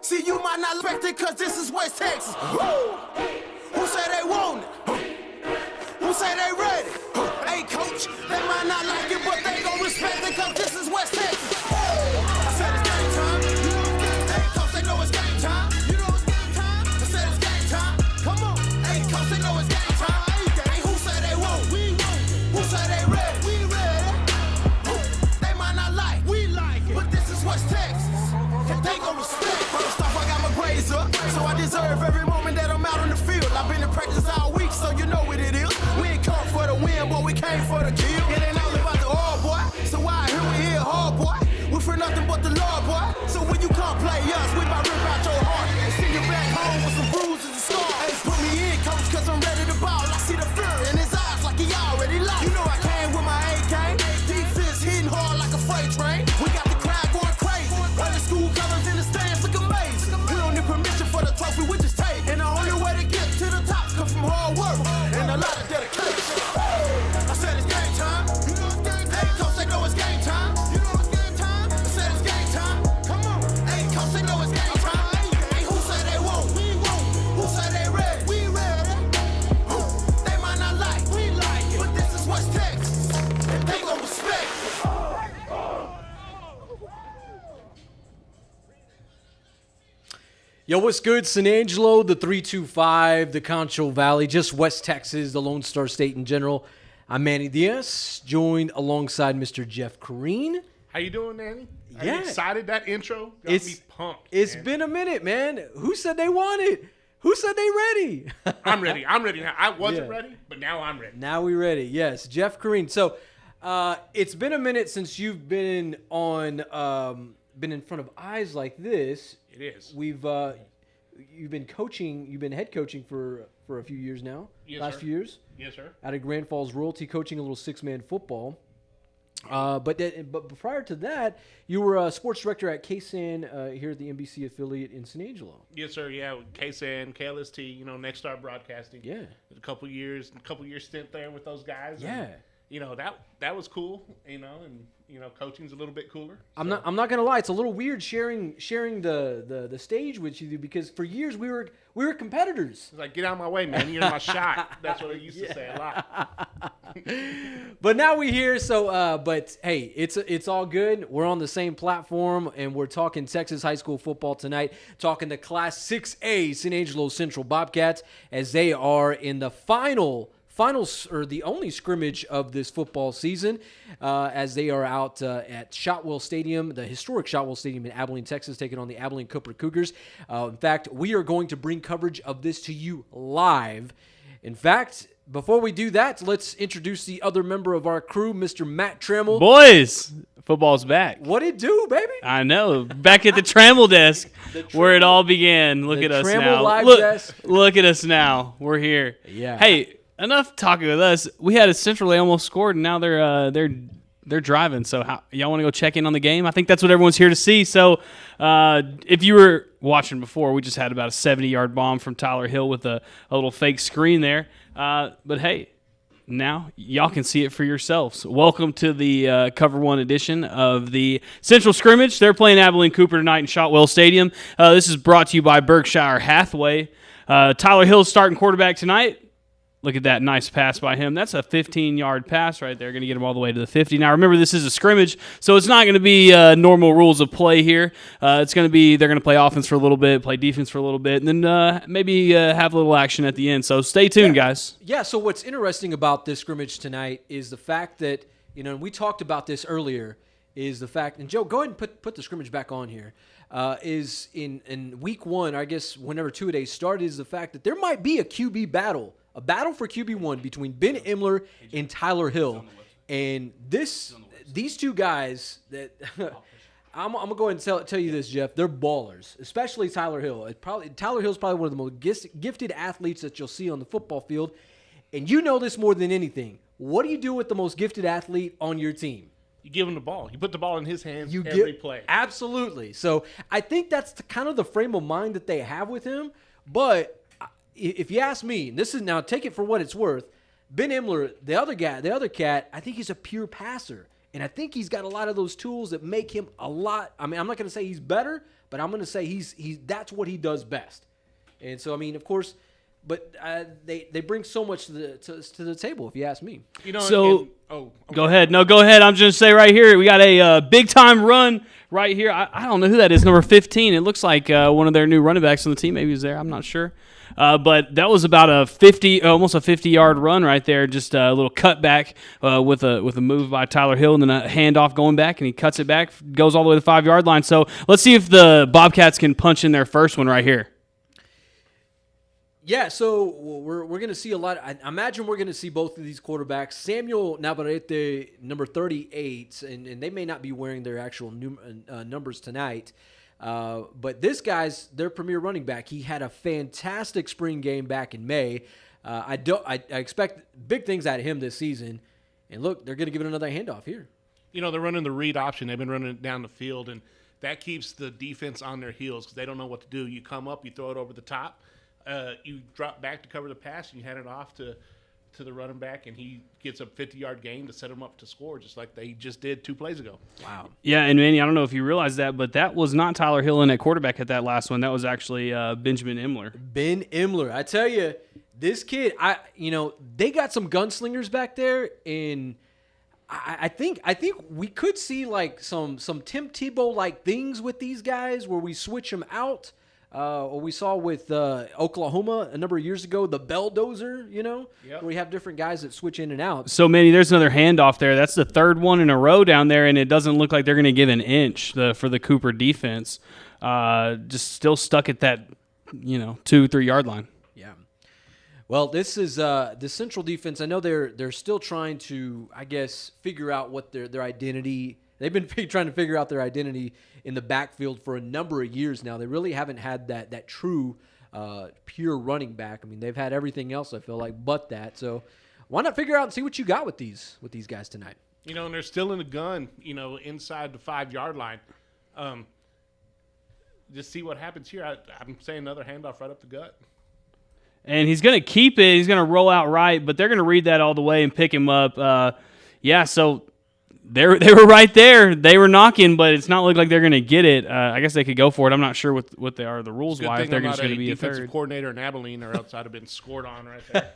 See, you might not respect it cause this is West Texas. Woo! Who say they want it? Who say they ready? Hey, coach, they might not like it, but they gon' respect it cause this is West Texas. I said it's game time. Hey, coach, they know it's game time. You know it's game time. I said it's game time. Come on. Hey, coach, they know it's game time. Hey, who say they won't? We won't. Who say they ready? We ready. They might not like. We like it. But this is West Texas. And they gon' respect. First off, I got my grades up, so I deserve every moment that I'm out on the field. I've been in practice all week, so you know what it is. We ain't come for the win, but we came for the kill. It ain't all about the all, boy. So why here we here, hard, boy? We for nothing but the Lord, boy. So when you come play us, we might rip out your heart and send you back home with some bruises and scars. Hey, put me in, coach, cause I'm ready to ball. I see the fear in his eyes like he already lost. You know I came with my A-game. Defense hitting hard like a freight train. We got the crowd going crazy. While the school colors in the stands look amazing. We don't need permission for the trophy, we just take. And the only way to get to the top comes from hard work and a lot of dedication. I said it's game time. You know it's game time. Hey, coach, they know it's game time. You know it's game time. I said it's game time. Come on. Hey, coach, they know it's game time. Hey, who say they won't? We won't. Who say they ready? We ready. They might not like. We like it. But this is West Texas. And they gon' respect it. Yo, what's good? San Angelo, the 325, the Concho Valley, just West Texas, the Lone Star State in general. I'm Manny Diaz, joined alongside Mr. Jeff Kareen. How you doing, Manny? Are Yeah. you excited? That intro got me pumped. It's man. been a minute, man. Who said they wanted? Who said they ready? I'm ready. I'm ready now. I wasn't Yeah. ready, but now I'm ready. Now we ready. Yes, Jeff Kareen. So, it's been a minute since you've been on, been in front of eyes like this. It is. You've been coaching. You've been head coaching for a few years now. Yes, last sir. few years. Yes, sir. Out of Grand Falls Royalty, coaching a little 6-man football. But prior to that, you were a sports director at KSAN here at the NBC affiliate in San Angelo. Yes, sir. Yeah, with KSAN, KLST, Next Star Broadcasting. Yeah. A couple years stint there with those guys. Yeah. And, that was cool, and coaching's a little bit cooler. I'm not gonna lie, it's a little weird sharing the stage with you because for years we were competitors. It's like, get out of my way, man. You're in my shot. That's what I used to say a lot. But now we here, so but hey, it's all good. We're on the same platform, and we're talking Texas high school football tonight. Talking the Class 6A San Angelo Central Bobcats as they are in the final or the only scrimmage of this football season, as they are out at Shotwell Stadium, the historic Shotwell Stadium in Abilene, Texas, taking on the Abilene Cooper Cougars. In fact, we are going to bring coverage of this to you live. In fact, before we do that, let's introduce the other member of our crew, Mr. Matt Trammell. Boys, football's back. What it do, baby? I know. Back at the Trammell desk where it all began. Look at us Trammell now. Live desk. Look at us now. We're here. Yeah. Hey, enough talking with us. We had a Central, they almost scored, and now they're driving. So y'all want to go check in on the game? I think that's what everyone's here to see. So if you were watching before, we just had about a 70-yard bomb from Tyler Hill with a little fake screen there. But hey, now y'all can see it for yourselves. Welcome to the COVER1 edition of the Central Scrimmage. They're playing Abilene Cooper tonight in Shotwell Stadium. This is brought to you by Berkshire Hathaway. Tyler Hill's starting quarterback tonight. Look at that nice pass by him. That's a 15-yard pass right there. Going to get him all the way to the 50. Now, remember, this is a scrimmage, so it's not going to be normal rules of play here. It's going to be they're going to play offense for a little bit, play defense for a little bit, and then maybe have a little action at the end. So stay tuned, guys. Yeah, so what's interesting about this scrimmage tonight is the fact that, and we talked about this earlier, is the fact, and Joe, go ahead and put the scrimmage back on here, is in week one, I guess whenever two-a-days started, is the fact that there might be a QB battle. A battle for QB1 between Ben Imler and Tyler Hill. And these two guys that I'm going to go ahead and tell you this, Jeff. They're ballers, especially Tyler Hill. Tyler Hill's probably one of the most gifted athletes that you'll see on the football field. And you know this more than anything. What do you do with the most gifted athlete on your team? You give him the ball. You put the ball in his hands every play. Absolutely. So I think that's kind of the frame of mind that they have with him. But if you ask me, this is now take it for what it's worth. Ben Imler, the other cat, I think he's a pure passer. And I think he's got a lot of those tools that make him a lot. I mean, I'm not going to say he's better, but I'm going to say he's that's what he does best. And so, I mean, of course, but they bring so much to the table, if you ask me. You know, So okay. Go ahead. No, go ahead. I'm just going to say right here, we got a big-time run right here. I don't know who that is, number 15. It looks like one of their new running backs on the team. Maybe he's there. I'm not sure. But that was about almost a 50-yard run right there. Just a little cutback with a move by Tyler Hill, and then a handoff going back, and he cuts it back, goes all the way to the 5-yard line. So let's see if the Bobcats can punch in their first one right here. Yeah, so we're going to see a lot. I imagine we're going to see both of these quarterbacks. Samuel Navarrete, number 38, and they may not be wearing their actual numbers tonight. But this guy's their premier running back. He had a fantastic spring game back in May. I expect big things out of him this season. And look, they're going to give it another handoff here. You know, they're running the read option. They've been running it down the field, and that keeps the defense on their heels because they don't know what to do. You come up, you throw it over the top. You drop back to cover the pass, and you hand it off to the running back, and he gets a 50-yard gain to set him up to score, just like they just did 2 plays ago. Wow. Yeah, and Manny, I don't know if you realize that, but that was not Tyler Hill in at quarterback at that last one. That was actually Benjamin Imler. Ben Imler. I tell you, this kid, they got some gunslingers back there, and I think we could see like some Tim Tebow-like things with these guys where we switch them out. What we saw with Oklahoma a number of years ago, the Belldozer, where we have different guys that switch in and out. So, Manny, there's another handoff there. That's the third one in a row down there, and it doesn't look like they're going to give an inch for the Cooper defense. Just still stuck at that, 2-3 yard line. Yeah. Well, this is the Central defense. I know they're still trying to, I guess, figure out what their identity. They've been trying to figure out their identity in the backfield for a number of years now. They really haven't had that true, pure running back. I mean, they've had everything else, I feel like, but that. So why not figure out and see what you got with these guys tonight? And they're still in the gun, inside the 5-yard line. Just see what happens here. I'm saying another handoff right up the gut. And he's going to keep it. He's going to roll out right, but they're going to read that all the way and pick him up. So they were right there. They were knocking, but it's not looking like they're going to get it. I guess they could go for it. I'm not sure what they are the rules why if they're just going to be a defensive third. coordinator in Abilene or else I'd have been scored on right there.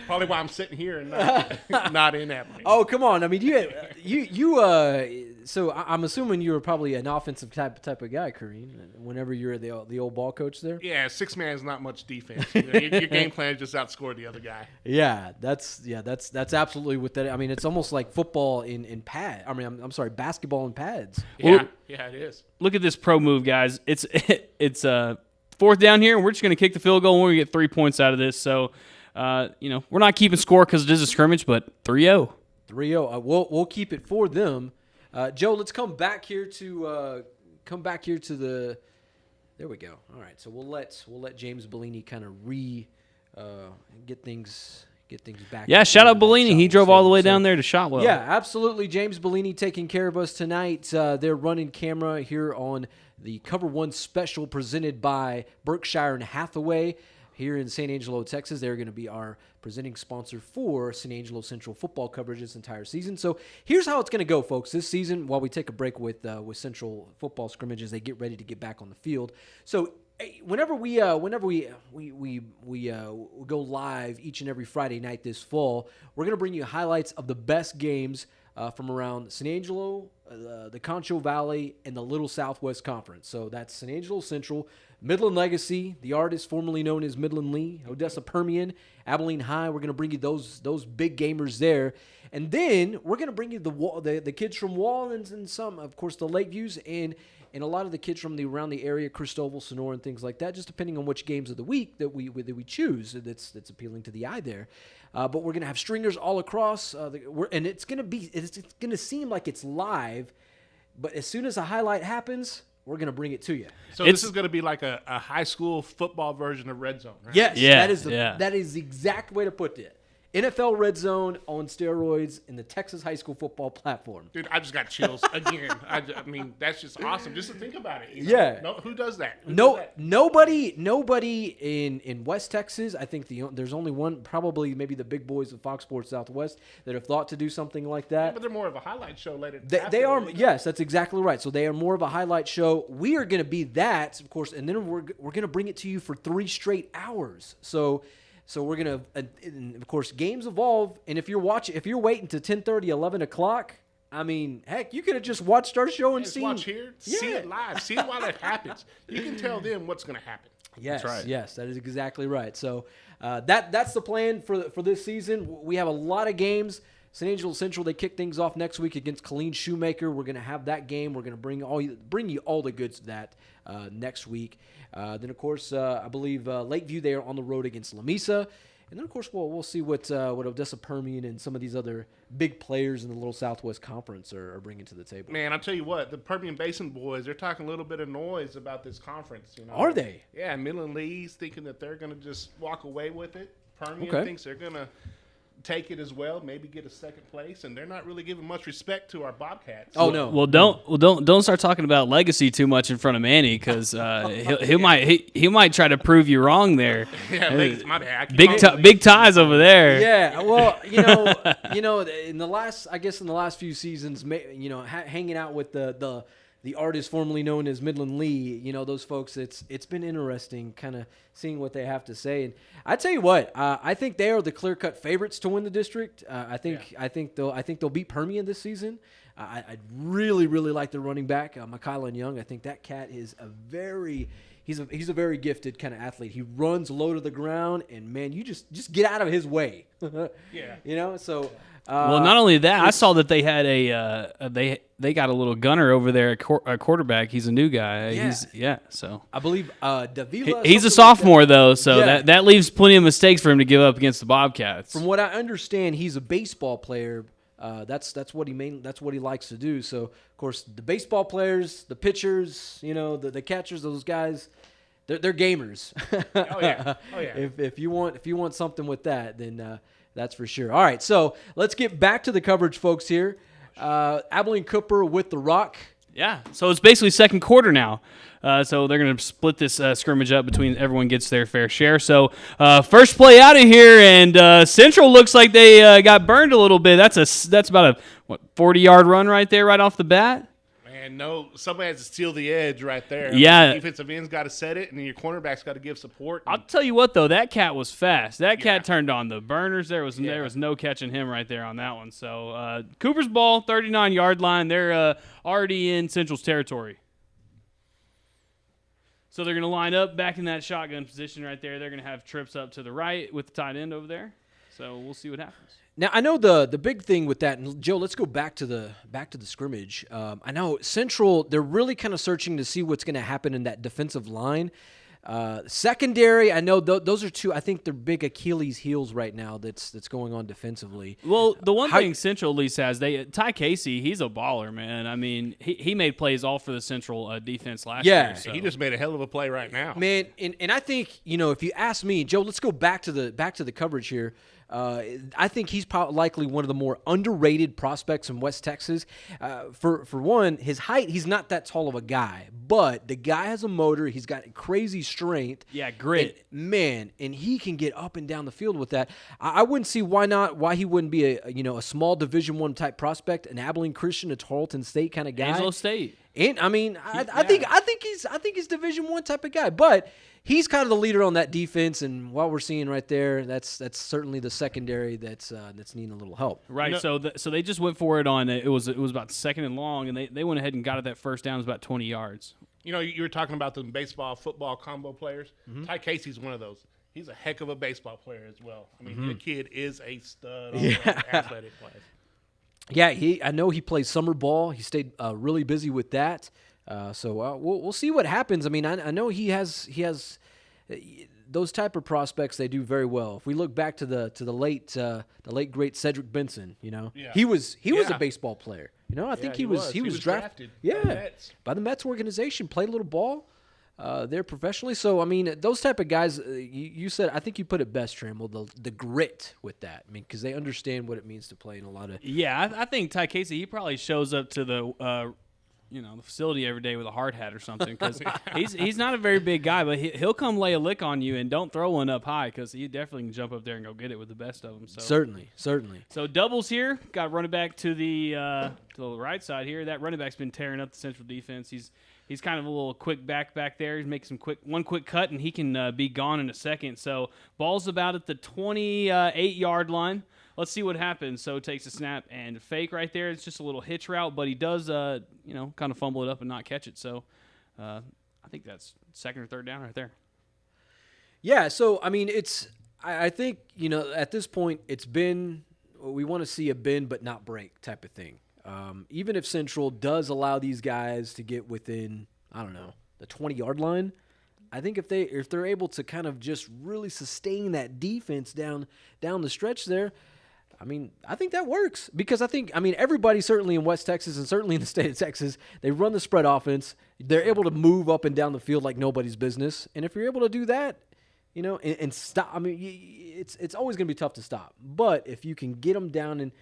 Probably why I'm sitting here and not in Abilene. Oh, come on! I mean, So I'm assuming you were probably an offensive type of guy, Kareem. Whenever you were the old ball coach there. Yeah, 6-man is not much defense. Your game plan is just outscore the other guy. Yeah, that's absolutely what that. I mean, it's almost like football in pad. I mean, I'm sorry, basketball in pads. Yeah, it is. Look at this pro move, guys. It's fourth down here, and we're just going to kick the field goal, and we're going to get 3 points out of this. So, we're not keeping score because it is a scrimmage, but 3-0. 3-0. We'll keep it for them. Joe, let's come back here to the. There we go. All right, so we'll let James Bellini kind of get things back. Yeah, shout out Bellini. He drove all the way down there to Shotwell. Yeah, absolutely. James Bellini taking care of us tonight. They're running camera here on the Cover1 special presented by Berkshire and Hathaway here in San Angelo, Texas. They're going to be our presenting sponsor for San Angelo Central football coverage this entire season. So here's how it's going to go, folks. This season, while we take a break with Central football scrimmages, they get ready to get back on the field. So whenever we go live each and every Friday night this fall, we're going to bring you highlights of the best games from around San Angelo, the Concho Valley, and the Little Southwest Conference. So that's San Angelo Central, Midland Legacy, the artist formerly known as Midland Lee, Odessa Permian, Abilene High. We're going to bring you those big gamers there. And then we're going to bring you the kids from Wallens and some, of course, the Lakeviews and a lot of the kids from around the area, Cristobal, Sonora, and things like that, just depending on which games of the week that we choose that's appealing to the eye there. But we're going to have stringers all across, and it's going to seem like it's live, but as soon as a highlight happens, we're going to bring it to you. So this is going to be like a high school football version of Red Zone, right? Yes, Yeah, that is the exact way to put it. NFL Red Zone on steroids in the Texas high school football platform. Dude, I just got chills again. I mean, that's just awesome. Just to think about it. Yeah. No, who does that? Nobody in West Texas. I think there's only one, probably maybe the big boys of Fox Sports Southwest, that have thought to do something like that. Yeah, but they're more of a highlight show later. They are, yes, that's exactly right. So they are more of a highlight show. We are going to be that, of course, and then we're going to bring it to you for 3 straight hours. So we're going to, of course, games evolve, and if you're waiting to 10:30, 11 o'clock, I mean, heck, you could have just watched our show and seen. Watch here, see it live, see it while it happens. You can tell them what's going to happen. Yes, That's right. Yes, that is exactly right. So that's the plan for this season. We have a lot of games. San Angelo Central, they kick things off next week against Colleen Shoemaker. We're going to have that game. We're going to bring you all the goods of that next week. Then, of course, I believe Lakeview, they are on the road against Lamesa. And then, of course, we'll see what Odessa Permian and some of these other big players in the Little Southwest Conference are bringing to the table. Man, I'll tell you what, the Permian Basin boys, they're talking a little bit of noise about this conference. Are they? Yeah, Midland Lee's thinking that they're going to just walk away with it. Permian thinks they're going to take it as well, maybe get a second place, and they're not really giving much respect to our Bobcats. Oh no! Well, don't start talking about legacy too much in front of Manny, because he might try to prove you wrong there. Yeah, Legacy, my bad. Big ties over there. Yeah, well, in the last few seasons, hanging out with the artist formerly known as Midland Lee, those folks, it's been interesting kind of seeing what they have to say. And I tell you what, I think they are the clear-cut favorites to win the district. I think they'll beat Permian this season. I really, really like their running back, Mykylon Young. I think that cat is he's a very gifted kind of athlete. He runs low to the ground, and man, you just get out of his way. Yeah. So. Well, not only that, I saw that they had they got a little gunner over there, a quarterback. He's a new guy. Yeah. So I believe Davila. He's a sophomore though, so that leaves plenty of mistakes for him to give up against the Bobcats. From what I understand, he's a baseball player. That's what he likes to do. So of course, the baseball players, the pitchers, the catchers, those guys, they're gamers. Oh yeah. If you want something with that, then. That's for sure. All right, so let's get back to the coverage, folks, here. Abilene Cooper with the Rock. Yeah, so it's basically second quarter now. So they're going to split this scrimmage up between everyone gets their fair share. So first play out of here, and Central looks like they got burned a little bit. That's about a 40-yard run right there, right off the bat. No, somebody has to steal the edge right there. Yeah. Defensive end's got to set it, and then your cornerback's got to give support. I'll tell you what, though, that cat was fast. That cat turned on the burners. There was no catching him right there on that one. So Cooper's ball, 39-yard line. They're already in Central's territory. So they're going to line up back in that shotgun position right there. They're going to have trips up to the right with the tight end over there. So we'll see what happens. Now I know the big thing with that, and Joe, let's go back to the scrimmage. I know Central, they're really kind of searching to see what's going to happen in that defensive line. Secondary, I know those are two. I think they're big Achilles heels right now. That's going on defensively. Well, the one thing Central at least has, Ty Casey, he's a baller, man. I mean, he made plays all for the Central defense last year. So. He just made a hell of a play right now, man. And I think if you ask me, Joe, let's go back to the coverage here. I think he's likely one of the more underrated prospects in West Texas. For one, his height, he's not that tall of a guy, but the guy has a motor. He's got crazy strength. Yeah, grit. And he can get up and down the field with that. I wouldn't see why he wouldn't be a small Division I type prospect, an Abilene Christian, a Tarleton State kind of guy. Angelo State. And I mean, I think he's Division I type of guy, but he's kind of the leader on that defense. And what we're seeing right there, that's certainly the secondary that's needing a little help. Right. So they just went for it on it was about second and long, and they went ahead and got it that first down. It was about 20 yards. You were talking about the baseball football combo players. Mm-hmm. Ty Casey's one of those. He's a heck of a baseball player as well. I mean, the kid is a stud on the athletic play. Yeah, I know he plays summer ball. He stayed really busy with that. So we'll see what happens. I mean, I know he has those type of prospects. They do very well. If we look back to the late great Cedric Benson, he was a baseball player. I think he was drafted. By the Mets. By the Mets organization. Played a little ball. there professionally. So, I mean, those type of guys, you said, I think you put it best, Trammell, the grit with that. I mean, because they understand what it means to play in a lot of. Yeah, I think Ty Casey, he probably shows up to the the facility every day with a hard hat or something, because he's not a very big guy, but he'll come lay a lick on you, and don't throw one up high, because he definitely can jump up there and go get it with the best of them. So. Certainly. So doubles here, got running back to the right side here. That running back's been tearing up the Central defense. He's kind of a little quick back there. He's making one quick cut, and he can be gone in a second. So ball's about at the 28-yard line. Let's see what happens. So takes a snap and fake right there. It's just a little hitch route, but he does, kind of fumble it up and not catch it. So I think that's second or third down right there. Yeah, so, I mean, I think, at this point, it's been, we want to see a bend but not break type of thing. Even if Central does allow these guys to get within, I don't know, the 20-yard line, I think if they're able to kind of just really sustain that defense down the stretch there, I mean, I think that works, because everybody certainly in West Texas and certainly in the state of Texas, they run the spread offense. They're able to move up and down the field like nobody's business. And if you're able to do that, and stop, I mean, it's always going to be tough to stop. But if you can get them down in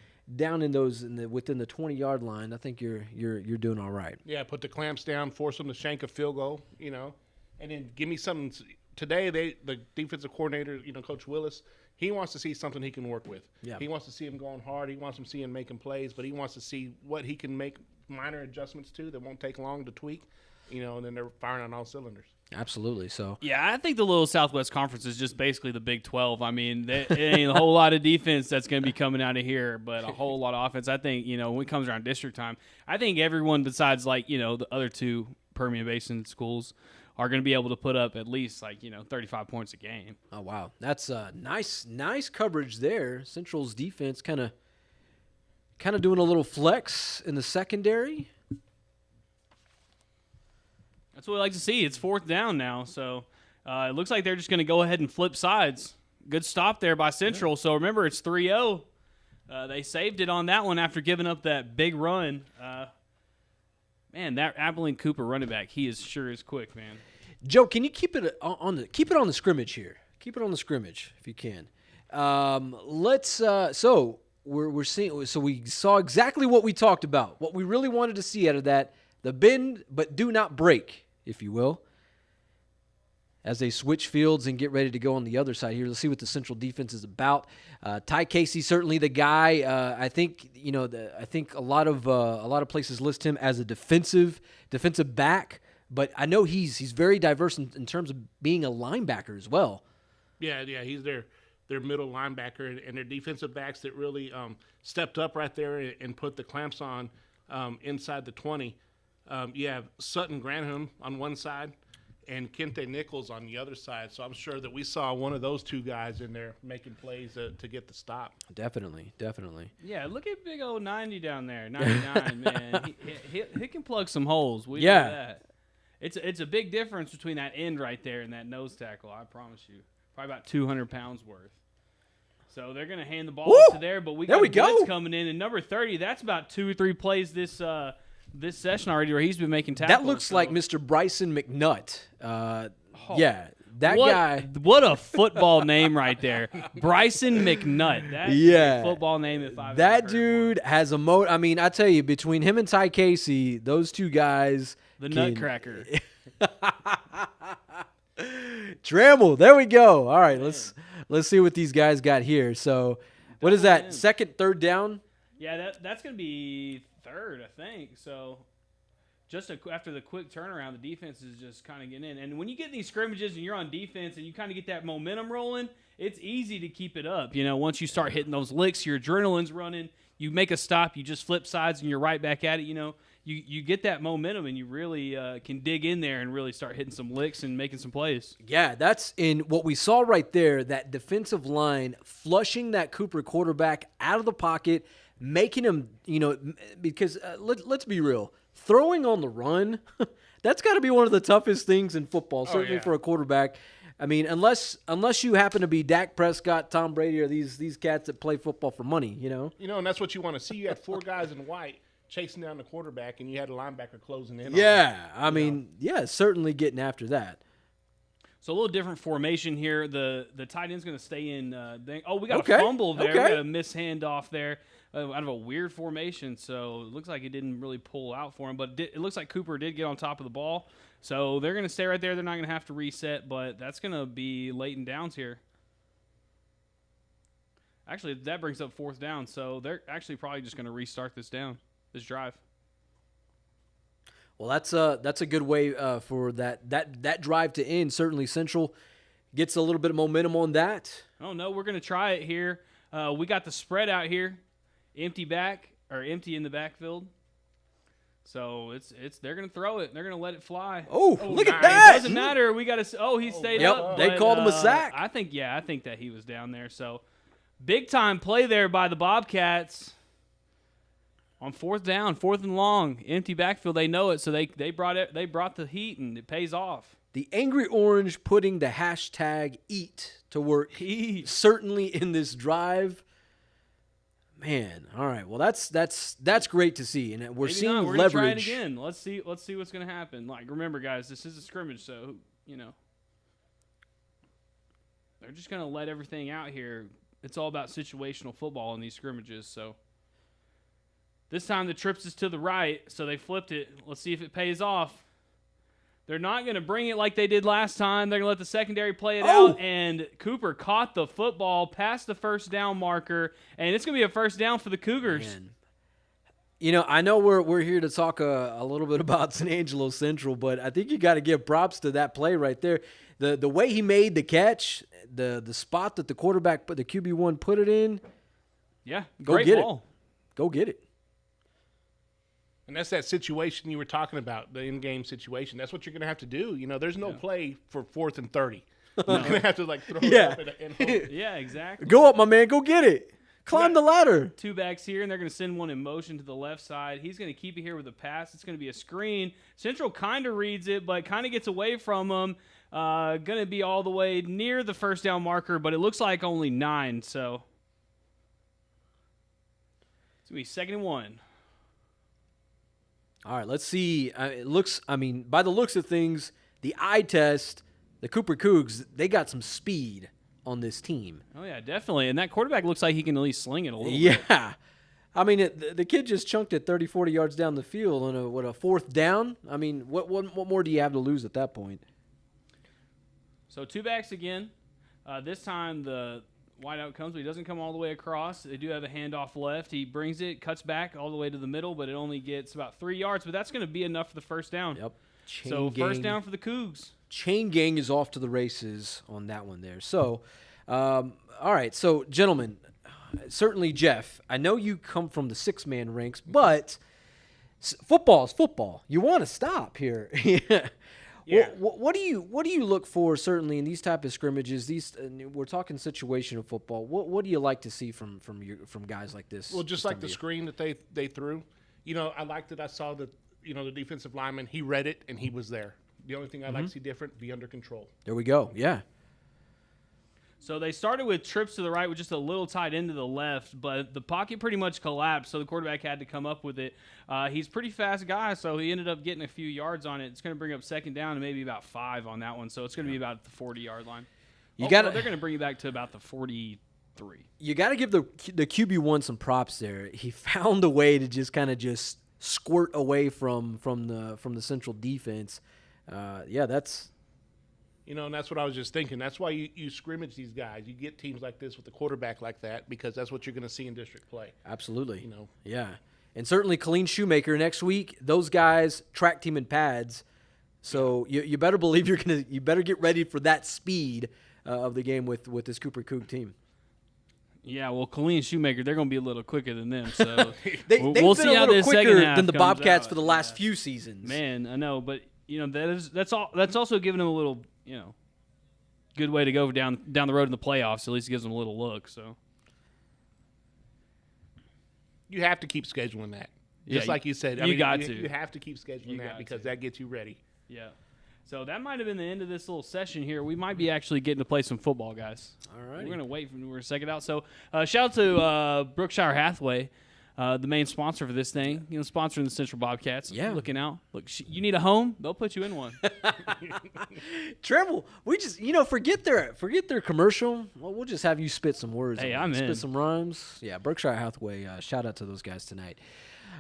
those within the 20-yard line, I think you're doing all right. Yeah, put the clamps down, force them to shank a field goal, and then give me something. Today, the defensive coordinator, Coach Willis, he wants to see something he can work with. Yeah. He wants to see him going hard. He wants to see him making plays, but he wants to see what he can make minor adjustments to that won't take long to tweak, and then they're firing on all cylinders. Absolutely. So yeah, I think the little Southwest Conference is just basically the Big 12. I mean, it ain't a whole lot of defense that's going to be coming out of here, but a whole lot of offense. I think, when it comes around district time, I think everyone besides the other two Permian Basin schools are going to be able to put up at least 35 points a game. Oh wow, that's nice coverage there. Central's defense kind of doing a little flex in the secondary. That's what we like to see. It's fourth down now, so it looks like they're just going to go ahead and flip sides. Good stop there by Central. Yeah. So remember, it's 3-0. They saved it on that one after giving up that big run. Man, that Abilene Cooper running back, he is quick, man. Joe, can you keep it on the scrimmage here? Keep it on the scrimmage if you can. So we're seeing. So we saw exactly what we talked about. What we really wanted to see out of that: the bend but do not break, if you will. As they switch fields and get ready to go on the other side here, let's see what the Central defense is about. Ty Casey, certainly the guy. I think I think a lot of places list him as a defensive back, but I know he's very diverse in terms of being a linebacker as well. Yeah, he's their middle linebacker, and their defensive backs that really stepped up right there and put the clamps on inside the 20. You have Sutton Granham on one side and Kente Nichols on the other side. So I'm sure that we saw one of those two guys in there making plays to get the stop. Definitely. Yeah, look at big old 90 down there, 99, man. He can plug some holes. We know that. It's a big difference between that end right there and that nose tackle, I promise you. Probably about 200 pounds worth. So they're going to hand the ball to there, but we got Blitz coming in. And number 30, that's about 2 or 3 plays this session already where he's been making tackles. That looks like Mr. Bryson McNutt. Yeah, that guy. What a football name right there. Bryson McNutt. That's a football name if I've ever heard dude one. Has a motor. I mean, I tell you, between him and Ty Casey, those two guys. The Nutcracker. Trammell. There we go. All right, let's see what these guys got here. So, what is that? Second, third down? Yeah, that's going to be third, I think. So, just after the quick turnaround, the defense is just kind of getting in. And when you get in these scrimmages and you're on defense and you kind of get that momentum rolling, it's easy to keep it up. Once you start hitting those licks, your adrenaline's running. You make a stop, you just flip sides, and you're right back at it. You get that momentum, and you really can dig in there and really start hitting some licks and making some plays. Yeah, that's in what we saw right there, that defensive line flushing that Cooper quarterback out of the pocket, making him, because let's be real, throwing on the run, that's got to be one of the toughest things in football, certainly for a quarterback. I mean, unless you happen to be Dak Prescott, Tom Brady, or these cats that play football for money, and that's what you want to see. You had 4 guys in white chasing down the quarterback, and you had a linebacker closing in. Yeah, on I mean, certainly getting after that. So a little different formation here. The tight end's going to stay in. We got Okay, a fumble there. okay. We got a miss handoff there out of a weird formation. So it looks like it didn't really pull out for him. But it looks like Cooper did get on top of the ball. So they're going to stay right there. They're not going to have to reset. But that's going to be late in downs here. Actually, that brings up 4th down. So they're actually probably just going to restart this drive. Well, that's a good way for that drive to end. Certainly, Central gets a little bit of momentum on that. Oh no, we're gonna try it here. We got the spread out here, empty in the backfield. So they're gonna throw it. They're gonna let it fly. Oh, look at nice. that! It doesn't matter. We got to. Oh, he stayed Yep, up. they but, called him a sack. I think that he was down there. So big time play there by the Bobcats. On 4th down, 4th and long, empty backfield. They know it, so they brought it. They brought the heat, and it pays off. The Angry Orange putting the hashtag eat to work certainly in this drive. Man, all right. Well, that's great to see, and we're Maybe seeing not. We're leverage. gonna try it again. Let's see what's gonna happen. Like, remember, guys, this is a scrimmage, so they're just gonna let everything out here. It's all about situational football in these scrimmages. So this time the trips is to the right, so they flipped it. Let's see if it pays off. They're not going to bring it like they did last time. They're going to let the secondary play it out, and Cooper caught the football past the 1st down marker, and it's going to be a 1st down for the Cougars. Man. I know we're here to talk a little bit about San Angelo Central, but I think you got to give props to that play right there. The way he made the catch, the spot that the quarterback, the QB1 put it in. Yeah, Go great get ball. Go get it. And that's that situation you were talking about, the in-game situation. That's what you're going to have to do. There's no play for 4th and 30. You're going to have to throw it up and hold. Yeah, exactly. Go up, my man. Go get it. Climb the ladder. 2 backs here, and they're going to send one in motion to the left side. He's going to keep it here with a pass. It's going to be a screen. Central kind of reads it, but kind of gets away from him. Going to be all the way near the 1st down marker, but it looks like only 9. So it's going to be 2nd and 1. All right, let's see. By the looks of things, the eye test, the Cooper Cougs, they got some speed on this team. Oh, yeah, definitely. And that quarterback looks like he can at least sling it a little bit. Yeah. I mean, the kid just chunked it 30, 40 yards down the field on a 4th down. I mean, what more do you have to lose at that point? So 2 backs again. This time the wideout comes, but he doesn't come all the way across. They do have a handoff left. He brings it, cuts back all the way to the middle, but it only gets about 3 yards. But that's going to be enough for the 1st down. Yep. So 1st down for the Cougs. Chain gang is off to the races on that one there. So, all right. So, gentlemen, certainly Jeff, I know you come from the 6-man ranks, but football is football. You want to stop here. Yeah. What do you look for certainly in these type of scrimmages? We're talking situational football. What do you like to see from guys like this? Well, just like the screen that they threw. I liked it. I saw the defensive lineman. He read it and he was there. The only thing I'd like to see different, be under control. There we go. Yeah. So they started with trips to the right with just a little tight end to the left, but the pocket pretty much collapsed, so the quarterback had to come up with it. He's a pretty fast guy, so he ended up getting a few yards on it. It's going to bring up 2nd down and maybe about 5 on that one, so it's going to be about the 40-yard line. They're going to bring you back to about the 43. You got to give the QB1 some props there. He found a way to just squirt away from the Central defense. That's. And that's what I was just thinking. That's why you scrimmage these guys. You get teams like this with a quarterback like that because that's what you're going to see in district play. Absolutely. Yeah. And certainly Colleen Shoemaker next week, those guys track team in pads. So you better believe you better get ready for that speed of the game with this Cooper Coug team. Yeah, well, Colleen Shoemaker, they're going to be a little quicker than them. So we'll been see how a little this second quicker half than the comes Bobcats out. for the last few seasons. Man, I know, but that's also giving them a little good way to go down the road in the playoffs. At least it gives them a little look. So you have to keep scheduling that. Just Yeah, like you said. you got to. You have to keep scheduling that because that gets you ready. Yeah. So that might have been the end of this little session here. We might be actually getting to play some football, guys. All right. We're going to wait for a second out. So shout out to Brookshire Hathaway. the main sponsor for this thing, sponsoring the Central Bobcats. Yeah. Looking out. Look, you need a home? They'll put you in one. Tremble, we just forget their commercial. Well, we'll just have you spit some words. Hey, on it. I'm in. Spit some rhymes. Yeah, Berkshire Hathaway. Shout out to those guys tonight.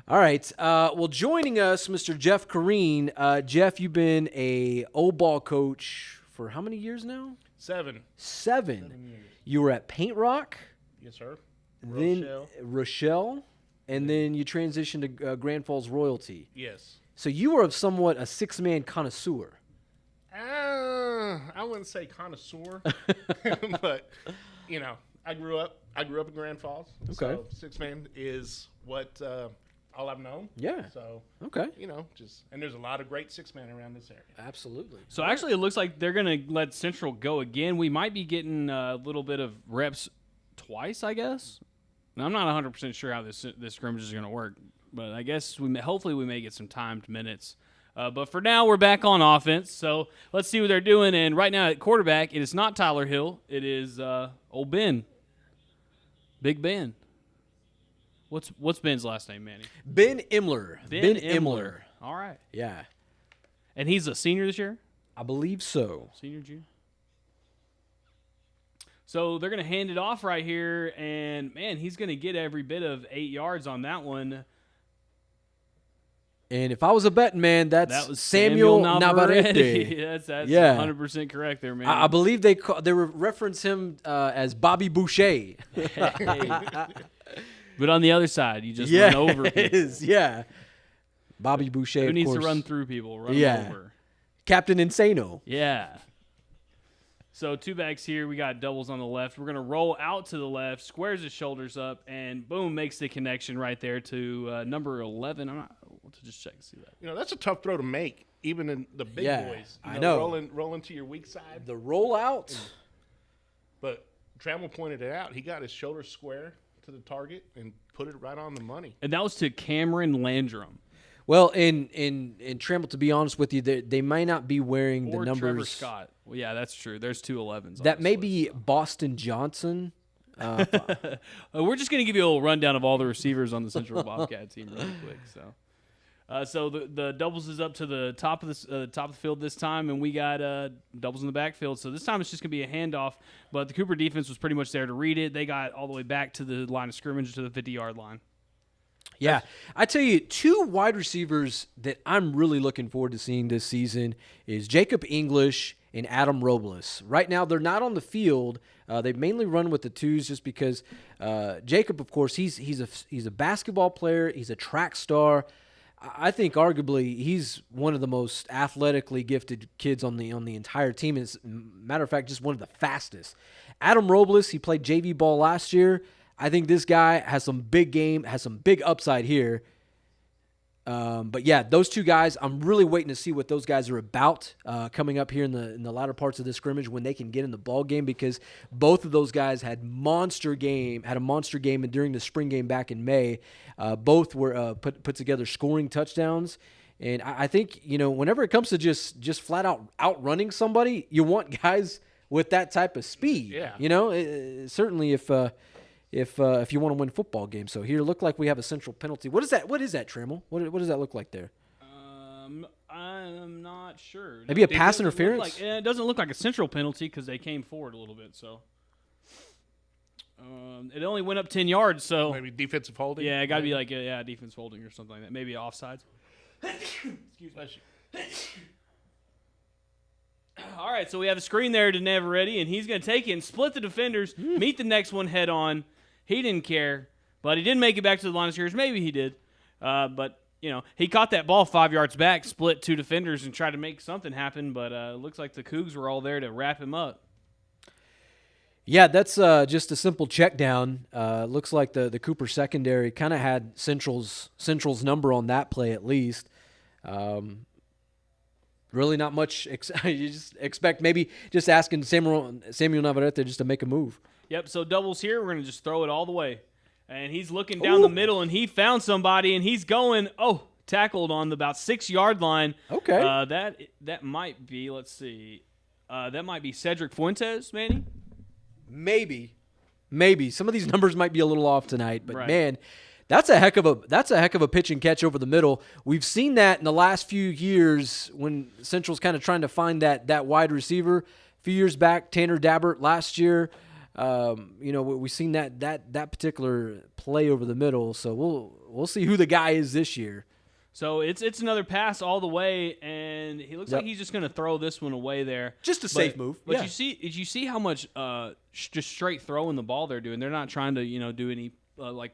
All right. Well, joining us, Mr. Jeff Kareen. Jeff, you've been a old ball coach for how many years now? 7. 7 years. You were at Paint Rock, Yes, sir. then Rochelle, and then you transitioned to Grand Falls Royalty. Yes. So you were somewhat a 6-man connoisseur. I wouldn't say connoisseur, but I grew up in Grand Falls. Okay. So 6-man is what all I've known. Yeah. So Okay. and there's a lot of great 6-man around this area. Absolutely. So actually, it looks like they're going to let Central go again. We might be getting a little bit of reps twice, I guess. Now, I'm not 100% sure how this scrimmage is going to work, but I guess hopefully we may get some timed minutes. But for now, we're back on offense, so let's see what they're doing. And right now at quarterback, it is not Tyler Hill. It is old Ben. Big Ben. What's Ben's last name, Manny? Ben Imler. Ben Imler. All right. Yeah. And he's a senior this year? I believe so. Senior, junior? So they're going to hand it off right here, and, man, he's going to get every bit of 8 yards on that one. And if I was a betting man, That that's was Samuel Navarrete. Navarrete. That's Yeah. 100% correct there, man. I believe they reference him as Bobby Boucher. But on the other side, you just run over people. it is. Yeah. Bobby Boucher, Who of needs course. to run through people? Run Yeah. them over. Captain Insano. Yeah. So 2 backs here. We got doubles on the left. We're going to roll out to the left, squares his shoulders up, and boom, makes the connection right there to number 11. I'm not to just check and see that. That's a tough throw to make, even in the big Yeah, boys. I know. Rolling to your weak side. The rollout. But Trammell pointed it out. He got his shoulder square to the target and put it right on the money. And that was to Cameron Landrum. Well, in Tremble, to be honest with you, they might not be wearing Or the numbers. Trevor Scott. Well, yeah, that's true. There's 2 11s. That may be Boston Johnson. We're just going to give you a little rundown of all the receivers on the Central Bobcat team really quick. So the doubles is up to the top of the field this time, and we got doubles in the backfield. So this time it's just going to be a handoff, but the Cooper defense was pretty much there to read it. They got all the way back to the line of scrimmage to the 50-yard line. Yeah, I tell you, 2 wide receivers that I'm really looking forward to seeing this season is Jacob English and Adam Robles. Right now, they're not on the field. They mainly run with the 2s just because Jacob, of course, he's a basketball player. He's a track star. I think arguably he's one of the most athletically gifted kids on the entire team. As a matter of fact, just one of the fastest. Adam Robles, he played JV ball last year. I think this guy has some big upside here. But yeah, those 2 guys, I'm really waiting to see what those guys are about coming up here in the latter parts of this scrimmage when they can get in the ball game, because both of those guys had a monster game, and during the spring game back in May, both were put together scoring touchdowns. And I think whenever it comes to just flat out outrunning somebody, you want guys with that type of speed. Yeah. Certainly if you want to win football games. So here, look like we have a central penalty. What is that? What is that, Trammell? What does that look like there? I'm not sure. Maybe a pass interference? It doesn't look like a central penalty because they came forward a little bit. So it only went up 10 yards. So Maybe defensive holding. yeah, it got to be like defense holding or something like that. Maybe offsides. Excuse me. All right, so we have a screen there to Navarrete, and he's going to take it and split the defenders, meet the next one head on. He didn't care, but he didn't make it back to the line of scrimmage. Maybe he did. But, he caught that ball 5 yards back, split 2 defenders, and tried to make something happen, but it looks like the Cougs were all there to wrap him up. Yeah, that's just a simple check down. Looks like the Cooper secondary kind of had Central's number on that play at least. Really not much. You just expect maybe just asking Samuel Navarrete just to make a move. Yep, so doubles here. We're going to just throw it all the way. And he's looking down the middle, and he found somebody, and he's going, tackled on the about 6-yard line. Okay. That might be, let's see, that might be Cedric Fuentes, Manny? Maybe. Some of these numbers might be a little off tonight, but Right. man, That's a heck of a pitch and catch over the middle. We've seen that in the last few years when Central's kind of trying to find that wide receiver. A few years back, Tanner Dabbert last year. We've seen that particular play over the middle. So we'll see who the guy is this year. So it's another pass all the way, and he looks like he's just going to throw this one away there. Just a safe move. But did you see how much just straight throwing the ball they're doing? They're not trying to do any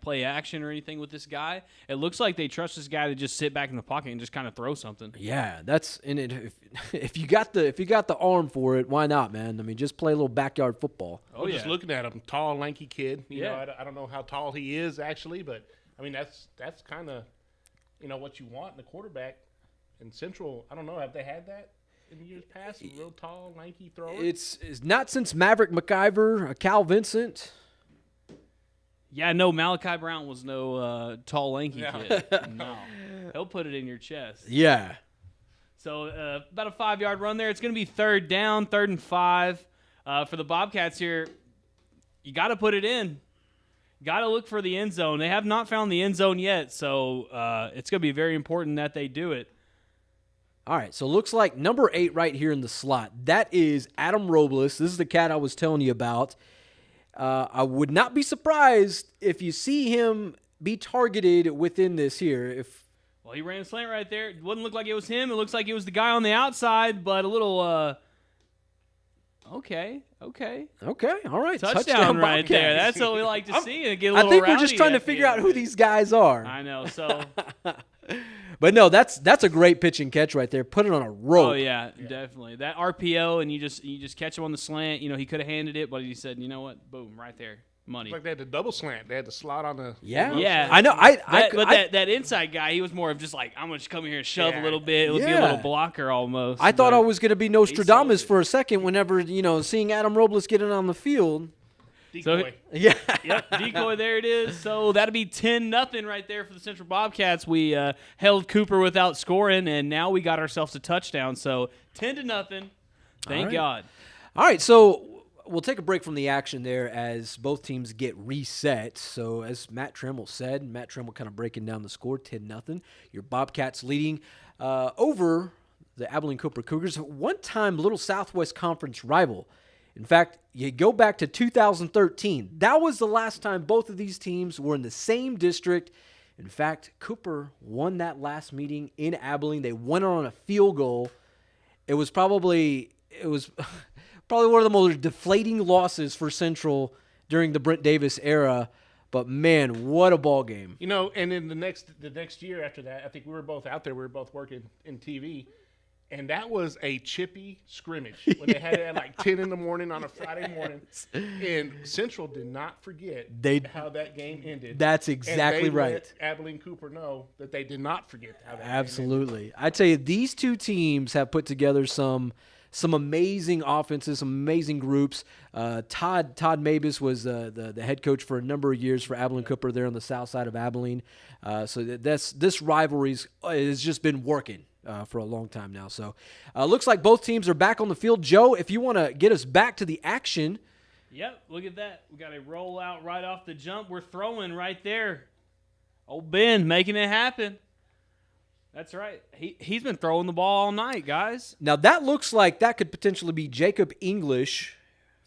play action or anything with this guy. It looks like they trust this guy to just sit back in the pocket and just kind of throw something. Yeah, that's in it. If you got the arm for it, why not, man? I mean, just play a little backyard football. Just looking at him, tall, lanky kid. You know, Yeah. I don't know how tall he is actually, but I mean that's kind of what you want in a quarterback. In Central, I don't know, have they had that in years past? A real tall, lanky thrower. It's not since Maverick McIver, Cal Vincent. Yeah, no, Malachi Brown was no tall, lanky kid. No. He'll put it in your chest. Yeah. So about a 5-yard run there. It's going to be 3rd down, 3rd and 5. For the Bobcats here, you got to put it in. Got to look for the end zone. They have not found the end zone yet, so it's going to be very important that they do it. All right, so looks like number 8 right here in the slot. That is Adam Robles. This is the cat I was telling you about. I would not be surprised if you see him be targeted within this here. Well, he ran a slant right there. It wouldn't look like it was him. It looks like it was the guy on the outside, but a little okay. All right. Touchdown right Bobcats. there. That's what we like to see. And get a little I think we're just rowdy trying to at the figure out end. who these guys are. I know. So, But no, that's a great pitch and catch right there. Put it on a rope. oh yeah, definitely that RPO, and you just catch him on the slant. He could have handed it, but he said, you know what, boom, right there, money. Like they had the double slant. They had the slot on the Yeah. I know. That inside guy, he was more of just like, I'm gonna just come here and shove a little bit. It would be a little blocker almost. I thought but I was going to be Nostradamus sold it. for a second whenever, seeing Adam Robles getting on the field. decoy. Yeah. Yep, decoy, there it is. So that'll be 10-0 right there for the Central Bobcats. We held Cooper without scoring, and now we got ourselves a touchdown. So 10-0. Thank God. All right, so we'll take a break from the action there as both teams get reset. So as Matt Tremble said, Matt Tremble kind of breaking down the score, 10-0. Your Bobcats leading over the Abilene Cooper Cougars, one-time Little Southwest Conference rival. In fact, you go back to 2013. That was the last time both of these teams were in the same district. In fact, Cooper won that last meeting in Abilene. They won it on a field goal. It was probably one of the most deflating losses for Central during the Brent Davis era. But man, what a ball game! And then the next year after that, I think we were both out there. We were both working in TV. And that was a chippy scrimmage when they had it at like 10 in the morning on a Friday morning. And Central did not forget how that game ended. That's exactly and they right. Let Abilene Cooper know that they did not forget how that Absolutely. game ended. I tell you, these two teams have put together some amazing offenses, some amazing groups. Todd Mabus was the head coach for a number of years for Abilene Cooper there on the south side of Abilene. So this rivalry has just been working for a long time now. So looks like both teams are back on the field. Joe, if you want to get us back to the action. Yep, look at that. We got a roll out right off the jump. We're throwing right there. Old Ben making it happen. That's right. He's been throwing the ball all night, guys. Now that looks like that could potentially be Jacob English,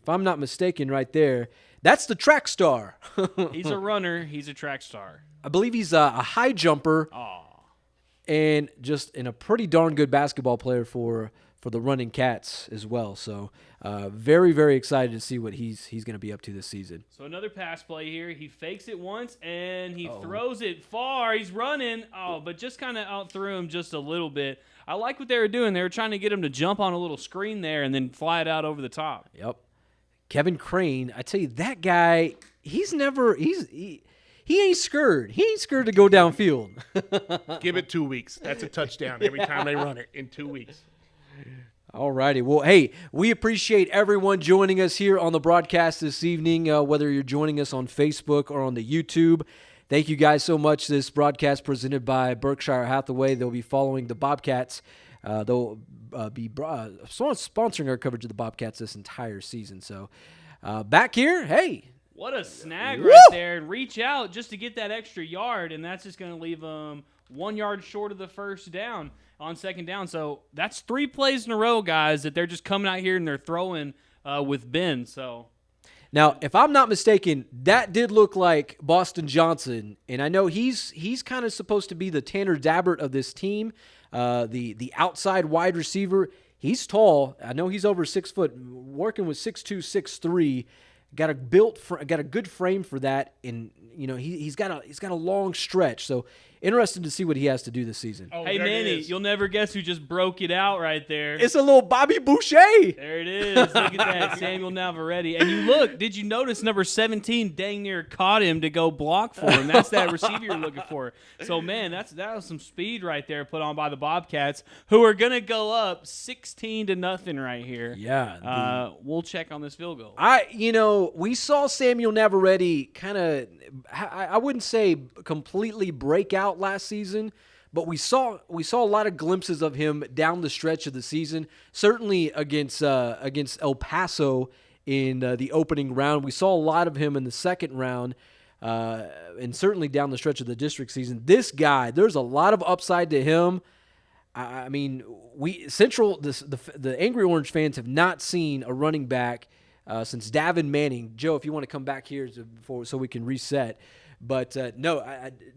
if I'm not mistaken right there. That's the track star. He's a runner. He's a track star. I believe he's a high jumper. Aw. And a pretty darn good basketball player for the Running Cats as well. So very, very excited to see what he's going to be up to this season. So another pass play here. He fakes it once, and he throws it far. He's running, but just kind of out threw him just a little bit. I like what they were doing. They were trying to get him to jump on a little screen there and then fly it out over the top. Yep. Kevin Crane, I tell you, that guy, he ain't scared. He ain't scared to go downfield. Give it 2 weeks. That's a touchdown every time they run it in 2 weeks. All righty. Well, hey, we appreciate everyone joining us here on the broadcast this evening, whether you're joining us on Facebook or on the YouTube. Thank you guys so much. This broadcast presented by Berkshire Hathaway. They'll be following the Bobcats. They'll be sponsoring our coverage of the Bobcats this entire season. So back here, hey, What a snag Woo! right there. And reach out just to get that extra yard, and that's just going to leave them 1 yard short of the first down on second down. So that's 3 plays in a row, guys, that they're just coming out here and they're throwing with Ben. So Now, if I'm not mistaken, that did look like Boston Johnson, and I know he's kind of supposed to be the Tanner Dabbert of this team, the outside wide receiver. He's tall. I know he's over 6 foot, working with 6'2", 6'3". Got a good frame for that, and he's got a long stretch. So interested to see what he has to do this season. Oh, hey, Manny, you'll never guess who just broke it out right there. It's a little Bobby Boucher. There it is. Look at that, Samuel Navarrete. And you look, did you notice number 17 dang near caught him to go block for him? That's that receiver you're looking for. So, man, that was some speed right there put on by the Bobcats, who are going to go up 16-0 right here. Yeah. We'll check on this field goal. We saw Samuel Navarrete kind of, I wouldn't say completely break out last season, but we saw a lot of glimpses of him down the stretch of the season. Certainly against El Paso in the opening round, we saw a lot of him in the second round, and certainly down the stretch of the district season. This guy, there's a lot of upside to him. I mean, the Angry Orange fans have not seen a running back since Davin Manning. Joe, if you want to come back here so we can reset. But no,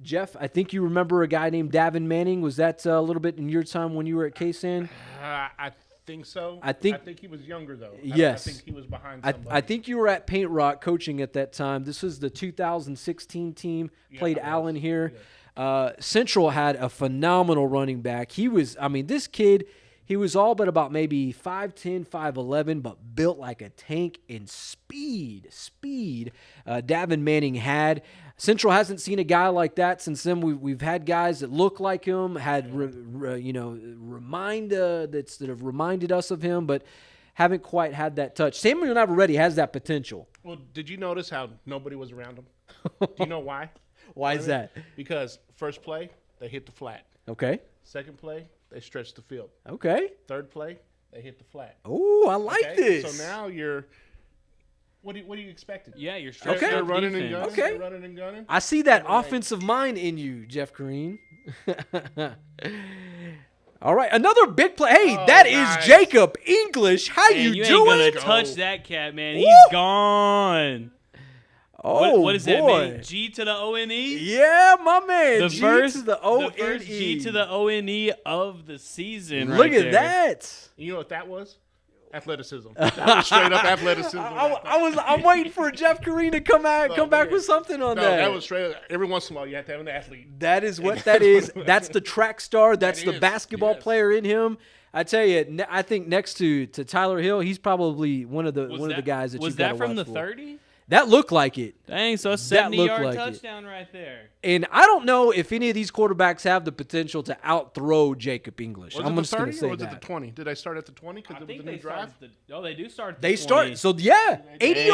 Jeff, I think you remember a guy named Davin Manning. Was that a little bit in your time when you were at K-San? I think so. I think he was younger, though. Yes. I think he was behind somebody. I think you were at Paint Rock coaching at that time. This was the 2016 team. Played Allen here. Yes. Central had a phenomenal running back. This kid, he was all but about maybe 5'10", 5'11", but built like a tank in speed. Davin Manning had. Central hasn't seen a guy like that since then. We've had guys that look like him, that have reminded us of him, but haven't quite had that touch. Samuel Navarrete has that potential. Well, did you notice how nobody was around him? Do you know why? Why is that? Because first play, they hit the flat. Okay. Second play, they stretched the field. Okay. Third play, they hit the flat. Oh, I like this. So now you're – what are you expecting? Yeah, you're Okay. They're running and gunning. Okay. They're running and gunning. I see that offensive mind in you, Jeff Green. All right, another big play. Hey, that nice. is Jacob English. How Man, you you doing? ain't gonna touch that cat, man. Woo! He's gone. Oh, what does that boy. mean? G to the O-N-E? Yeah, my man. The G first to the O-N-E. The first G to the O-N-E of the season. Look right at there. that. You know what that was? Athleticism. That was straight up athleticism. I'm waiting for Jeff Green to come back with something on No, that. that was straight up. Every once in a while, you have to have an athlete. That is what that is. That's the track star. That's That the is, basketball yes. player in him. I tell you, I think next to Tyler Hill, he's probably one of the guys that was you've got to that from watch the for. 30? That looked like it. Dang, so a That looked 70-yard like it. touchdown right there. And I don't know if any of these quarterbacks have the potential to outthrow Jacob English. Was I'm it the just going 30 to say or was that. it the 20? Did I start at the 20 because I it was think a new they drive? they do start at the They 20. start. So, yeah, 80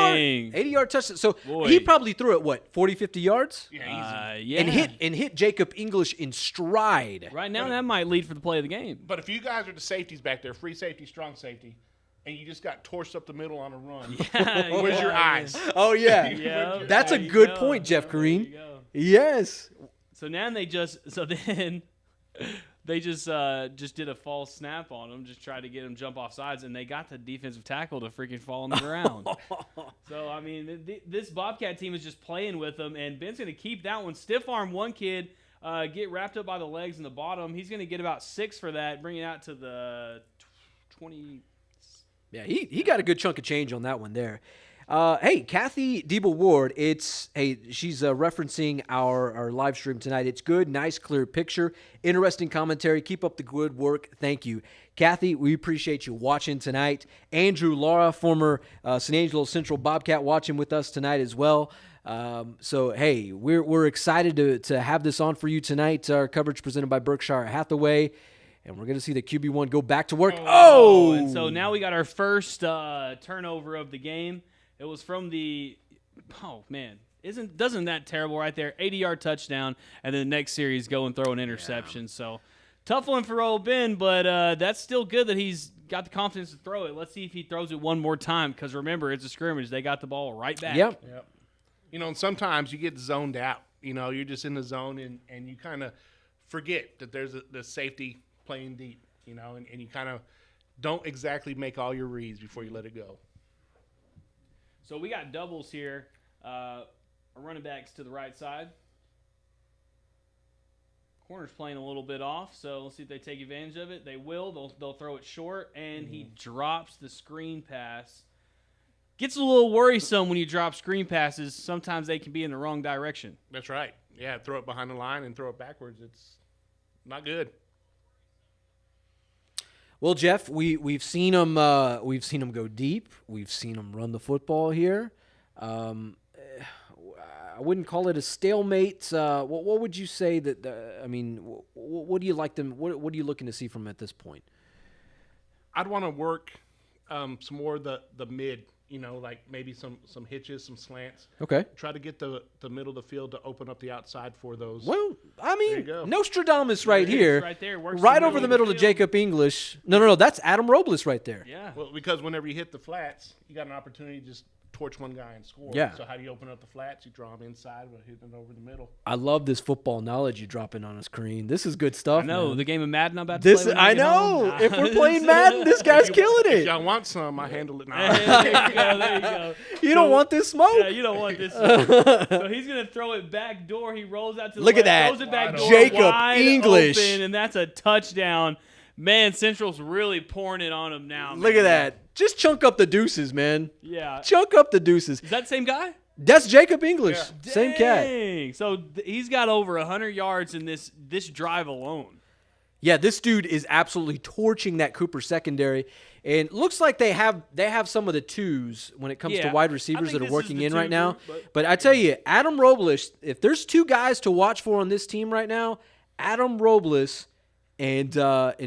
Dang. yard touchdown. So, Boy. he probably threw it, what, 40, 50 yards? Yeah, easy. Yeah. And hit Jacob English in stride. Right now, that might lead for the play of the game. But if you guys are the safeties back there, free safety, strong safety, and you just got torched up the middle on a run, where's your eyes? Oh, yeah. Yeah, That's a there you good go. point, Jeff There Green. you go. Yes. So now they just did a false snap on him, just tried to get him jump off sides, and they got the defensive tackle to freaking fall on the ground. So I mean, this Bobcat team is just playing with them, and Ben's going to keep that one. Stiff arm one kid, get wrapped up by the legs in the bottom. He's going to get about 6 for that, bring it out to the 20. Yeah, he got a good chunk of change on that one there. Hey, Kathy Diebel Ward, she's referencing our live stream tonight. It's good, nice, clear picture, interesting commentary. Keep up the good work. Thank you. Kathy, we appreciate you watching tonight. Andrew Lara, former San Angelo Central Bobcat, watching with us tonight as well. So, hey, we're excited to have this on for you tonight. Our coverage presented by Berkshire Hathaway. And we're going to see the QB1 go back to work. Oh! And so now we got our first turnover of the game. It was from the – oh, man. Doesn't that terrible right there? 80-yard touchdown, and then the next series go and throw an interception. Yeah. So tough one for old Ben, but that's still good that he's got the confidence to throw it. Let's see if he throws it one more time because, remember, it's a scrimmage. They got the ball right back. Yep. And sometimes you get zoned out. You're just in the zone and you kind of forget that there's the safety playing deep, and you kind of don't exactly make all your reads before you let it go. So we got doubles here. Our running backs to the right side. Corner's playing a little bit off, so let's see if they take advantage of it. They will. They'll throw it short, and he drops the screen pass. Gets a little worrisome when you drop screen passes. Sometimes they can be in the wrong direction. That's right. Yeah, throw it behind the line and throw it backwards. It's not good. Well, Jeff, we've seen him go deep. We've seen him run the football here. I wouldn't call it a stalemate. What would you say that? What do you like them? What are you looking to see from him at this point? I'd want to work some more the mid. Like maybe some hitches, some slants. Okay. Try to get the middle of the field to open up the outside for those. Well, There you go. Nostradamus right here. Right there. Works Right over the middle to field. Jacob English. No. That's Adam Robles right there. Yeah. Well, because whenever you hit the flats, you got an opportunity to just torch one guy and score. Yeah. So how do you open up the flats? You draw them inside with hitting it over the middle. I love this football knowledge you're dropping on us, Kareem. This is good stuff. I know man. the game of Madden I'm about to play. when I get home. know. If we're playing Madden, this guy's killing If it. y'all want some, I handle it now. There you go. You don't want this smoke. Yeah, you don't want this. So he's going to throw it back door. He rolls out to the Look at left, that. throws it back Wide door, Jacob wide English. open, and that's a touchdown. Man, Central's really pouring it on him now. Look man. at that. Just chunk up the deuces, man. Yeah. Chunk up the deuces. Is that the same guy? That's Jacob English. Same cat. Dang. So he's got over 100 yards in this drive alone. Yeah, this dude is absolutely torching that Cooper secondary. And looks like they have some of the twos when it comes to Yeah. wide I receivers think that are this is working the in two right now. group, But I tell you, Adam Robles, if there's two guys to watch for on this team right now, Adam Robles and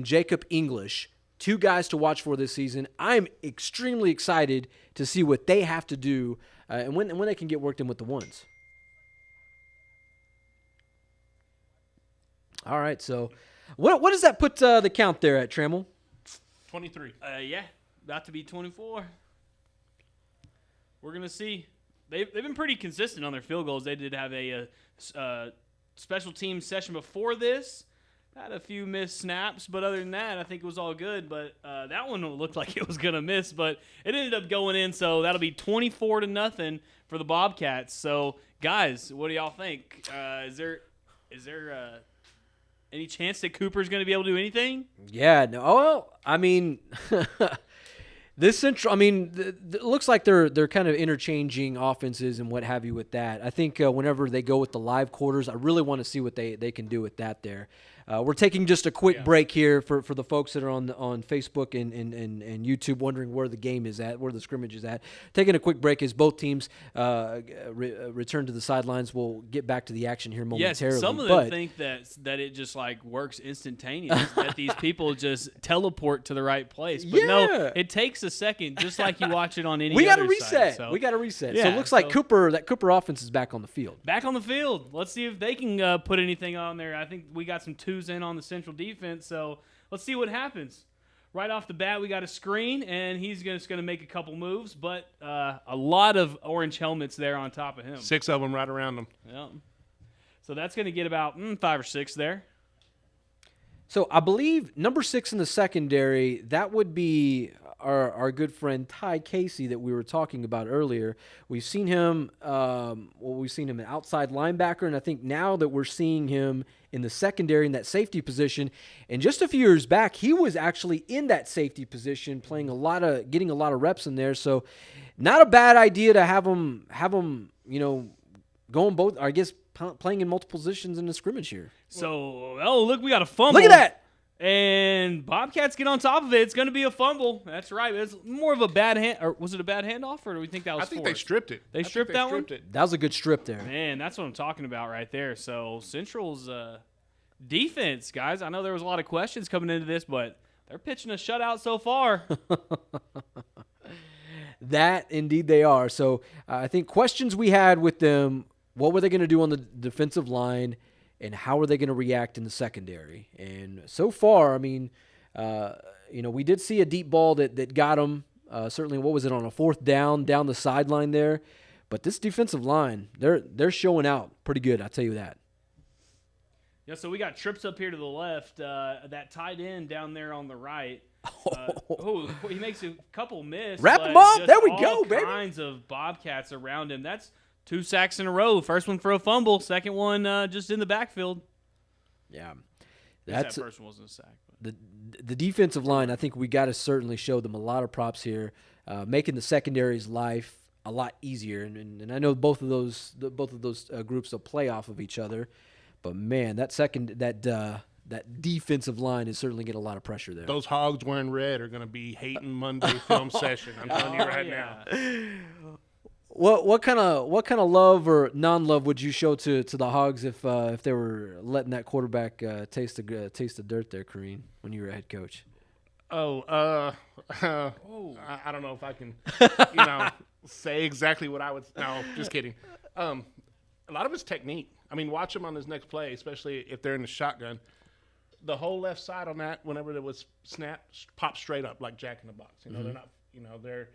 Jacob English, two guys to watch for this season. I'm extremely excited to see what they have to do and when they can get worked in with the ones. All right, so what does that put the count there at, Trammell? 23. Yeah, about to be 24. We're gonna see. They've been pretty consistent on their field goals. They did have a special team session before this. Had a few missed snaps, but other than that, I think it was all good. But that one looked like it was gonna miss, but it ended up going in. So that'll be 24-0 for the Bobcats. So guys, what do y'all think? Is there any chance that Cooper's gonna be able to do anything? Yeah, no. Well, I mean, this central. I mean, it looks like they're kind of interchanging offenses and what have you with that. I think whenever they go with the live quarters, I really want to see what they can do with that there. We're taking just a quick break here for the folks that are on Facebook and YouTube wondering where the game is at, where the scrimmage is at. Taking a quick break as both teams return to the sidelines. We'll get back to the action here momentarily. Yes, some of them think that it just like works instantaneous, that these people just teleport to the right place. But no, it takes a second, just like you watch it on any we got to other reset. side, so. We got to reset. Yeah, so it looks like so- Cooper offense is back on the field. Back on the field. Let's see if they can put anything on there. I think we got some twos in on the Central defense, so let's see what happens. Right off the bat, we got a screen, and he's just going to make a couple moves, but a lot of orange helmets there on top of him. 6 of them right around them. Yep. So that's going to get about 5 or 6 there. So I believe number 6 in the secondary, that would be our good friend Ty Casey that we were talking about earlier. We've seen him we've seen him an outside linebacker, and I think now that we're seeing him in the secondary in that safety position. And just a few years back, he was actually in that safety position, getting a lot of reps in there. So not a bad idea to have him, going both, I guess, playing in multiple positions in the scrimmage here. So, look, we got a fumble. Look at that. And Bobcats get on top of it. It's going to be a fumble. That's right. It's more of a bad hand. Or was it a bad handoff, or do we think that was I think they forced? stripped it. They I think stripped that one? it. That was a good strip there. Man, that's what I'm talking about right there. So Central's defense, guys. I know there was a lot of questions coming into this, but they're pitching a shutout so far. That indeed they are. So I think questions we had with them, what were they going to do on the defensive line, and how are they going to react in the secondary? And so far, I mean, we did see a deep ball that got them. Certainly, what was it, on a 4th down the sideline there? But this defensive line, they're showing out pretty good. I'll tell you that. Yeah, so we got trips up here to the left. That tight end down there on the right. He makes a couple miss. Wrap but him up. just There we all go, baby. kinds of Bobcats around him. That's 2 sacks in a row. First one for a fumble. Second one just in the backfield. Yeah. That first one wasn't a sack. But. The defensive line, I think we got to certainly show them a lot of props here, making the secondary's life a lot easier. And I know both of those groups will play off of each other. But man, that defensive line is certainly getting a lot of pressure there. Those hogs wearing red are going to be hating Monday film session. I'm telling you right now. What kind of love or non-love would you show to the Hogs if they were letting that quarterback taste the dirt there, Kareem, when you were a head coach? I don't know if I can, say exactly what I would. No, just kidding. A lot of it's technique. I mean, watch them on this next play, especially if they're in the shotgun. The whole left side on that, whenever there was snap, pop straight up like Jack in the Box. They're not. They're.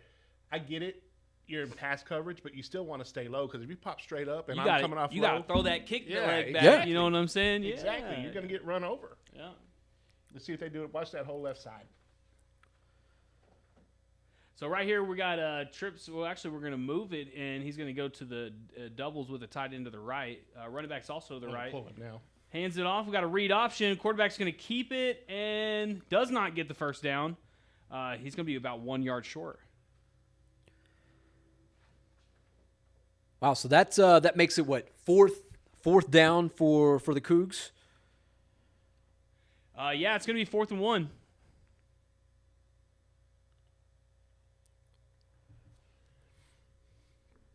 I get it. You're in pass coverage, but you still want to stay low because if you pop straight up and I'm coming off low. You got to throw that kick leg back. Yeah. You know what I'm saying? Exactly. Yeah. You're going to get run over. Yeah. Let's see if they do it. Watch that whole left side. So right here we got trips. Well, actually, we're going to move it, and he's going to go to the doubles with the tight end to the right. Running back's also to the right. Pull it now. Hands it off. We got a read option. Quarterback's going to keep it and does not get the first down. He's going to be about 1 yard short. Wow, so that makes it what, fourth down for the Cougs? Yeah, it's going to be 4th and 1.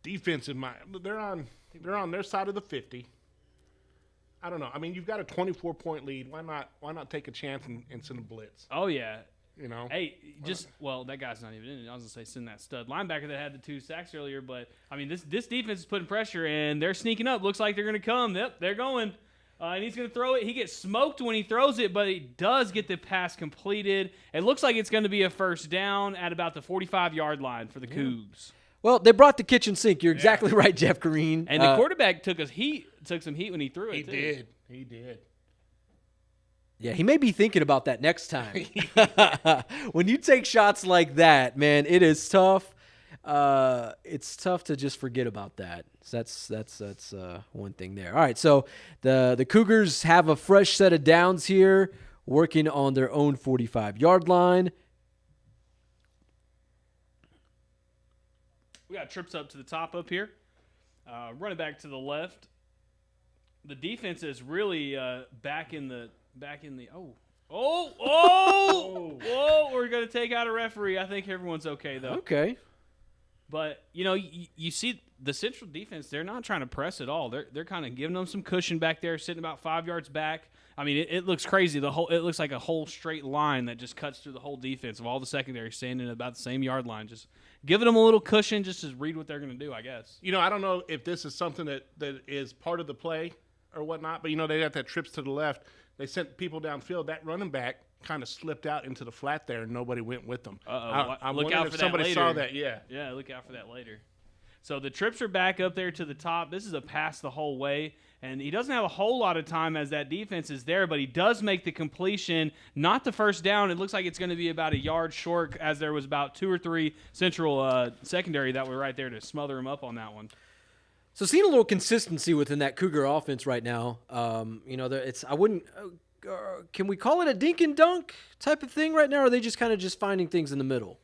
Defense in my they're on their side of the 50. I don't know. I mean, you've got a 24-point lead. Why not take a chance and send a blitz? Oh yeah. Hey, that guy's not even in it. I was gonna say send that stud linebacker that had the 2 sacks earlier, but I mean this defense is putting pressure and they're sneaking up. Looks like they're gonna come. Yep, they're going. And he's gonna throw it. He gets smoked when he throws it, but he does get the pass completed. It looks like it's gonna be a first down at about the 45-yard line for the Cougs. Well, they brought the kitchen sink. You're exactly right, Jeff Green. And the quarterback took some heat when he threw it. He did. Yeah, he may be thinking about that next time. When you take shots like that, man, it is tough. It's tough to just forget about that. So that's one thing there. All right, so the Cougars have a fresh set of downs here, working on their own 45-yard line. We got trips up to the top up here. Running back to the left. The defense is really back in the we're going to take out a referee. I think everyone's okay though. Okay. But you see the Central defense, they're not trying to press at all. They're kind of giving them some cushion back there, sitting about 5 yards back. I mean, it looks crazy. It looks like a whole straight line that just cuts through the whole defense of all the secondary standing at about the same yard line. Just giving them a little cushion just to read what they're going to do, I guess. I don't know if this is something that is part of the play or whatnot, but they got that trips to the left. They sent people downfield. That running back kind of slipped out into the flat there, and nobody went with them. I'm look out for that somebody later. saw that. Yeah, look out for that later. So the trips are back up there to the top. This is a pass the whole way, and he doesn't have a whole lot of time as that defense is there, but he does make the completion, not the first down. It looks like it's going to be about a yard short, as there was about 2 or 3 Central secondary that were right there to smother him up on that one. So seeing a little consistency within that Cougar offense right now. Can we call it a dink and dunk type of thing right now, or are they just kind of just finding things in the middle?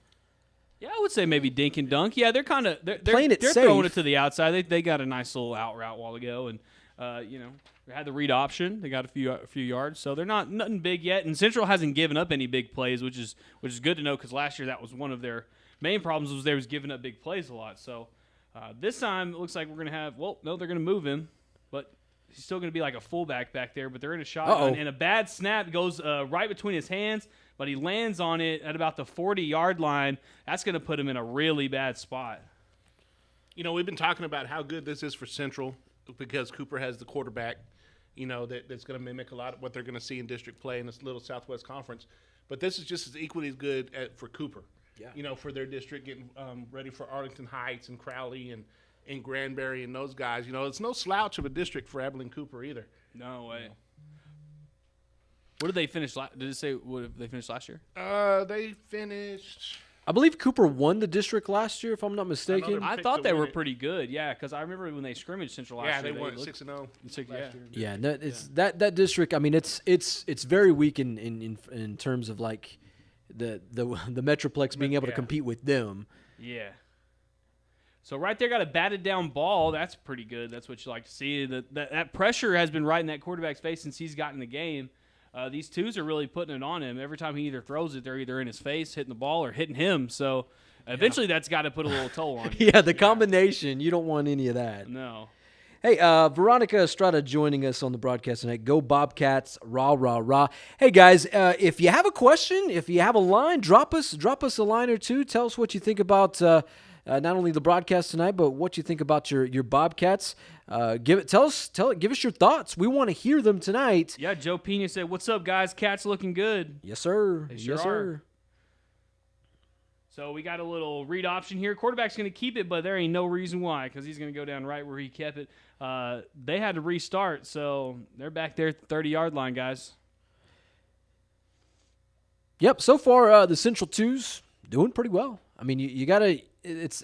Yeah, I would say maybe dink and dunk. Yeah, they're kind of they're playing it they're safe. Throwing it to the outside. They got a nice little out route a while ago, and they had the read option. They got a few yards, so they're nothing big yet. And Central hasn't given up any big plays, which is good to know because last year that was one of their main problems was they was giving up big plays a lot. So this time it looks like we're gonna have they're gonna move him, but he's still gonna be like a fullback back there. But they're in a shotgun, and a bad snap goes right between his hands. But he lands on it at about the 40-yard line. That's going to put him in a really bad spot. We've been talking about how good this is for Central because Cooper has the quarterback, that's going to mimic a lot of what they're going to see in district play in this little Southwest Conference. But this is just as equally as good for Cooper. Yeah. For their district, getting ready for Arlington Heights and Crowley and in Granbury and those guys. It's no slouch of a district for Abilene Cooper either. No way. What did they finish? Did it say what did they finished last year? They finished. I believe Cooper won the district last year, if I'm not mistaken. I I picked thought to they win were it. pretty good. Yeah, because I remember when they scrimmaged Central last Yeah, year. they won looked- 6-0. Six- last yeah. year. Yeah, no, it's that district. I mean, it's very weak in terms of like the Metroplex being able to Yeah. compete with them. Yeah. So right there, got a batted down ball. That's pretty good. That's what you like to see. That pressure has been right in that quarterback's face since he's gotten the game. These twos are really putting it on him. Every time he either throws it, they're either in his face, hitting the ball, or hitting him. So eventually that's got to put a little toll on you. Yeah, the combination. You don't want any of that. No. Hey, Veronica Estrada joining us on the broadcast tonight. Go Bobcats, rah, rah, rah. Hey, guys, if you have a question, if you have a line, drop us a line or two. Tell us what you think about not only the broadcast tonight, but what you think about your Bobcats. Give us your thoughts. We want to hear them tonight. Yeah, Joe Pena said, "What's up, guys? Cats looking good." Yes, sir. They sure yes, are. sir. So we got a little read option here. Quarterback's going to keep it, but there ain't no reason why, because he's going to go down right where he kept it. They had to restart, so they're back there at the 30-yard line, guys. Yep. So far, the Central Twos doing pretty well. I mean, you gotta.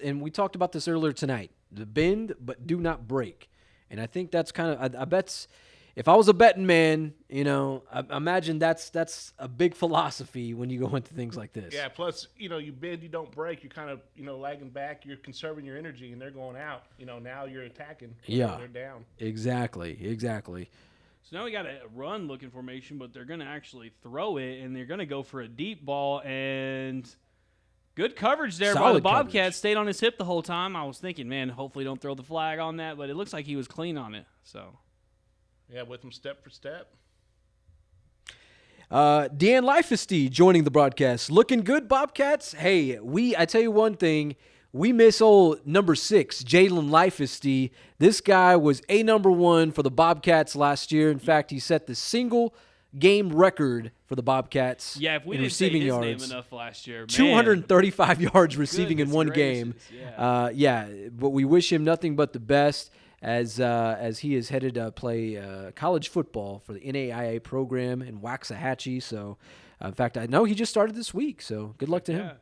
And we talked about this earlier tonight. The bend, but do not break. And I think that's kind of. I bet if I was a betting man, I imagine that's a big philosophy when you go into things like this. Yeah, plus, you bend, you don't break. You're kind of, lagging back. You're conserving your energy, and they're going out. Now you're attacking. Yeah. They're down. Exactly. So now we got a run-looking formation, but they're going to actually throw it, and they're going to go for a deep ball, and good coverage there by the Solid Bobcats. coverage. Stayed on his hip the whole time. I was thinking, man, hopefully don't throw the flag on that, but it looks like he was clean on it. So Yeah, with them step for step. Dan Leifesty joining the broadcast. Looking good, Bobcats. Hey, I tell you one thing. We miss old number 6, Jalen Leifesty. This guy was a number 1 for the Bobcats last year. In fact, he set the single game record for the Bobcats. yeah, if we in didn't say receiving his yards. name enough last year, man. 235 yards receiving in Goodness one gracious, game. Yeah, but we wish him nothing but the best as he is headed to play college football for the NAIA program in Waxahachie. So, in fact, I know he just started this week. So, good luck to him. Yeah.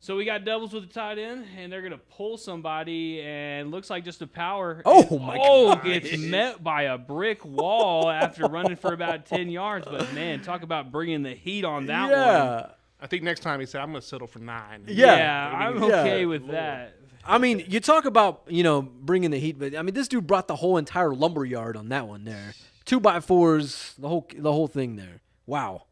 So we got doubles with the tight end, and they're going to pull somebody, and looks like just a power. Oh, and, my God. Gets met by a brick wall after running for about 10 yards. But, man, talk about bringing the heat on that one. I think next time he said, I'm going to settle for 9. Yeah. I'm Yeah. okay with that. I mean, you talk about, bringing the heat, but I mean, this dude brought the whole entire lumber yard on that one there. 2x4s, the whole thing there. Wow.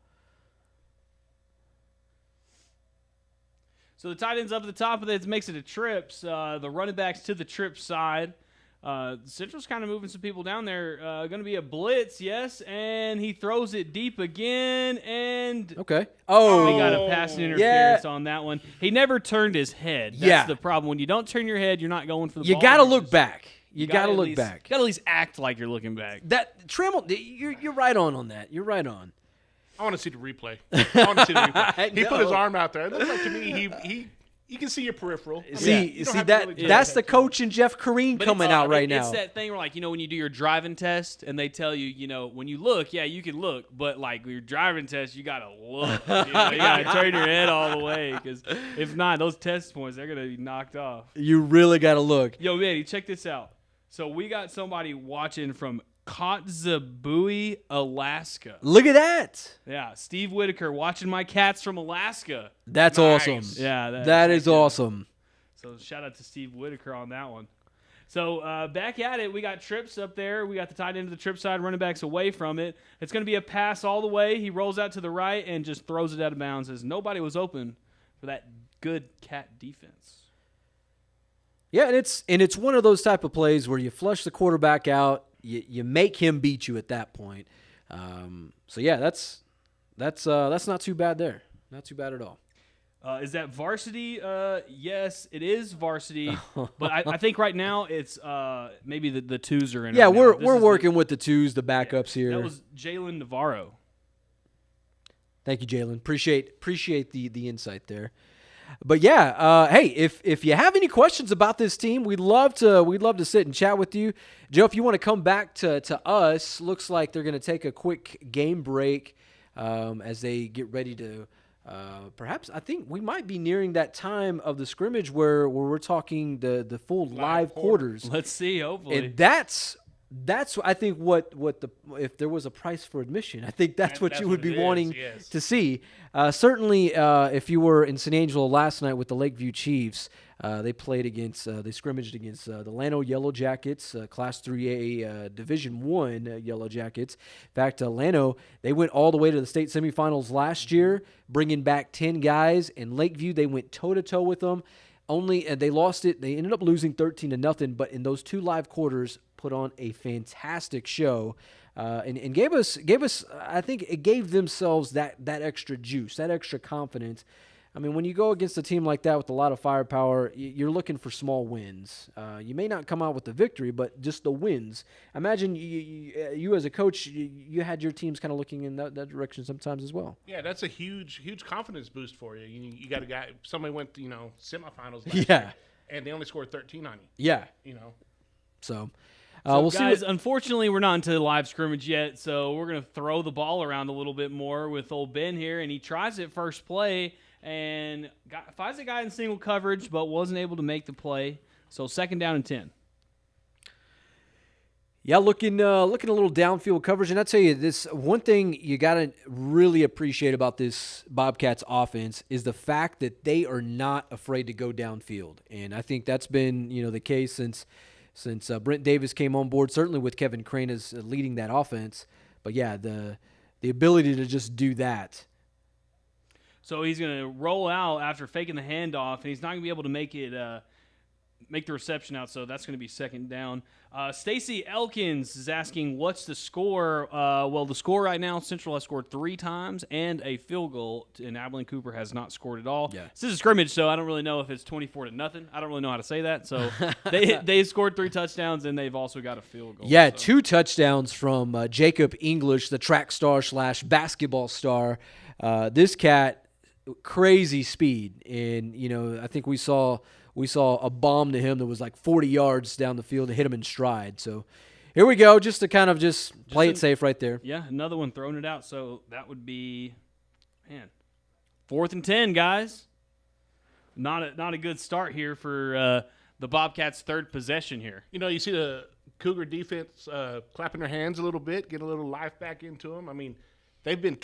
So the tight end's up at the top of it. It makes it a trips. The running back's to the trip side. Central's kind of moving some people down there. Going to be a blitz, yes, and he throws it deep again, and Okay. Oh, we got a pass interference on that one. He never turned his head. That's the problem. When you don't turn your head, you're not going for the ball. You got to You're look just- back. You got to at look least- back. Got to at least act like you're looking back. That Trammell, you're right on that. You're right on. I want to see the replay. I want to see the replay. He put his No. arm out there. It looks like to me you can see your peripheral. I mean, See, you don't see have to that really that's the check. coach and Jeff Kareen But coming it's, out right It's now. that thing where, like, when you do your driving test and they tell you, when you look, yeah, you can look, but like your driving test, you gotta look. You gotta turn your head all the way, because if not, those test points they're gonna be knocked off. You really got to look. Yo, Manny, check this out. So we got somebody watching from Kotzebue, Alaska. Look at that. Yeah, Steve Whitaker watching my cats from Alaska. That's Nice. awesome. Yeah, that is awesome. So shout out to Steve Whitaker on that one. So back at it, we got trips up there. We got the tight end to the trip side, running backs away from it. It's going to be a pass all the way. He rolls out to the right and just throws it out of bounds as nobody was open for that good cat defense. Yeah, and it's one of those type of plays where you flush the quarterback out, you make him beat you at that point. So yeah, that's not too bad there. Not too bad at all. Is that varsity? Yes, it is varsity. But I think right now it's maybe the twos are in. Yeah, right now. we're This is working with the twos, the backups here. That was Jalen Navarro. Thank you, Jalen. Appreciate the insight there. But yeah, hey, if you have any questions about this team, we'd love to sit and chat with you. Joe, if you want to come back to us, looks like they're going to take a quick game break as they get ready to perhaps. I think we might be nearing that time of the scrimmage where we're talking the full live quarters. Let's see, hopefully. And that's I think what if there was a price for admission, I think that's what you would be wanting to see. Certainly, if you were in San Angelo last night with the Lakeview Chiefs, they scrimmaged against the Llano Yellow Jackets, Class 3A Division I Yellow Jackets. In fact, Llano, they went all the way to the state semifinals last year, bringing back 10 guys. And Lakeview, they went toe-to-toe with them. They lost it. They ended up losing 13-0, but in those two live quarters, put on a fantastic show, and gave us. I think it gave themselves that extra juice, that extra confidence. I mean, when you go against a team like that with a lot of firepower, you're looking for small wins. You may not come out with the victory, but just the wins. Imagine you as a coach, you had your teams kind of looking in that direction sometimes as well. Yeah, that's a huge confidence boost for you. You got a guy. Somebody went to semifinals. Last year, and they only scored 13 on you. Yeah, So we'll guys, see. unfortunately, we're not into the live scrimmage yet, so we're going to throw the ball around a little bit more with old Ben here, and he tries it first play and finds a guy in single coverage but wasn't able to make the play. So 2nd down and 10. Yeah, looking a little downfield coverage. And I tell you, this one thing you got to really appreciate about this Bobcats offense is the fact that they are not afraid to go downfield. And I think that's been the case since Brent Davis came on board, certainly with Kevin Crane as leading that offense. But yeah, the ability to just do that. So he's going to roll out after faking the handoff, and he's not going to be able to make the reception out, so that's going to be 2nd down. Stacy Elkins is asking, what's the score? Well, the score right now, Central has scored 3 times and a field goal, and Abilene Cooper has not scored at all. Yeah. This is a scrimmage, so I don't really know if it's 24-0. I don't really know how to say that. So they scored 3 touchdowns, and they've also got a field goal. Yeah, so. 2 touchdowns from Jacob English, the track star / basketball star. This cat, crazy speed, and I think we saw a bomb to him that was like 40 yards down the field to hit him in stride. So here we go, just to kind of play it safe right there. Yeah, another one throwing it out. So that would be, 4th and 10, guys. Not a good start here for the Bobcats' 3rd possession here. You see the Cougar defense clapping their hands a little bit, getting a little life back into them. I mean, they've been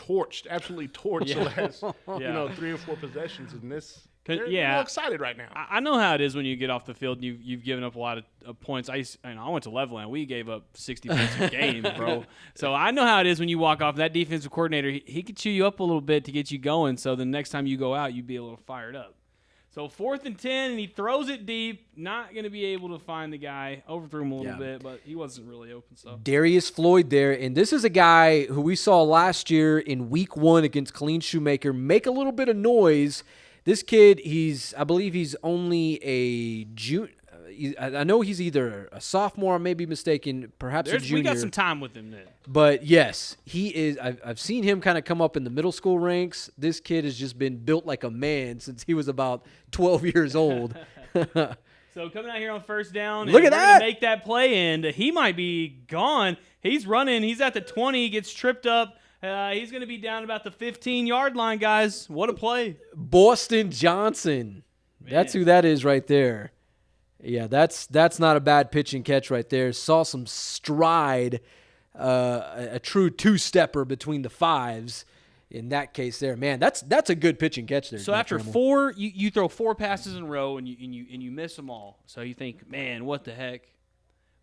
absolutely torched the last 3 or 4 possessions in this. They're real excited right now. I know how it is when you get off the field and you've given up a lot of points. I went to Leveland. We gave up 60 points a game, bro. So I know how it is when you walk off. That defensive coordinator, he could chew you up a little bit to get you going, so the next time you go out, you'd be a little fired up. So 4th and 10, and he throws it deep. Not going to be able to find the guy. Overthrew him a little bit, but he wasn't really open. So Darius Floyd there, and this is a guy who we saw last year in Week 1 against Colleen Shoemaker make a little bit of noise. This kid, I believe he's only a junior. I know he's either a sophomore, I may be mistaken, perhaps a junior. We got some time with him then. But yes, he is. I've seen him kind of come up in the middle school ranks. This kid has just been built like a man since he was about 12 years old. So coming out here on 1st down. Look at that. Make that play, and he might be gone. He's running. He's at the 20, gets tripped up. He's going to be down about the 15-yard line, guys. What a play. Boston Johnson. Man. That's who that is right there. Yeah, that's not a bad pitch and catch right there. Saw some stride, a true 2-stepper between the 5s in that case there. Man, that's a good pitch and catch there. So after Trammell. 4, you throw 4 passes in a row and you miss them all. So you think, man, what the heck?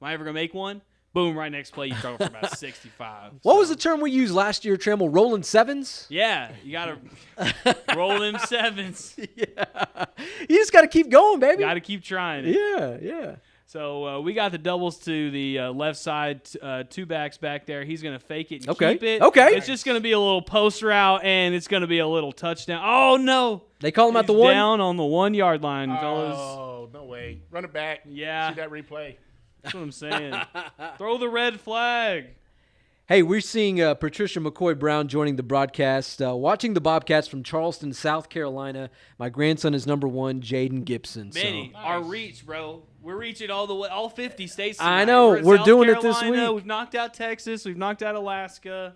Am I ever going to make one? Boom, right next play, you throw for about 65. What was the term we used last year, Trammell? Rolling 7s? Yeah, you got to roll them 7s. Yeah. You just got to keep going, baby. Got to keep trying it. Yeah. So we got the doubles to the left side, 2 backs back there. He's going to fake it and Okay. keep it. Okay. It's just going to be a little post route, and it's going to be a little touchdown. Oh, no. They call him at the He's 1? down on the 1-yard line, fellas. Oh, no way. Run it back. Yeah. See that replay. That's what I'm saying. Throw the red flag. Hey, we're seeing Patricia McCoy Brown joining the broadcast. Watching the Bobcats from Charleston, South Carolina. My grandson is number 1, Jaden Gibson. Manny, So. our reach, bro. We're reaching all the way, all 50 states tonight. I know. in We're South doing it this Carolina, week. We've knocked out Texas. We've knocked out Alaska.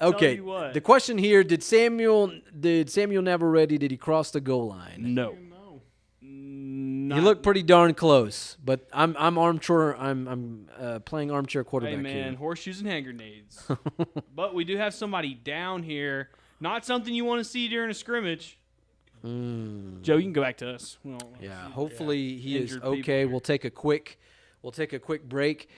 Okay. you what. The question here: Did Samuel Navarrete, did he cross the goal line? No. He looked pretty darn close, but I'm armchair. I'm playing armchair quarterback Hey, man, here. horseshoes and hand grenades. But we do have somebody down here. Not something you want to see during a scrimmage. Joe, you can go back to us. Yeah, hopefully he is Injured people okay. here. We'll take a quick break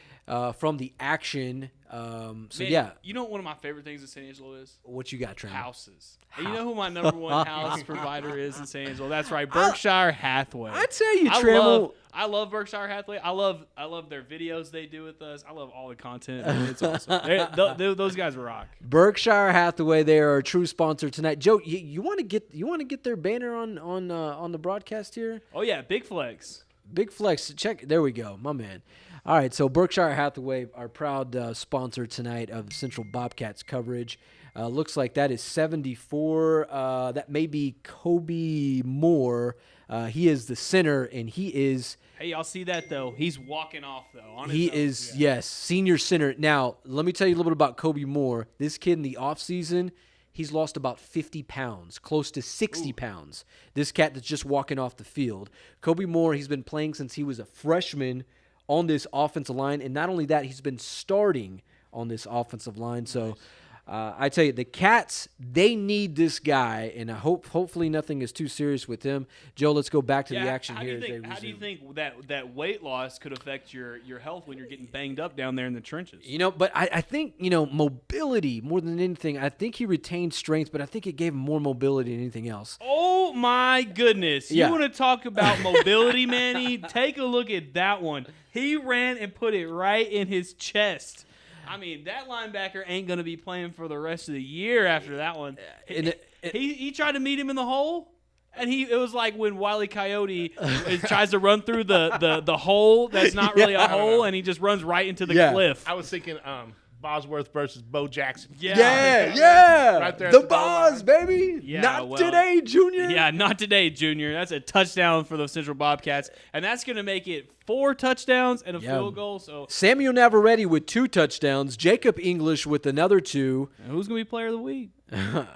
from the action. Man, Yeah, You know what one of my favorite things in San Angelo is? what you got, Trent? Houses. And you know who my number 1 house provider is in San Angelo? That's right, Berkshire Hathaway. I tell you, Trammell. I love Berkshire Hathaway. I love their videos they do with us. I love all the content. Man, it's awesome. Those guys rock. Berkshire Hathaway, they are a true sponsor tonight. Joe, you want to get their banner on the broadcast here? Oh yeah, big flex. Big flex. Check. There we go, my man. All right, so Berkshire Hathaway, our proud sponsor tonight of Central Bobcats coverage. Looks like that is 74. That may be Kobe Moore. He is the center, and he is. Hey, y'all see that though? He's walking off though. On He his own. is, yes, senior center. Now, let me tell you a little bit about Kobe Moore. This kid in the offseason, he's lost about 50 pounds, close to 60 pounds. This cat that's just walking off the field. Kobe Moore, he's been playing since he was a freshman on this offensive line. And not only that, he's been starting on this offensive line. So I tell you, the Cats, they need this guy, and I hopefully nothing is too serious with him. Joe, let's go back to the action here. How do you think that weight loss could affect your health when you're getting banged up down there in the trenches? But I think, mobility more than anything. I think he retained strength, but I think it gave him more mobility than anything else. Oh, my goodness. Yeah. You want to talk about mobility, Manny? Take a look at that one. He ran and put it right in his chest. I mean, that linebacker ain't going to be playing for the rest of the year after that one. He tried to meet him in the hole, and it was like when Wile E. Coyote tries to run through the hole that's not really a hole, and he just runs right into the cliff. I was thinking Bosworth versus Bo Jackson. Yeah. Right there at The the goal Boz, line. baby. Yeah, Not today, Junior. Yeah, not today, Junior. That's a touchdown for the Central Bobcats, and that's going to make it 4 touchandowns and a field goal. So Samuel Navarrete with 2 touchdowns. Jacob English with another 2. who's going to be player of the week? I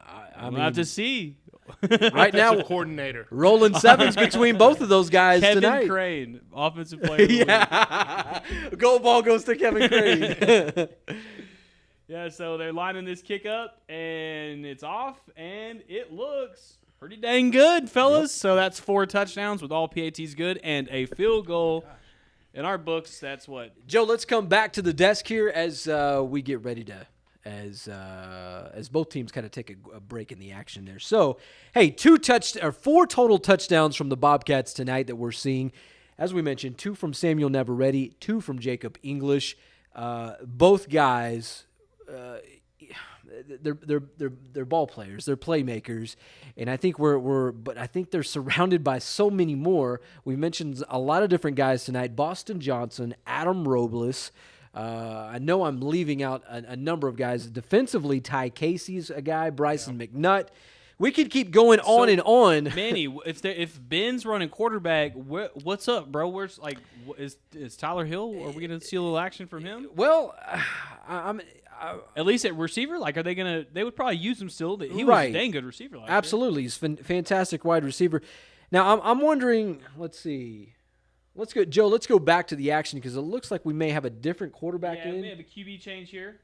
We'll have to see. right now, Offensive coordinator. rolling sevens between both of those guys Kevin tonight. Crane, offensive player of the week. Yeah. Goal ball goes to Kevin Crane. Yeah, so they're lining this kick up, and it's off, and it looks pretty dang good, fellas. So that's 4 touchdowns with all PATs good and a field goal. In our books, that's what? Joe, let's come back to the desk here as we get ready to, as both teams kind of take a break in the action there. So, hey, 4 total touchdowns from the Bobcats tonight that we're seeing. As we mentioned, 2 from Samuel Navarrete, 2 from Jacob English. Both guys. They're ball players, they're playmakers, and I think but I think they're surrounded by so many more. We mentioned a lot of different guys tonight: Boston Johnson, Adam Robles. I know I'm leaving out a number of guys. Defensively, Ty Casey's a guy, Bryson McNutt. We could keep going on and on. Manny, if Ben's running quarterback, what's up, bro? Where's is Tyler Hill? Are we gonna see a little action from him? Well, At least at receiver, like, are they gonna? They would probably use him still. He was Right. a dang good receiver. Last absolutely, he's fantastic wide receiver. Now I'm wondering. Let's see. Let's go, Joe. Let's go back to the action because it looks like we may have a different quarterback Yeah, in. we have a QB change here.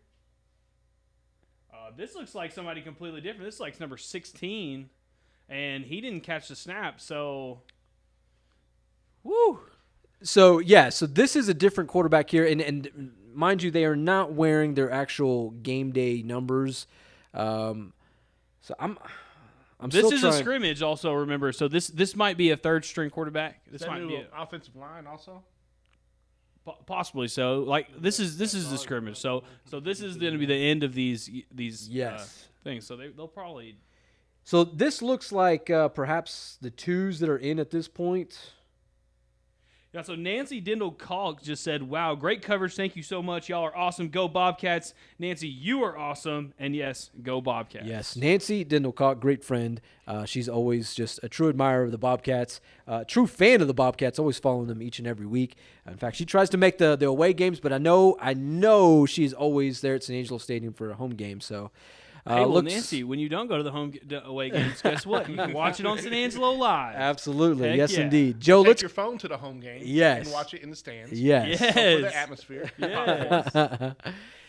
This looks like somebody completely different. This is like number 16, and he didn't catch the snap. So, woo. So this is a different quarterback here, and mind you, they are not wearing their actual game day numbers. So I'm This still is trying. a scrimmage, also remember. So this might be a third string quarterback. This Is that might new be offensive line also? possibly so. Like this is the scrimmage. So this is going to be the end of these Yes. things. So they'll probably. So this looks like perhaps the 2s that are in at this point. Yeah, so Nancy Dindle-Kalk just said, wow, great coverage. Thank you so much. Y'all are awesome. Go Bobcats. Nancy, you are awesome. And yes, go Bobcats. Yes, Nancy Dindle-Kalk, great friend. She's always just a true admirer of the Bobcats, true fan of the Bobcats, always following them each and every week. In fact, she tries to make the away games, but I know she's always there at San Angelo Stadium for a home game. So, hey, well, Nancy, when you don't go to the away games, guess what? You can watch it on San Angelo Live. Absolutely. Heck yes, yeah. indeed. Joe, Take let's your phone to the home game. Yes. And watch it in the stands. Yes. For Yes. the atmosphere. Yes.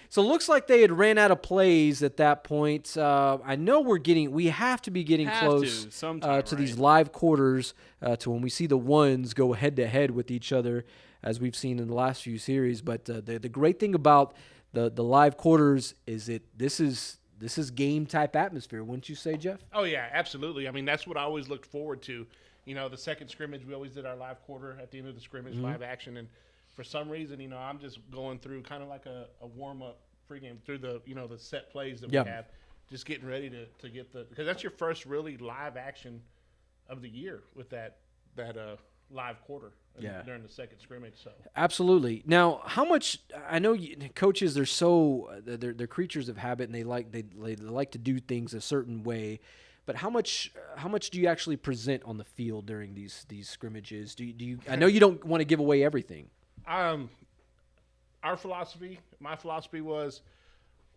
So it looks like they had ran out of plays at that point. I know we have to be getting close sometime, to these right? live quarters to when we see the ones go head to head with each other, as we've seen in the last few series. But the great thing about the live quarters is this is game type atmosphere, wouldn't you say, Jeff? Oh, yeah, absolutely. I mean, that's what I always looked forward to. You know, the second scrimmage, we always did our live quarter at the end of the scrimmage, live action. And for some reason, you know, I'm just going through kind of like a warm-up pregame through the set plays that we have, just getting ready to get because that's your first really live action of the year with that live quarter during the second scrimmage. So Absolutely. Now, how much? I know coaches. They're creatures of habit, and they like to do things a certain way. But how much do you actually present on the field during these scrimmages? Do you? I know you don't want to give away everything. my philosophy was,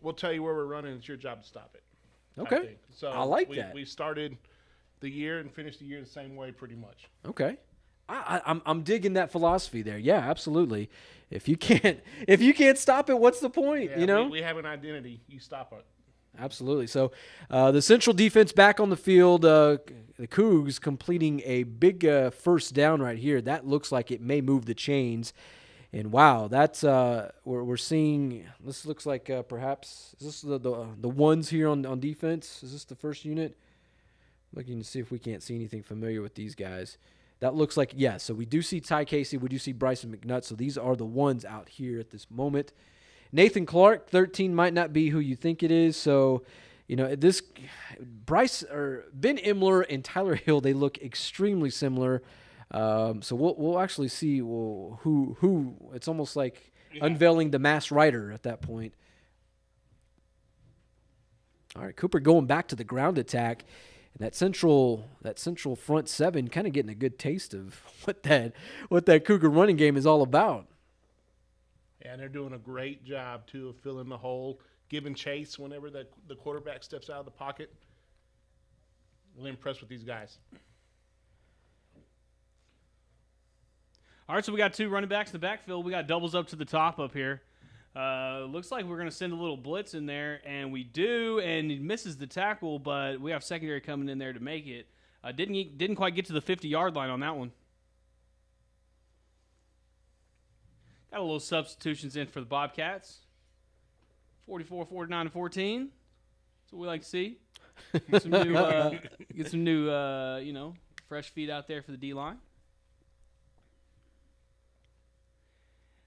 we'll tell you where we're running. It's your job to stop it. Okay. So I like that. We started the year and finished the year the same way, pretty much. Okay. I'm digging that philosophy there. Yeah, absolutely. If you can't stop it, what's the point? Yeah, we have an identity. You stop it. Absolutely. So the Central defense back on the field. The Cougs completing a big first down right here. That looks like it may move the chains. And wow, that's we're seeing. This looks like perhaps is this the ones here on defense? Is this the first unit? Looking to see if we can't see anything familiar with these guys. That looks like, yeah, so we do see Ty Casey. We do see Bryson McNutt. So these are the ones out here at this moment. Nathan Clark, 13, might not be who you think it is. So, this Ben Imler and Tyler Hill, they look extremely similar. So we'll actually see who it's almost like unveiling the masked rider at that point. All right, Cooper going back to the ground attack. And that central front seven kind of getting a good taste of what that Cougar running game is all about. Yeah, and they're doing a great job, too, of filling the hole, giving chase whenever the quarterback steps out of the pocket. Really impressed with these guys. All right, so we got two running backs in the backfield. We got doubles up to the top up here. Looks like we're going to send a little blitz in there, and we do, and he misses the tackle, but we have secondary coming in there to make it. Didn't quite get to the 50-yard line on that one. Got a little substitutions in for the Bobcats. 44, 49, and 14. That's what we like to see. Get some new, fresh feet out there for the D-line.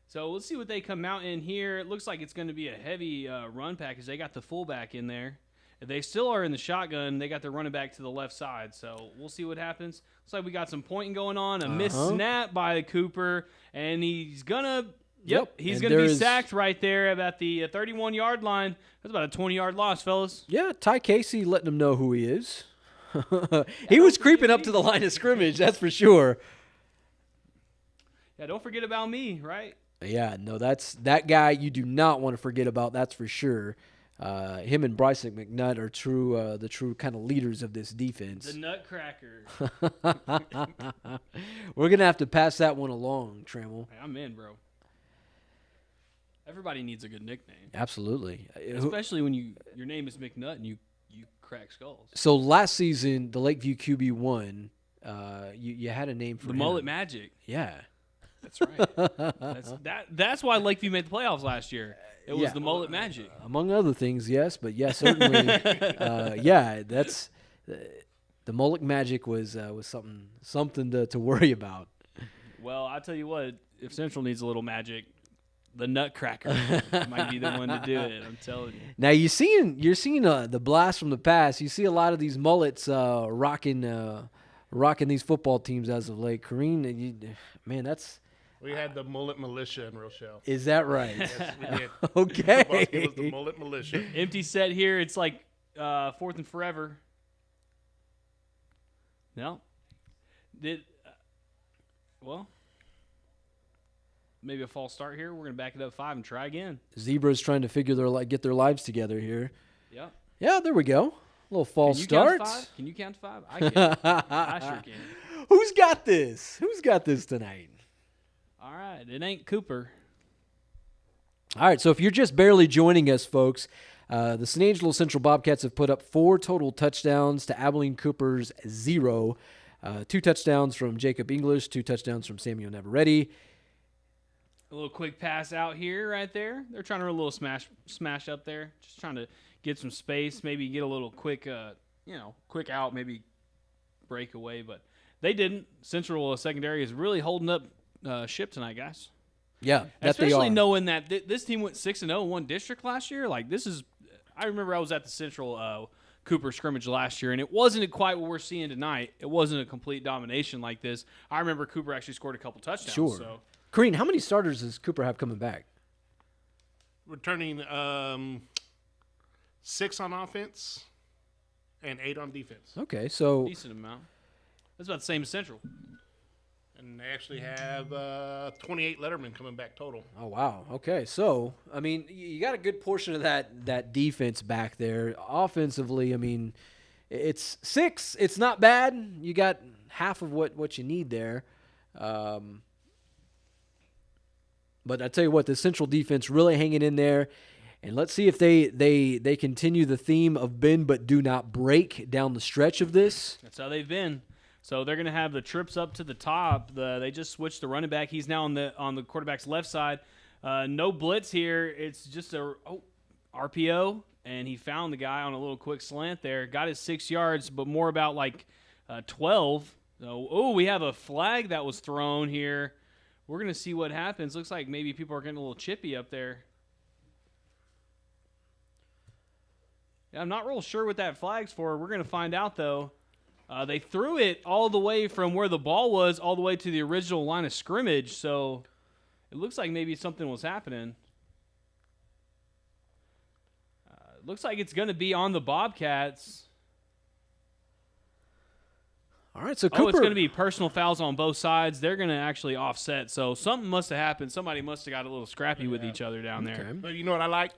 So let's see what they come out in here. It looks like it's going to be a heavy run package. They got the fullback in there. They still are in the shotgun. They got their running back to the left side. So we'll see what happens. Looks like we got some pointing going on. A missed snap by Cooper. And he's going to he's going to be sacked right there about the 31-yard line. That's about a 20-yard loss, fellas. Yeah, Ty Casey letting them know who he is. He was creeping up to the line of scrimmage, that's for sure. Yeah, don't forget about me, right? Yeah, no, that's that guy you do not want to forget about. That's for sure. Him and Bryson McNutt are the true kind of leaders of this defense. The Nutcracker. We're gonna have to pass that one along, Trammell. Hey, I'm in, bro. Everybody needs a good nickname. Absolutely, especially when your name is McNutt and you crack skulls. So last season, the Lakeview QB1, you had a name for the him. Mullet Magic. Yeah. That's right. That's why Lakeview made the playoffs last year. It was the Mullet Magic. Among other things, yes, but yeah, certainly. That's the Mullet Magic was something to worry about. Well, I tell you what, if Central needs a little magic, the Nutcracker might be the one to do it. I'm telling you. Now you're seeing the blast from the past. You see a lot of these mullets rocking these football teams as of late. Kareem, man, We had the mullet militia in Rochelle. Is that right? Yes, we did. Okay. It was the mullet militia. Empty set here. It's like 4th and forever. No. Well, maybe a false start here. We're going to back it up 5 and try again. Zebras trying to get their lives together here. Yep. Yeah, there we go. A little false start. Can you count to 5? I can. I sure can. Who's got this? Who's got this tonight? All right. It ain't Cooper. All right, so if you're just barely joining us, folks, the San Angelo Central Bobcats have put up 4 total touchdowns to Abilene Cooper's 0. 2 touchdowns from Jacob English, 2 touchdowns from Samuel Navarrete. A little quick pass out here right there. They're trying to run a little smash up there. Just trying to get some space, maybe get a little quick quick out, maybe break away. But they didn't. Central secondary is really holding up ship tonight, guys. Yeah, that especially they are. knowing that this team went 6-0 in one district last year. Like I remember I was at the Central Cooper scrimmage last year, and it wasn't quite what we're seeing tonight. It wasn't a complete domination like this. I remember Cooper actually scored a couple touchdowns. Sure. So. Kareen, how many starters does Cooper have coming back? Returning 6 on offense and 8 on defense. Okay, so Decent amount. That's about the same as Central. And they actually have 28 lettermen coming back total. oh wow. Okay, so I mean, you got a good portion of that defense back there. Offensively, I mean, it's 6. It's not bad. You got half of what you need there. But I tell you what, the Central defense really hanging in there. And let's see if they continue the theme of bend but do not break down the stretch of this. That's how they've been. So they're going to have the trips up to the top. They just switched the running back. He's now on the quarterback's left side. No blitz here. It's just a RPO, and he found the guy on a little quick slant there. Got his 6 yards, but more about like 12. So, we have a flag that was thrown here. We're going to see what happens. Looks like maybe people are getting a little chippy up there. Yeah, I'm not real sure what that flag's for. We're going to find out, though. They threw it all the way from where the ball was all the way to the original line of scrimmage, so it looks like maybe something was happening. Looks like it's going to be on the Bobcats. All right, so Cooper. It's going to be personal fouls on both sides. They're going to actually offset, so something must have happened. Somebody must have got a little scrappy with each other down there. Okay. But you know what I like?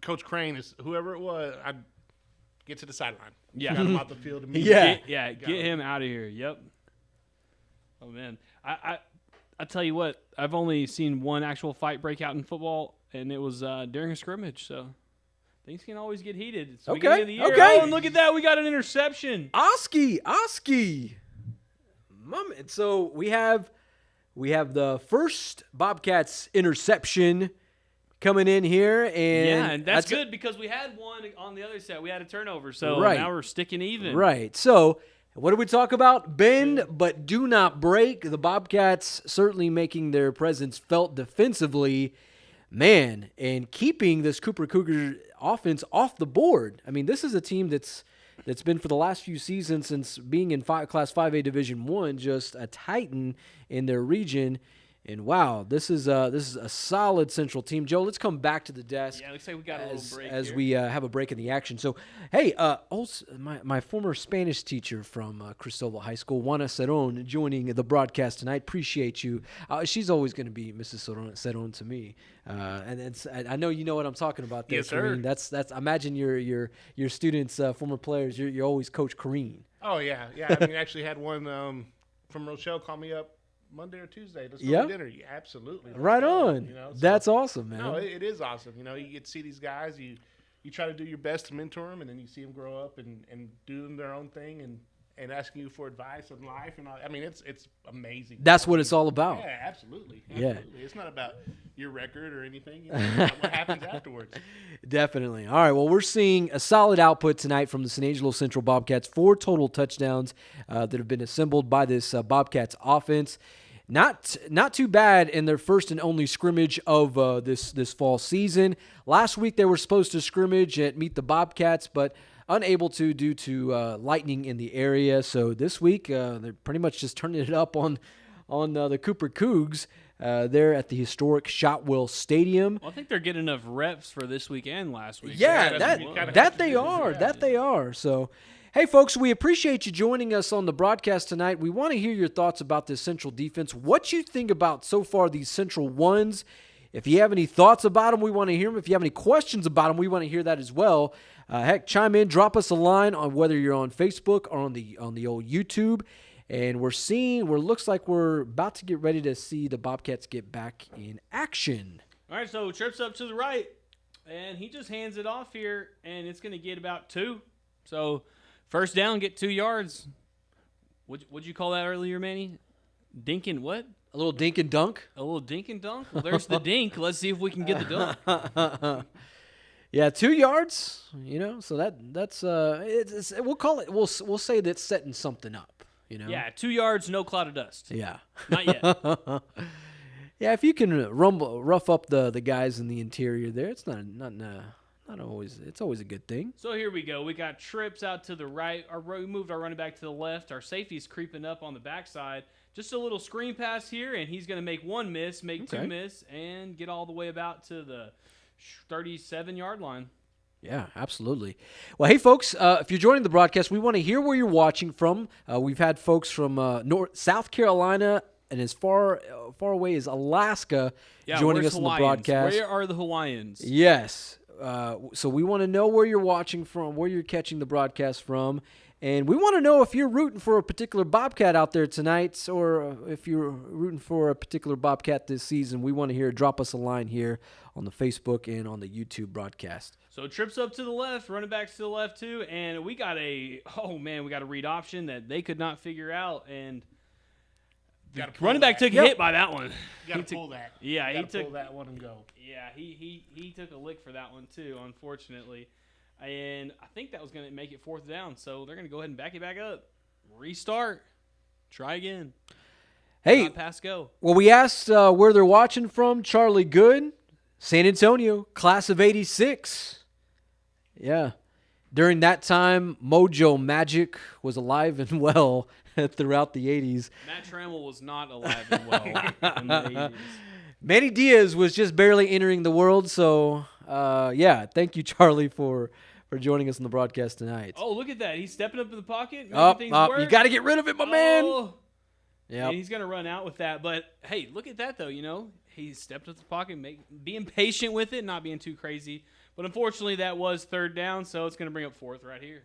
Coach Crane is whoever it was. I'd get to the sideline. Yeah. Got him out the field immediately. Yeah. Get him out of here. Yep. Oh man, I tell you what, I've only seen one actual fight break out in football, and it was during a scrimmage. So things can always get heated. It's the beginning of the year. Okay. Oh, and look at that, we got an interception. Oski. Mom, and so we have the first Bobcats interception coming in here, And that's good because we had one on the other side. We had a turnover, so Right. now we're sticking even. Right. So what do we talk about? Bend but do not break. The Bobcats certainly making their presence felt defensively, man, and keeping this Cooper Cougar offense off the board. I mean, this is a team that's been for the last few seasons since being in Class 5A Division I, just a titan in their region. And wow, this is a solid Central team. Joe, let's come back to the desk. Yeah, looks like we got a little break as here. we have a break in the action. So, hey, also my former Spanish teacher from Cristobal High School, Juana Cerón, joining the broadcast tonight. Appreciate you. She's always going to be Mrs. Cerón to me. And I know you know what I'm talking about there, Yes, sir. Kareen. That's imagine your students, former players. You're always Coach Kareen. Oh yeah. I mean, actually had one from Rochelle call me up Monday or Tuesday. Let's go Yeah? to dinner. Yeah, absolutely. Let's Right go, on. you know, so- That's awesome, man. No, it is awesome. You know, you get to see these guys. You try to do your best to mentor them, and then you see them grow up and doing their own thing and asking you for advice on life and all. I mean, it's amazing. That's what it's all about. Yeah, absolutely. Yeah. It's not about your record or anything. You know, it's about what happens afterwards. Definitely. All right, well, we're seeing a solid output tonight from the San Angelo Central Bobcats. 4 total touchdowns that have been assembled by this Bobcats offense. Not too bad in their first and only scrimmage of this fall season. Last week they were supposed to scrimmage at Meet the Bobcats, but unable to due to lightning in the area. So this week they're pretty much just turning it up on the Cooper Cougs. there at the historic Shotwell Stadium. Well, I think they're getting enough reps for this week and last week. Yeah, gotta that they are. So, hey, folks, we appreciate you joining us on the broadcast tonight. We want to hear your thoughts about this Central defense, what you think about so far these Central ones. If you have any thoughts about them, we want to hear them. If you have any questions about them, we want to hear that as well. Heck, chime in, drop us a line on whether you're on Facebook or on the old YouTube. And looks like we're about to get ready to see the Bobcats get back in action. All right, so trips up to the right, and he just hands it off here, and it's going to get about 2. So first down, get 2 yards. What'd you call that earlier, Manny? Dinkin' what? A little dink and dunk. A little dink and dunk? Well, there's the dink. Let's see if we can get the dunk. Yeah, 2 yards. So that's we'll call it. We'll say that's setting something up. Yeah, 2 yards, no cloud of dust. Yeah. Not yet. Yeah, if you can rough up the guys in the interior there, it's not always. It's always a good thing. So here we go. We got trips out to the right. We moved our running back to the left. Our safety's creeping up on the backside. Just a little screen pass here, and he's going to make 1 miss, make 2 miss, and get all the way about to the 37-yard line. Yeah, absolutely. Well, hey, folks, if you're joining the broadcast, we want to hear where you're watching from. We've had folks from South Carolina and as far away as Alaska joining us on the broadcast. Where are the Hawaiians? Yes. So we want to know where you're watching from, where you're catching the broadcast from. And we want to know if you're rooting for a particular Bobcat out there tonight or if you're rooting for a particular Bobcat this season. We want to hear. Drop us a line here on the Facebook and on the YouTube broadcast. So trips up to the left, running backs to the left too, and we got a read option that they could not figure out, and running back took a hit by that one. You got to pull that. Yeah, he took that one and go. Yeah, he took a lick for that one too, unfortunately. And I think that was going to make it 4th down, so they're going to go ahead and back it back up. Restart. Try again. Hey, pass go. Well, we asked where they're watching from. Charlie Good, San Antonio, class of 86. Yeah. During that time, Mojo Magic was alive and well throughout the 80s. Matt Trammell was not alive and well in the 80s. Manny Diaz was just barely entering the world, so thank you, Charlie, for joining us on the broadcast tonight. Oh, look at that. He's stepping up in the pocket. You got to get rid of it, my man. Yeah, and he's going to run out with that. But, hey, look at that, though. He stepped up the pocket, being patient with it, not being too crazy. But, unfortunately, that was 3rd down, so it's going to bring up 4th right here.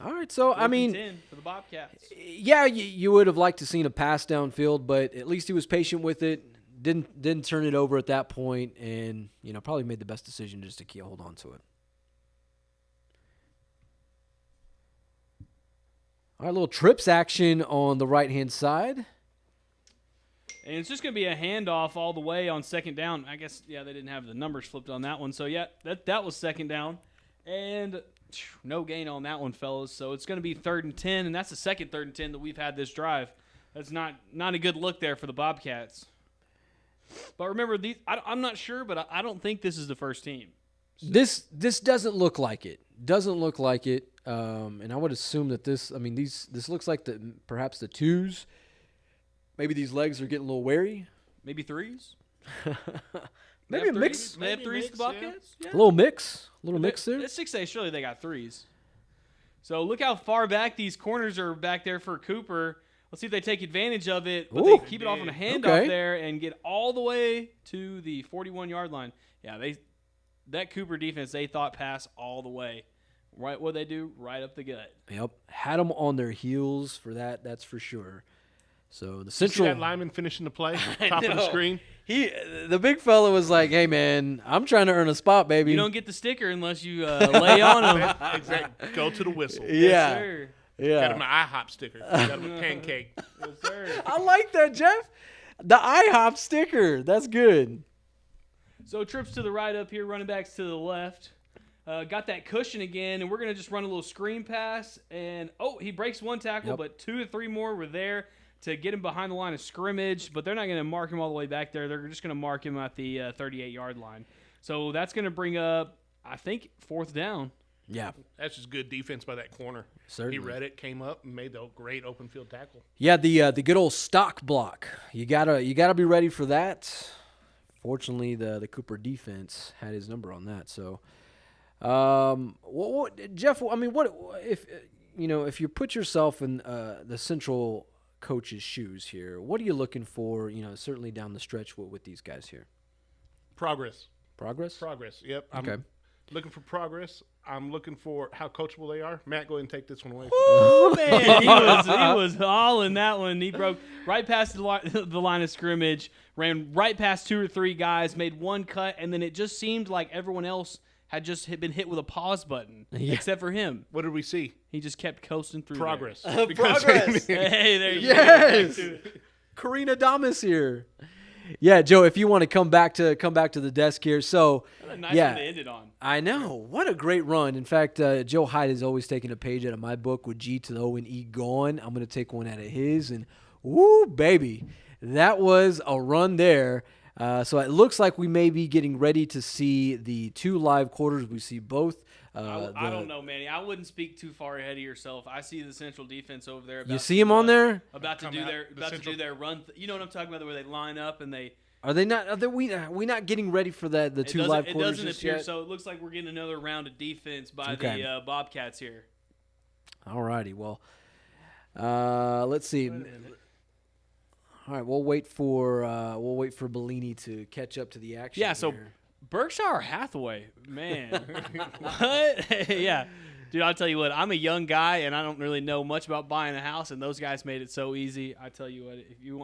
All right, so, 10 for the Bobcats. Yeah, you would have liked to seen a pass downfield, but at least he was patient with it. Didn't turn it over at that point, and probably made the best decision just to hold on to it. All right, little trips action on the right-hand side. And it's just going to be a handoff all the way on 2nd down. I guess, they didn't have the numbers flipped on that one. So, that was 2nd down. And no gain on that one, fellas. So, it's going to be 3rd and 10, and that's the second 3rd and 10 that we've had this drive. That's not a good look there for the Bobcats. But remember, I'm not sure, but I don't think this is the first team. So. This doesn't look like it. And I would assume that this looks like perhaps the 2s. Maybe these legs are getting a little wary. Maybe 3s. Maybe a mix. They have 3s, the Bobcats? Yeah. A little mix there. It's 6A. Surely they got 3s. So look how far back these corners are back there for Cooper. Let's see if they take advantage of it, but they keep it off on a handoff there and get all the way to the 41-yard line. Yeah, that Cooper defense, they thought pass all the way. Right, what they do? Right up the gut. Yep, had them on their heels for that. That's for sure. So the Central. You see that lineman finishing the play, top of the screen. The big fella was like, "Hey man, I'm trying to earn a spot, baby. You don't get the sticker unless you lay on him." Exactly. Go to the whistle. Yeah. Yes, sir. Yeah. Got him an IHOP sticker. Got him a pancake. Yes, sir. I like that, Jeff. The IHOP sticker. That's good. So trips to the right up here, running backs to the left. Got that cushion again, and we're going to just run a little screen pass. And, he breaks 1 tackle, but 2 to 3 more were there to get him behind the line of scrimmage. But they're not going to mark him all the way back there. They're just going to mark him at the 38-yard line. So that's going to bring up, I think, 4th down. Yeah. That's just good defense by that corner. Certainly. He read it, came up, and made the great open field tackle. Yeah, the good old stock block. You gotta be ready for that. Fortunately, the Cooper defense had his number on that. So, Jeff? I mean, what if you put yourself in the Central coach's shoes here? What are you looking for? Certainly down the stretch with these guys here. Progress. Progress. Yep. Okay. I'm looking for progress. I'm looking for how coachable they are. Matt, go ahead and take this one away. Oh man, he was all in that one. He broke right past the line of scrimmage, ran right past 2 or 3 guys, made one cut, and then it just seemed like everyone else had just been hit with a pause button, except for him. What did we see? He just kept coasting through Progress. Progress. Hey, there you Yes. go. Karina Damas here. Yeah, Joe, if you want to come back to the desk here. So, What a nice yeah, one to end it on. I know. What a great run. In fact, Joe Hyde has always taken a page out of my book with G to the O and E gone. I'm going to take one out of his. And, woo, baby, that was a run there. So it looks like we may be getting ready to see the 2 live quarters. We see both. I don't know, Manny. I wouldn't speak too far ahead of yourself. I see the Central defense over there. You see them on there? About to do their run. You know what I'm talking about? Where they line up and they. Are they not? We not getting ready for the 2 live quarters? It doesn't just appear yet? so. It looks like we're getting another round of defense by the Bobcats here. All righty. Well, let's see. All right, we'll wait for Bellini to catch up to the action. Yeah. So here. Berkshire Hathaway, man. What? Yeah. Dude, I'll tell you what, I'm a young guy, and I don't really know much about buying a house, and those guys made it so easy. I tell you what,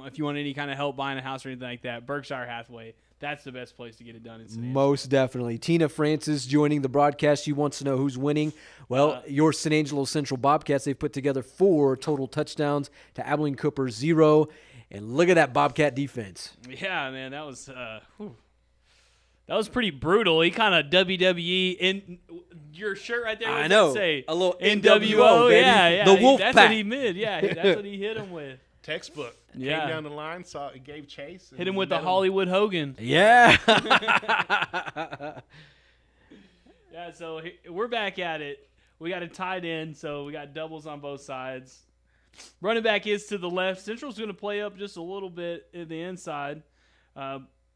if you want any kind of help buying a house or anything like that, Berkshire Hathaway, that's the best place to get it done in San Angelo. Most definitely. Tina Francis joining the broadcast. She wants to know who's winning. Well, your San Angelo Central Bobcats, they've put together 4 total touchdowns to Abilene Cooper 0. And look at that Bobcat defense. Yeah, man, that was pretty brutal. He kind of WWE in your shirt right there. I know. Say? A little NWO, baby. yeah. The Wolf That's Pack. what he did. Yeah, that's what he hit him with. Textbook. Yeah. Came down the line, gave chase. Hit him with the Hollywood Hogan. Yeah. Yeah, so we're back at it. We got a tight end, so we got doubles on both sides. Running back is to the left. Central's going to play up just a little bit in the inside.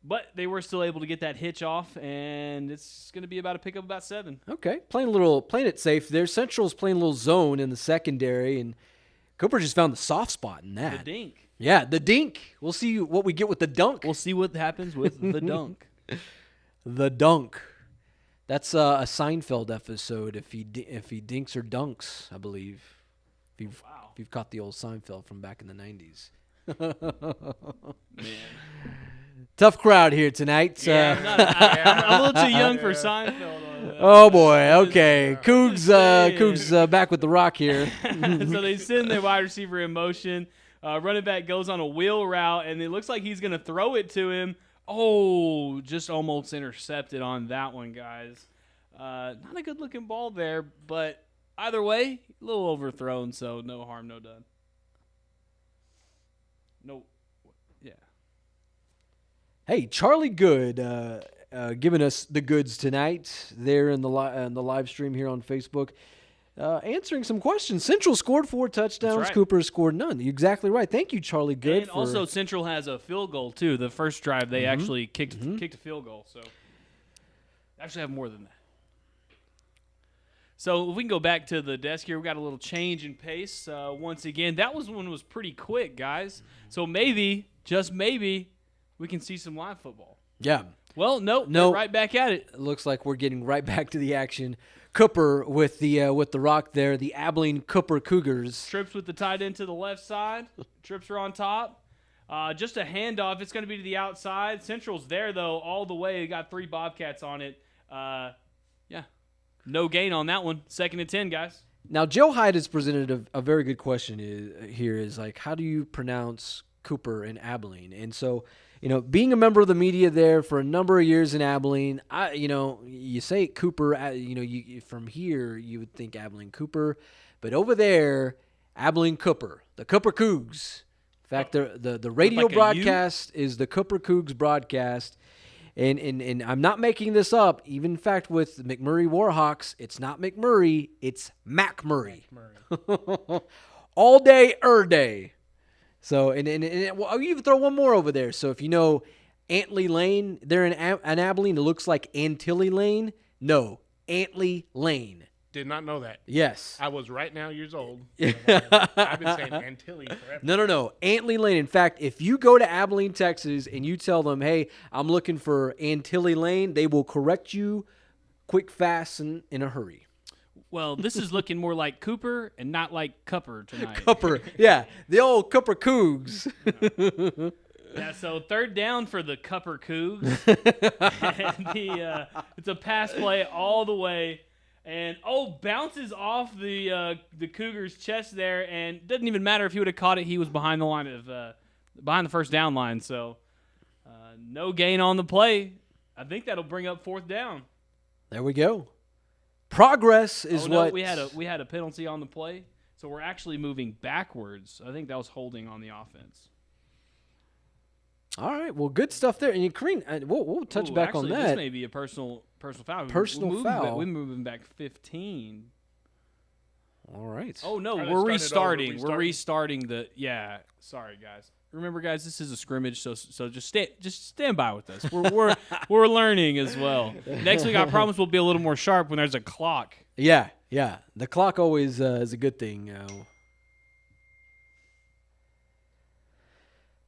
But they were still able to get that hitch off, and it's going to be about a pickup about 7. Okay, playing it safe there. Central's playing a little zone in the secondary, and Cooper just found the soft spot in that. The dink. Yeah, the dink. We'll see what we get with the dunk. We'll see what happens with the dunk. The dunk. That's a Seinfeld episode. If he dinks or dunks, I believe. If you've caught the old Seinfeld from back in the 90s. Man. Tough crowd here tonight. I'm a little too young for Seinfeld. On that. Oh boy. Okay. Cougs back with the rock here. So they send their wide receiver in motion. Running back goes on a wheel route, and it looks like he's going to throw it to him. Oh, just almost intercepted on that one, guys. Not a good-looking ball there, but either way, a little overthrown, so no harm, no done. No, yeah. Hey, Charlie Good giving us the goods tonight there in the live stream here on Facebook. Answering some questions. Central scored 4 touchdowns. That's right. Cooper scored none. You're exactly right. Thank you, Charlie Good. And also, Central has a field goal, too. The first drive, they actually kicked a field goal. So, actually have more than that. So, if we can go back to the desk here, we got a little change in pace once again. That one was pretty quick, guys. So, maybe, just maybe, we can see some live football. Yeah. Well, no, right back at it. It looks like we're getting right back to the action. Cooper with the rock there, the Abilene Cooper Cougars. Trips with the tight end to the left side. Trips are on top. Just a handoff. It's going to be to the outside. Central's there, though, all the way. They got 3 Bobcats on it. Yeah. No gain on that one. 2nd and 10, guys. Now, Joe Hyde has presented a very good question here is like, how do you pronounce Cooper in Abilene? And so, being a member of the media there for a number of years in Abilene, you say Cooper, from here you would think Abilene Cooper, but over there, Abilene Cooper, the Cooper Cougs. In fact, the radio like broadcast is the Cooper Cougs broadcast. And I'm not making this up. Even in fact, with McMurray Warhawks, it's not McMurray, it's MacMurray. All day, day. So, and well, I'll even throw one more over there. So if you know Antley Lane, they're in Abilene. It looks like Antilly Lane. No, Antley Lane. Did not know that. Yes. I was right now years old. I've been saying Antilly forever. No. Antley Lane. In fact, if you go to Abilene, Texas, and you tell them, hey, I'm looking for Antilly Lane, they will correct you quick, fast, and in a hurry. Well, this is looking more like Cooper and not like Cupper tonight. Cupper. Yeah, the old Cupper Cougs. Yeah, so third down for the Cupper Cougs. And it's a pass play all the way. And, bounces off the Cougars' chest there, and doesn't even matter if he would have caught it. He was behind the line of behind the first down line, so no gain on the play. I think that'll bring up fourth down. There we go. Progress is what we had a penalty on the play, so we're actually moving backwards. I think that was holding on the offense. All right, well, good stuff there. And Kareem, we'll touch back on that. This may be a personal foul. Personal foul. We're moving back 15. All right. Oh no, Are they we're starting restarting. over? We're restarting the. Yeah, sorry guys. Remember, guys, this is a scrimmage, so just stand by with us. We're learning as well. Next week, I promise we'll be a little more sharp when there's a clock. Yeah. The clock always is a good thing.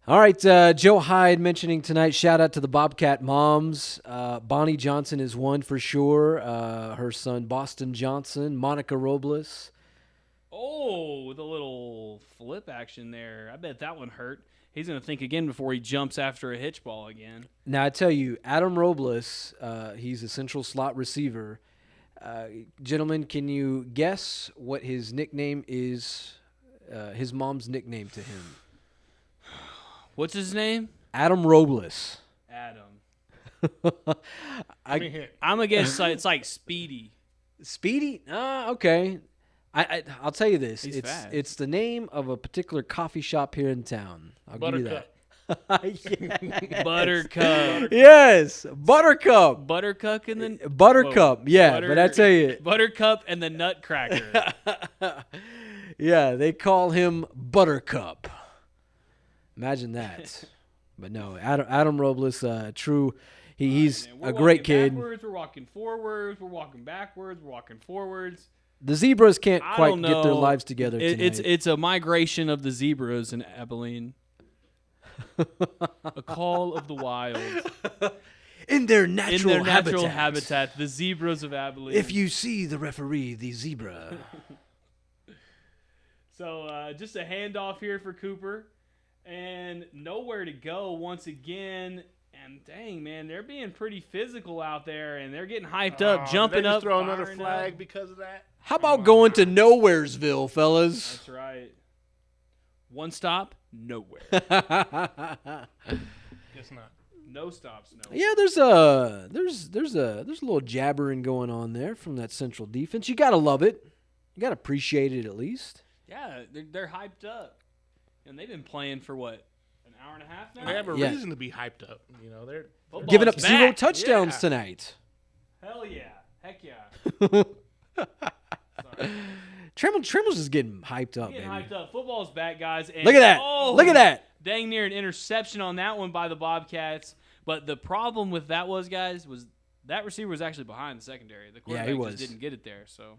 All right, Joe Hyde mentioning tonight, shout out to the Bobcat moms. Bonnie Johnson is one for sure. Her son, Boston Johnson, Monica Robles. Oh, with a little flip action there. I bet that one hurt. He's going to think again before he jumps after a hitch ball again. Now, I tell you, Adam Robles, he's a central slot receiver. Gentlemen, can you guess what his nickname is, his mom's nickname to him? What's his name? Adam Robles. Adam. I'm going to guess it's like Speedy. Speedy? Okay. I'll tell you this. He's fast. It's the name of a particular coffee shop here in town. I'll give you that. Buttercup. Yes, Buttercup. Buttercup and then Buttercup. Yeah, but I tell you, Buttercup and the Nutcracker. Yeah, they call him Buttercup. Imagine that. But no, Adam Robles, true. He's a great kid. We're walking forwards. We're walking backwards. We're walking forwards. The Zebras can't I quite don't get their know. lives together tonight. It's a migration of the zebras in Abilene. A call of the wild. In their natural habitat, the zebras of Abilene. If you see the referee, the zebra. So just a handoff here for Cooper. And nowhere to go once again. And dang, man, they're being pretty physical out there, and they're getting hyped up, jumping up. Throw another firing flag up. because of that. How about going to Nowheresville, fellas? That's right. One stop, nowhere. Guess not. No stops, no. Yeah, there's a little jabbering going on there from that central defense. You gotta love it. You gotta appreciate it at least. Yeah, they're hyped up, and they've been playing for what, an hour and a half now. They have a Yeah. reason to be hyped up. You know, they're Football's Giving up back. 0 touchdowns Yeah. tonight. Hell yeah, heck yeah. Trembles is getting hyped up, Getting baby. hyped up. Football's back, guys. And Look at that. Look at that. Dang near an interception on that one by the Bobcats. But the problem with that was, guys, was that receiver was actually behind the secondary. The quarterback he just was. didn't get it there. So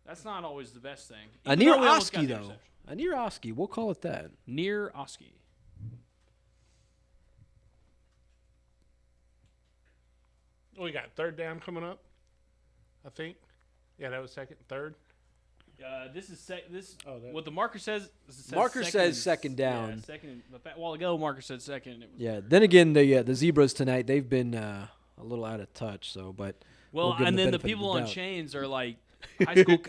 that's not always the best thing. A Even near though we almost got Oski, the though. interception. A near Oski. We'll call it that. Near Oski. we got third down coming up, I think. Yeah, that was second, third. This is Oh, that- what the marker says. Marker says second down. Yeah, second. A while ago, marker said second. It was, Yeah. Then again, the Zebras tonight, they've been a little out of touch. So, but well, we'll give them and then the benefit of people the on doubt. chains are like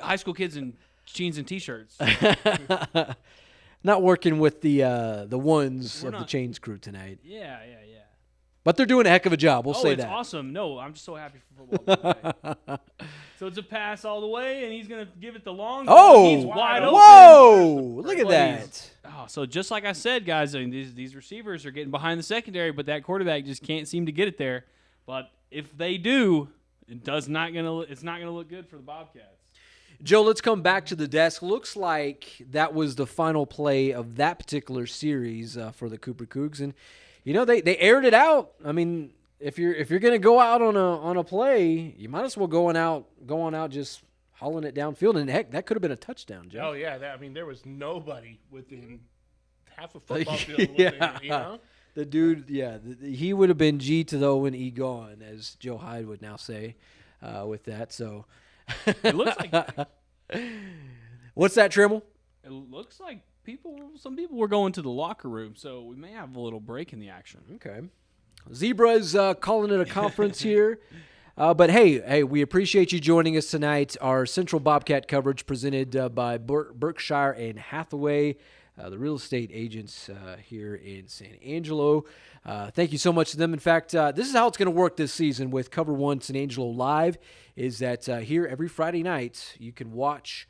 high school kids in jeans and t-shirts. Not working with the ones We're of the not- Chains crew tonight, Yeah. but they're doing a heck of a job. We'll say it's that. awesome. No, I'm just so happy for football tonight. So it's a pass all the way, and he's going to give it the long ball. Oh, He's wide open. whoa! Look at Plays. that. Oh, so just like I said, guys, I mean, these receivers are getting behind the secondary, but that quarterback just can't seem to get it there. But if they do, it's not gonna look good for the Bobcats. Joe, let's come back to the desk. Looks like that was the final play of that particular series for the Cooper Cougs, and they aired it out. I mean, if you're gonna go out on a play, you might as well go on out just hauling it downfield, and heck, that could have been a touchdown, Joe. Oh yeah, there was nobody within half a football field. Yeah. The dude, he would have been G to the O and E gone, as Joe Hyde would now say, with that. So it looks like. What's that, Trimmel? It looks like some people were going to the locker room, so we may have a little break in the action. Okay. Zebra's calling it a conference here. But hey, we appreciate you joining us tonight. Our Central Bobcat coverage presented by Berkshire and Hathaway, the real estate agents here in San Angelo. Thank you so much to them. In fact, this is how it's going to work this season with Cover1 San Angelo Live, is that here every Friday night you can watch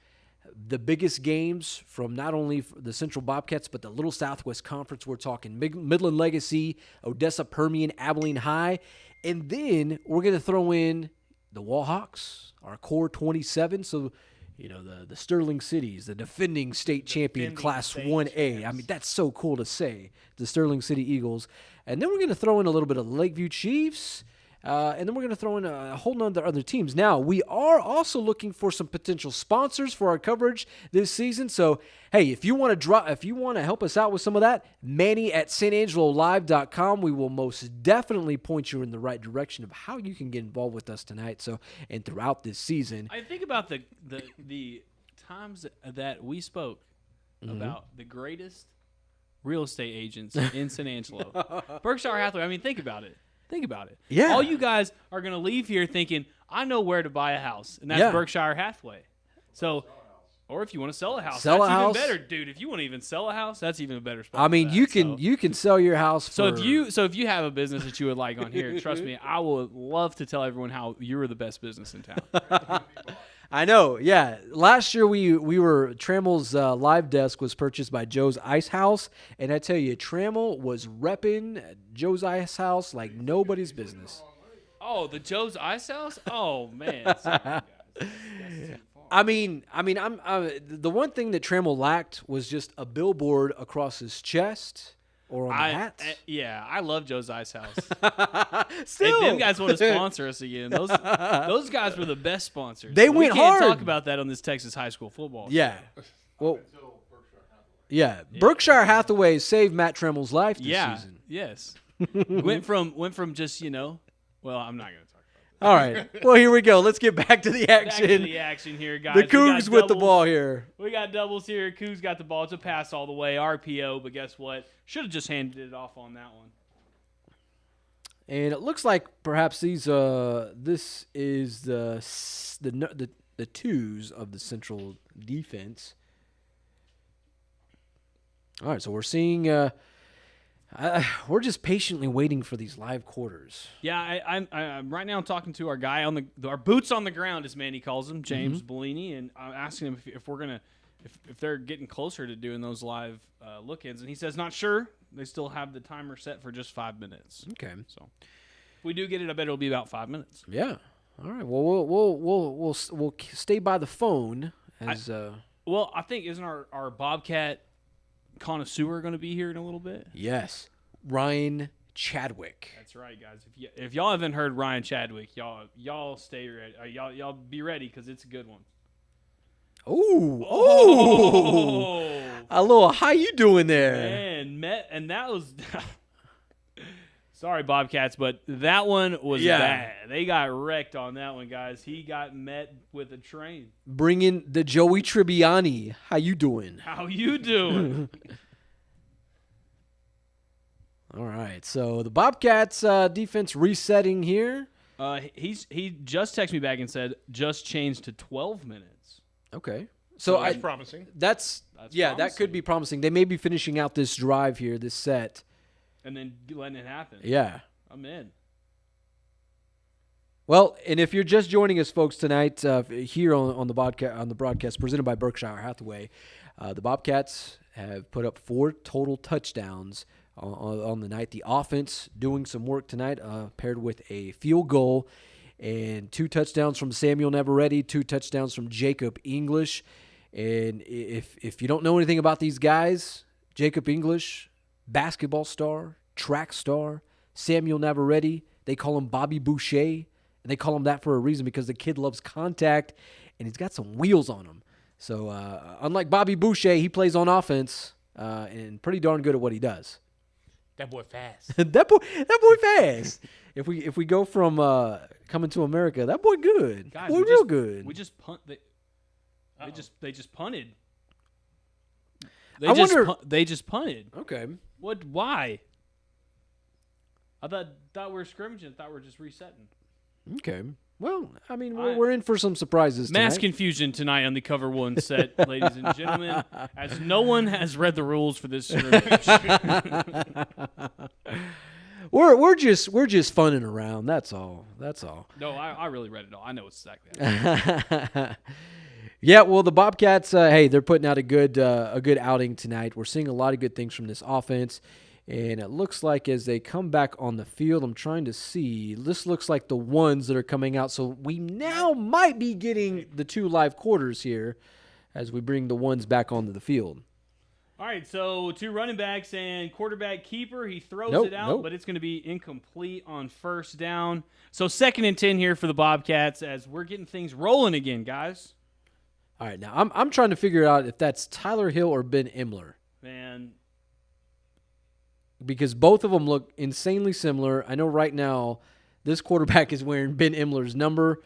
the biggest games from not only the Central Bobcats, but the Little Southwest Conference. We're talking Midland Legacy, Odessa Permian, Abilene High. And then we're going to throw in the Wallhawks, our core 27. So, the Sterling Cities, the defending state champion, Class 1A. I mean, that's so cool to say, the Sterling City Eagles. And then we're going to throw in a little bit of Lakeview Chiefs. And then we're going to throw in a whole number of other teams. Now, we are also looking for some potential sponsors for our coverage this season. So, hey, if you want to help us out with some of that, Manny at sanangelolive.com. We will most definitely point you in the right direction of how you can get involved with us tonight. So, and throughout this season. I think about the times that we spoke about the greatest real estate agents in San Angelo. Berkshire Hathaway. I mean, think about it. Yeah. All you guys are going to leave here thinking, I know where to buy a house, and that's Berkshire Hathaway. So, or if you want to sell a house, that's even better, dude. If you want to even sell a house, that's even a better spot. I mean, you can sell your house for. If you have a business that you would like on here, trust me, I would love to tell everyone how you're the best business in town. I know, yeah. Last year we were Trammel's live desk was purchased by Joe's Ice House, and I tell you, Trammel was repping Joe's Ice House like nobody's business. Oh, the Joe's Ice House? Oh man. Sorry, guys. I mean, I'm the one thing that Trammel lacked was just a billboard across his chest. Or on the hats? I love Joe's Ice House. Still, if them guys want to sponsor us again, those guys were the best sponsors. They went hard. We can't talk about that on this Texas high school football show. Yeah. Well, Berkshire Hathaway saved Matt Tremmel's life this season. Yes. went from just, well, I'm not going to talk about that. All right. Well, here we go. Let's get back to the action. Back to the action here, guys. The Cougs with the ball here. We got doubles here. Cougs got the ball. It's a pass all the way. RPO, but guess what? Should have just handed it off on that one. And it looks like perhaps this is the twos of the Central defense. All right, so we're seeing we're just patiently waiting for these live quarters. Yeah, I'm right now. I'm talking to our guy on our boots on the ground, as Manny calls him, James Bellini, and I'm asking him if we're gonna if they're getting closer to doing those live look-ins, and he says not sure. They still have the timer set for just 5 minutes. Okay, so if we do get it, I bet it'll be about 5 minutes. Yeah. All right. Well, we'll stay by the phone as. Well, I think isn't our Bobcat connoisseur going to be here in a little bit? Yes, Ryan Chadwick. That's right, guys. If y'all haven't heard Ryan Chadwick, y'all stay ready. Y'all be ready because it's a good one. Oh! Aloha, how you doing there? Man, and that was. Sorry, Bobcats, but that one was bad. They got wrecked on that one, guys. He got met with a train. Bring in the Joey Tribbiani. How you doing? How you doing? All right, so the Bobcats defense resetting here. He just texted me back and said just changed to 12 minutes. Okay, so that's promising. That's promising. That could be promising. They may be finishing out this drive here, this set, and then letting it happen. Yeah, I'm in. Well, and if you're just joining us, folks, tonight here on the broadcast presented by Berkshire Hathaway, the Bobcats have put up 4 total touchdowns on the night. The offense doing some work tonight, paired with a field goal and 2 touchdowns from Samuel Navarrete, 2 touchdowns from Jacob English. And if you don't know anything about these guys, Jacob English, basketball star, track star, Samuel Navarrete, they call him Bobby Boucher, and they call him that for a reason because the kid loves contact, and he's got some wheels on him. So unlike Bobby Boucher, he plays on offense and pretty darn good at what he does. That boy fast. that boy fast. If we go from Coming to America, that boy good. Guys, boy real good. We just punt. They just punted. I wonder. They just punted. Okay. What? Why? I thought we were scrimmaging. Thought we were just resetting. Okay. Well, I mean, we're in for some surprises tonight. Mass confusion tonight on the Cover 1 set, ladies and gentlemen, as no one has read the rules for this scrimmage. We're just funning around. That's all. No, I really read it all. I know exactly how. Yeah, well, the Bobcats, hey, they're putting out a good outing tonight. We're seeing a lot of good things from this offense, and it looks like as they come back on the field, I'm trying to see. This looks like the ones that are coming out, so we now might be getting the 2 live quarters here as we bring the ones back onto the field. All right, so 2 running backs and quarterback keeper. He throws it out, but it's going to be incomplete on first down. So 2nd and 10 here for the Bobcats as we're getting things rolling again, guys. All right, now I'm trying to figure out if that's Tyler Hill or Ben Imler. Man. Because both of them look insanely similar. I know right now this quarterback is wearing Ben Imler's number.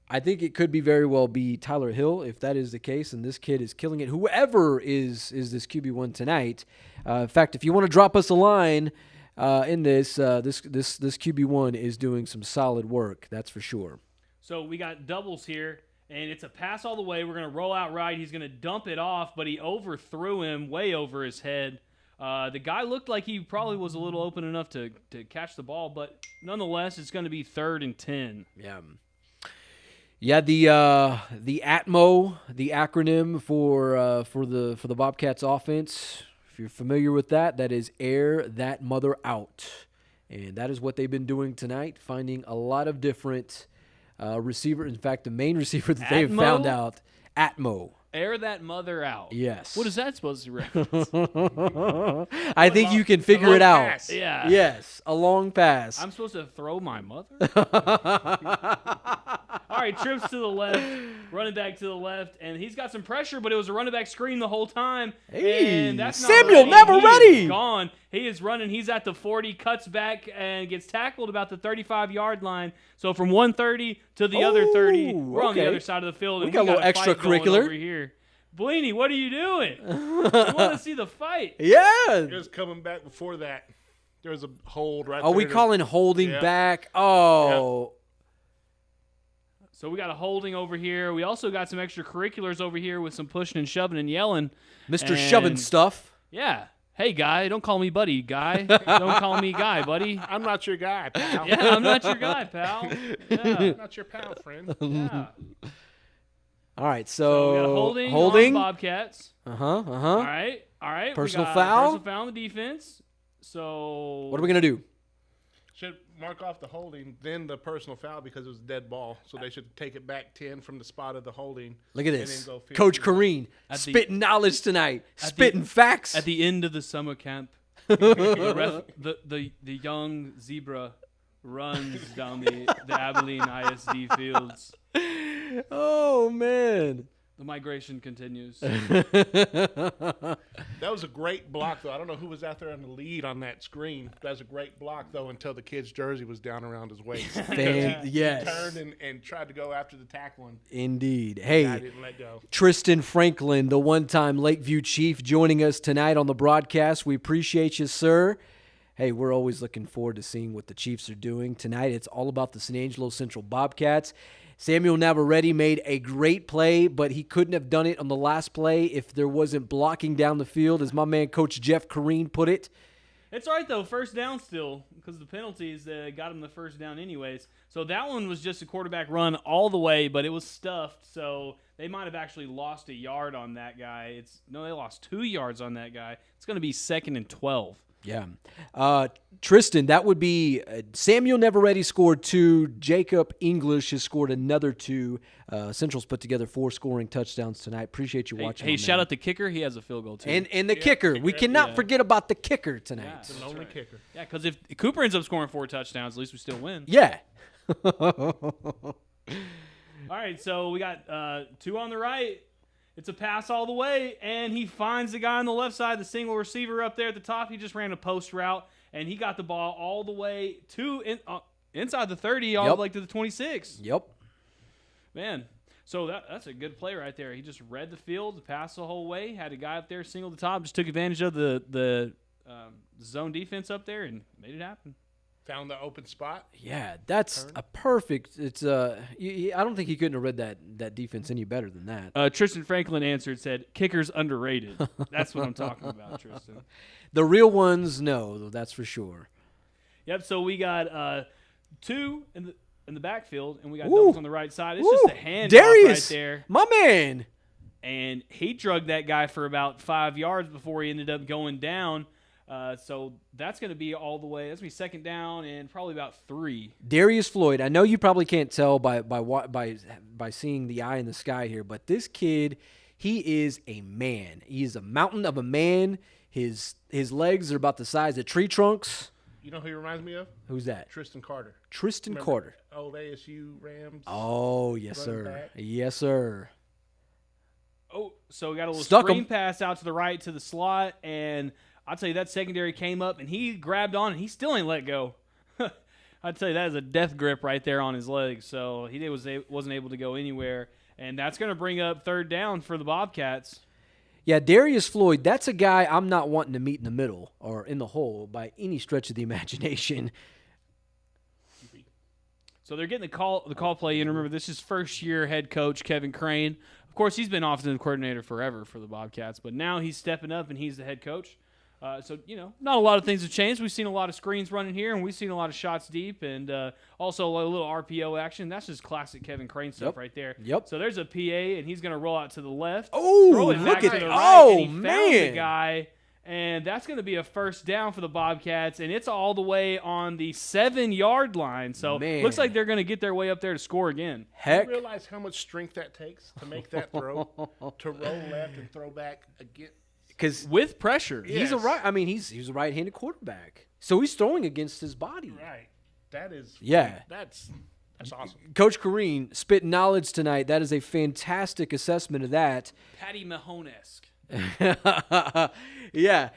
I think it could be very well be Tyler Hill if that is the case, and this kid is killing it. Whoever is this QB1 tonight. In fact, if you want to drop us a line in this QB1 is doing some solid work. That's for sure. So we got doubles here. And it's a pass all the way. We're going to roll out right. He's going to dump it off, but he overthrew him way over his head. The guy looked like he probably was a little open enough to catch the ball, but nonetheless, it's going to be 3rd and 10. Yeah. The ATMO, the acronym for the Bobcats offense. If you're familiar with that, that is air that mother out, and that is what they've been doing tonight, finding a lot of different receiver. In fact, the main receiver that they've found out, Atmo. Air that mother out. Yes. What is that supposed to reference? I think you can figure it out. Pass. Yeah. Yes, a long pass. I'm supposed to throw my mother? All right, trips to the left, running back to the left, and he's got some pressure, but it was a running back screen the whole time. Hey, and that's not Samuel ready. Navarrete. He is gone. He is running. He's at the 40, cuts back, and gets tackled about the 35-yard line. So from 130 to the other 30, we're on the other side of the field. And we got a little fight going extracurricular over here. Blaney, what are you doing? I want to see the fight. Yeah. It was coming back before that. There was a hold right there. Are we calling holding back? Oh. So we got a holding over here. We also got some extracurriculars over here with some pushing and shoving and yelling. Mr. Shoving stuff. Yeah. Hey, guy. Don't call me buddy, guy. Don't call me guy, buddy. I'm not your guy, pal. Yeah, I'm not your guy, pal. Yeah. I'm not your pal, friend. Yeah. All right, So we got a holding. on Bobcats. All All right. Personal We got foul? Personal foul on the defense. So What are we gonna do? Should mark off the holding, then the personal foul because it was a dead ball. So they should take it back 10 from the spot of the holding. Look at and this, then go 15. Coach Kareen spitting knowledge tonight, spitting facts. at the end of the summer camp, the young zebra runs down the Abilene ISD fields. Oh man. The migration continues. That was a great block, though. I don't know who was out there on the lead on that screen. That was a great block, though, until the kid's jersey was down around his waist. Yes. He turned and tried to go after the tackling. Indeed. Hey, I didn't let go. Tristan Franklin, the one-time Lakeview Chief, joining us tonight on the broadcast. We appreciate you, sir. Hey, we're always looking forward to seeing what the Chiefs are doing. Tonight, it's all about the San Angelo Central Bobcats. Samuel Navarrete made a great play, but he couldn't have done it on the last play if there wasn't blocking down the field, as my man Coach Jeff Kareen put it. It's all right, though. First down still, because the penalties got him the first down anyways. So that one was just a quarterback run all the way, but it was stuffed. So they might have actually lost a yard on that guy. They lost 2 yards on that guy. It's going to be 2nd and 12. Yeah. Tristan, that would be Samuel Neveretti scored 2. Jacob English has scored another 2. Central's put together 4 scoring touchdowns tonight. Appreciate you watching. Hey, shout out the kicker. He has a field goal, too. And the kicker. We cannot forget about the kicker tonight. Yeah, The lonely kicker. Yeah, because if Cooper ends up scoring 4 touchdowns, at least we still win. Yeah. All right, so we got 2 on the right. It's a pass all the way, and he finds the guy on the left side, the single receiver up there at the top. He just ran a post route, and he got the ball all the way to inside the 30, all the way to the 26. Yep. Man, so that's a good play right there. He just read the field, the pass the whole way, had a guy up there, single the top, just took advantage of the zone defense up there and made it happen. Found the open spot. Yeah, that's a perfect. It's I don't think he couldn't have read that defense any better than that. Tristan Franklin answered, said, "Kicker's underrated." That's what I'm talking about, Tristan. The real ones, no, that's for sure. Yep. So we got 2 in the backfield, and we got doubles on the right side. It's just a handoff Darius, right there, my man. And he drugged that guy for about 5 yards before he ended up going down. So that's going to be all the way. That's going to be 2nd down and probably about 3. Darius Floyd. I know you probably can't tell by seeing the eye in the sky here, but this kid, he is a man. He is a mountain of a man. His legs are about the size of tree trunks. You know who he reminds me of? Who's that? Tristan Carter. Tristan Remember Carter. Old ASU Rams. Oh, yes, sir. Back? Yes, sir. Oh, so we got a little Stuck screen him. pass out to the right to the slot, and I'll tell you that secondary came up, and he grabbed on, and he still ain't let go. I'd tell you that is a death grip right there on his legs, so he wasn't able to go anywhere, and that's going to bring up 3rd down for the Bobcats. Yeah, Darius Floyd, that's a guy I'm not wanting to meet in the middle or in the hole by any stretch of the imagination. So they're getting the call play in. Remember, this is first-year head coach Kevin Crane. Of course, he's been offensive coordinator forever for the Bobcats, but now he's stepping up, and he's the head coach. So, not a lot of things have changed. We've seen a lot of screens running here, and we've seen a lot of shots deep, and also a little RPO action. That's just classic Kevin Crane stuff right there. Yep. So there's a PA, and he's going to roll out to the left. Oh, throw it look back at to the it. right, Oh, and he found the man. guy, and that's going to be a 1st down for the Bobcats, and it's all the way on the 7-yard line. So Man. looks like they're going to get their way up there to score again. Heck. You realize how much strength that takes to make that throw, to roll left and throw back again? Because With pressure. he's a right-handed quarterback. So he's throwing against his body. Right. That is. Yeah. That's awesome. Coach Kareen spit knowledge tonight. That is a fantastic assessment of that. Patty Mahone-esque. Yeah.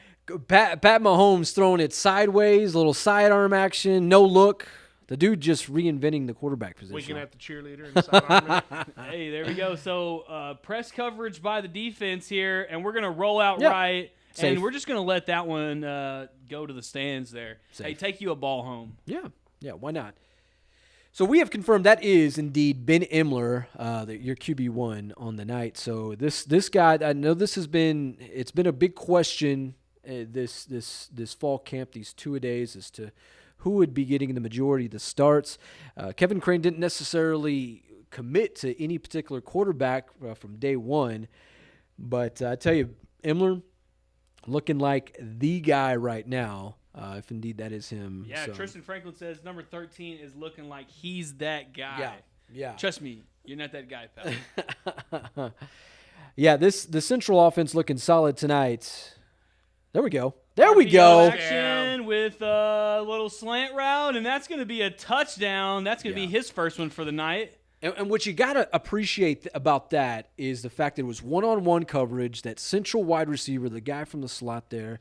Pat Mahomes throwing it sideways, a little sidearm action, no look. The dude just reinventing the quarterback position. Winking at the cheerleader in the sidearm. Hey, there we go. So press coverage by the defense here, and we're going to roll out Yep. right, Safe. and we're just going to let that one go to the stands there. Safe. Hey, take you a ball home. Yeah, why not? So we have confirmed that is indeed Ben Imler, your QB1 on the night. So this guy, I know it's been a big question this fall camp, these 2-a-days, as to who would be getting the majority of the starts. Kevin Crane didn't necessarily commit to any particular quarterback from day one, but I tell you, Imler looking like the guy right now. If indeed that is him. Yeah, So, Tristan Franklin says number 13 is looking like he's that guy. Yeah. Trust me, you're not that guy, pal. Yeah, the Central offense looking solid tonight. There we go. There we go. Action with a little slant route, and that's going to be a touchdown. That's going to be his first one for the night. And what you got to appreciate about that is the fact that it was one-on-one coverage, that Central wide receiver, the guy from the slot there,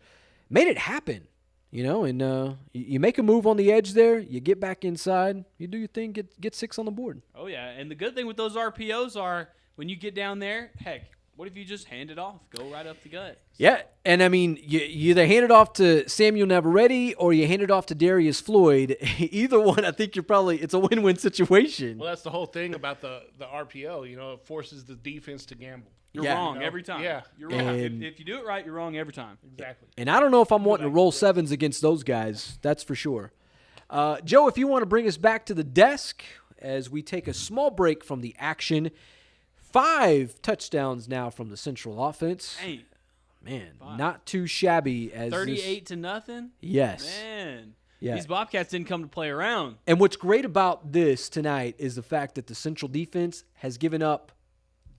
made it happen. And you make a move on the edge there, you get back inside, you do your thing, get 6 on the board. Oh, yeah, and the good thing with those RPOs are when you get down there, heck, what if you just hand it off, go right up the gut? Yeah, and I mean, you either hand it off to Samuel Navarrete or you hand it off to Darius Floyd. Either one, I think it's a win-win situation. Well, that's the whole thing about the RPO. It forces the defense to gamble. You're Yeah. wrong every time. Yeah. You're wrong. And- If you do it right, you're wrong every time. Exactly. And I don't know if I'm wanting to roll sevens against those guys. That's for sure. Joe, if you want to bring us back to the desk as we take a small break from the action. 5 touchdowns now from the Central offense. Hey, Man, not too shabby as 38 to nothing? Yes. Man. Yeah. These Bobcats didn't come to play around. And what's great about this tonight is the fact that the Central defense has given up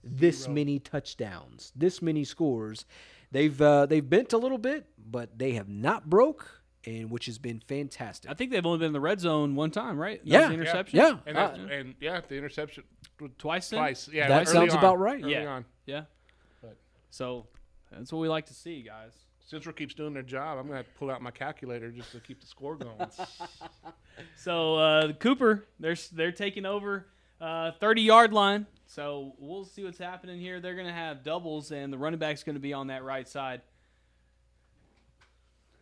this many touchdowns, this many scores. They've bent a little bit, but they have not broke, and which has been fantastic. I think they've only been in the red zone one time, right? That Yeah. was the interception? Yeah. And the interception Twice then? twice. Yeah, That early sounds on. about right. Early Yeah. on. Yeah. But So that's what we like to see, guys. Central keeps doing their job. I'm gonna have to pull out my calculator just to keep the score going. So Cooper, they're taking over 30-yard line. So we'll see what's happening here. They're going to have doubles, and the running back's going to be on that right side.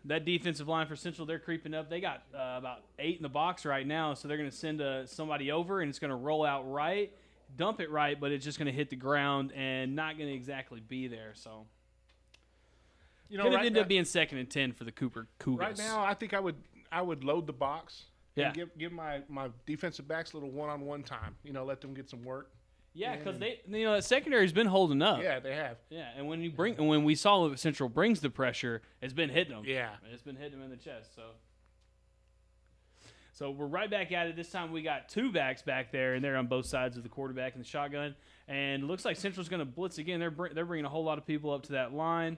That defensive line for Central, they're creeping up. They got about 8 in the box right now, so they're going to send somebody over, and it's going to roll out right, dump it right, but it's just going to hit the ground and not going to exactly be there. So going to end up being 2nd and 10 for the Cooper Cougars. Right now, I think I would load the box. Yeah. And give my defensive backs a little one-on-one time. Let them get some work. Yeah, because that secondary's been holding up. Yeah, they have. Yeah, and when we saw that Central brings the pressure, it's been hitting them. Yeah. It's been hitting them in the chest. So we're right back at it. This time we got 2 backs back there, and they're on both sides of the quarterback and the shotgun. And it looks like Central's going to blitz again. They're bringing a whole lot of people up to that line.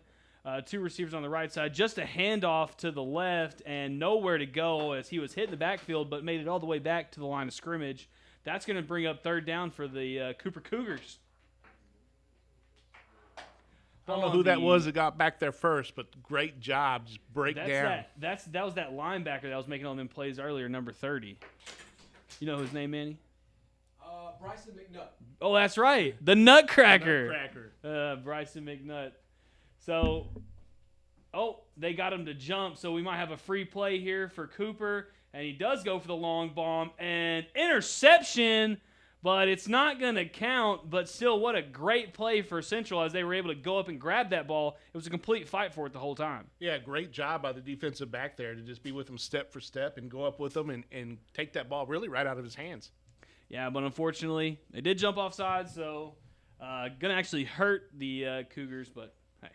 2 receivers on the right side, just a handoff to the left, and nowhere to go as he was hitting the backfield, but made it all the way back to the line of scrimmage. That's going to bring up 3rd down for the Cooper Cougars. I don't know who that was that got back there first, but great job. Just break down. That was that linebacker that was making all them plays earlier, number 30. You know his name, Manny? Bryson McNutt. Oh, that's right. The Nutcracker. Nutcracker. Bryson McNutt. So, they got him to jump, so we might have a free play here for Cooper. And he does go for the long bomb and interception, but it's not going to count. But still, what a great play for Central as they were able to go up and grab that ball. It was a complete fight for it the whole time. Yeah, great job by the defensive back there to just be with him step for step and go up with him and take that ball really right out of his hands. Yeah, but unfortunately, they did jump off sides, so going to actually hurt the Cougars, but hey.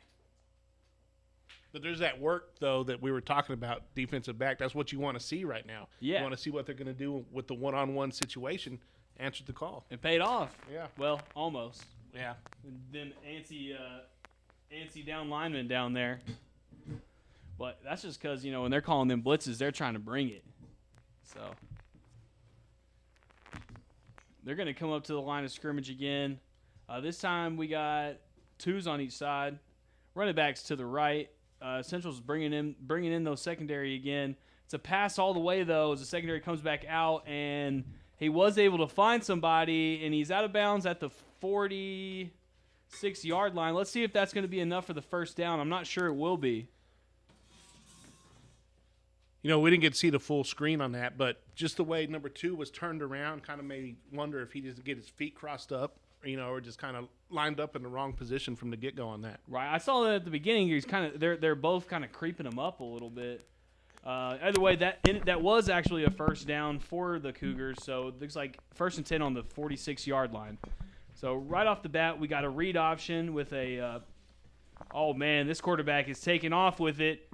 But there's that work, though, that we were talking about, defensive back. That's what you want to see right now. Yeah. You want to see what they're going to do with the one-on-one situation. Answered the call. It paid off. Yeah. Well, almost. Yeah. And then antsy down lineman down there. But that's just because, when they're calling them blitzes, they're trying to bring it. So they're going to come up to the line of scrimmage again. This time we got 2s on each side. Running backs to the right. Central's bringing in those secondary again. It's a pass all the way, though, as the secondary comes back out, and he was able to find somebody, and he's out of bounds at the 46-yard line. Let's see if that's going to be enough for the first down. I'm not sure it will be. We didn't get to see the full screen on that, but just the way number 2 was turned around kind of made me wonder if he didn't get his feet crossed up, or just kind of lined up in the wrong position from the get-go on that. Right, I saw that at the beginning. He's they're both kind of creeping him up a little bit. Either way, that was actually a first down for the Cougars. So it looks like 1st and 10 on the 46-yard line. So right off the bat, we got a read option with a. Oh man, this quarterback is taking off with it,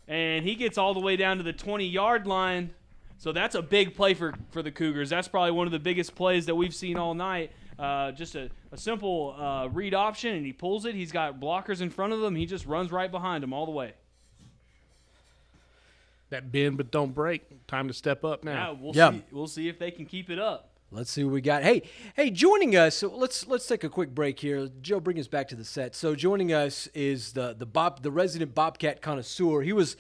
and he gets all the way down to the 20-yard line. So that's a big play for the Cougars. That's probably one of the biggest plays that we've seen all night. Just a simple read option, and he pulls it. He's got blockers in front of him. He just runs right behind him all the way. That bend but don't break. Time to step up now. Yeah, we'll see if they can keep it up. Let's see what we got. Hey, joining us. So let's take a quick break here. Joe, bring us back to the set. So joining us is the resident Bobcat connoisseur. He was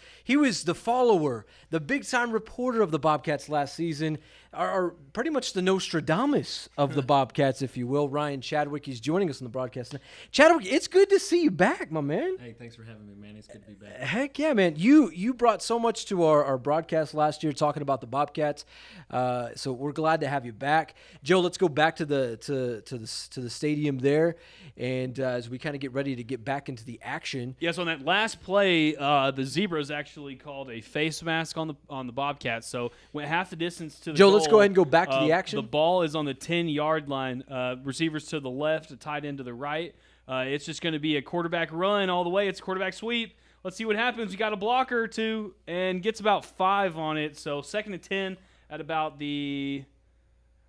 the follower, the big time reporter of the Bobcats last season. are pretty much the Nostradamus of the Bobcats, if you will. Ryan Chadwick, he's joining us on the broadcast now. Chadwick, it's good to see you back, my man. Hey, thanks for having me, man. It's good to be back. Heck yeah, man. You brought so much to our broadcast last year talking about the Bobcats. So we're glad to have you back. Joe, let's go back to the stadium there, and as we kind of get ready to get back into the action. Yes, on that last play, the Zebras actually called a face mask on the Bobcats. So went half the distance to the Joe, goal. let's go ahead and go back to the action. The ball is on the 10-yard line. Receivers to the left, a tight end to the right. It's just going to be a quarterback run all the way. It's a quarterback sweep. Let's see what happens. You got a blocker or two and gets about 5 on it. So 2nd and 10 at about the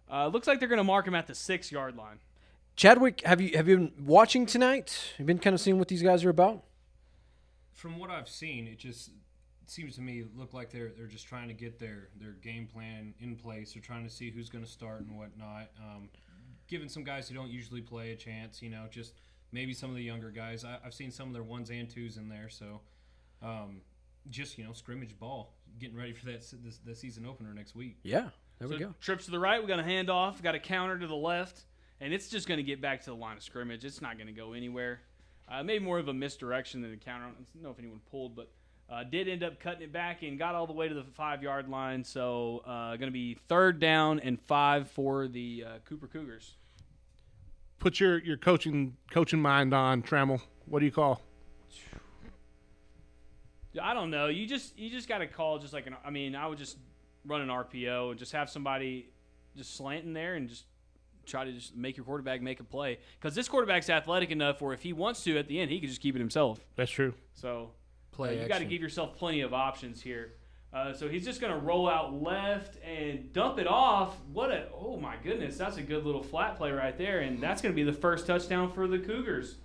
looks like they're going to mark him at the 6-yard line. Chadwick, have you been watching tonight? You've been kind of seeing what these guys are about? From what I've seen, it just seems to me look like they're just trying to get their game plan in place. They're trying to see who's going to start and whatnot. Giving some guys who don't usually play a chance, just maybe some of the younger guys. I've seen some of their 1s and 2s in there. So just, scrimmage ball, getting ready for the season opener next week. Yeah, there we go. Trips to the right. We got a handoff. Got a counter to the left. And it's just going to get back to the line of scrimmage. It's not going to go anywhere. Maybe more of a misdirection than a counter. I don't know if anyone pulled, but did end up cutting it back and got all the way to the 5-yard line. So going to be 3rd down and 5 for the Cooper Cougars. Put your coaching mind on, Trammell. What do you call? I don't know. You just got to call just like I would just run an RPO and just have somebody just slanting there and just try to just make your quarterback make a play. Because this quarterback's athletic enough where if he wants to at the end, he can just keep it himself. That's true. So Play you got to give yourself plenty of options here. So he's just going to roll out left and dump it off. Oh my goodness, that's a good little flat play right there. And that's going to be the first touchdown for the Cougars.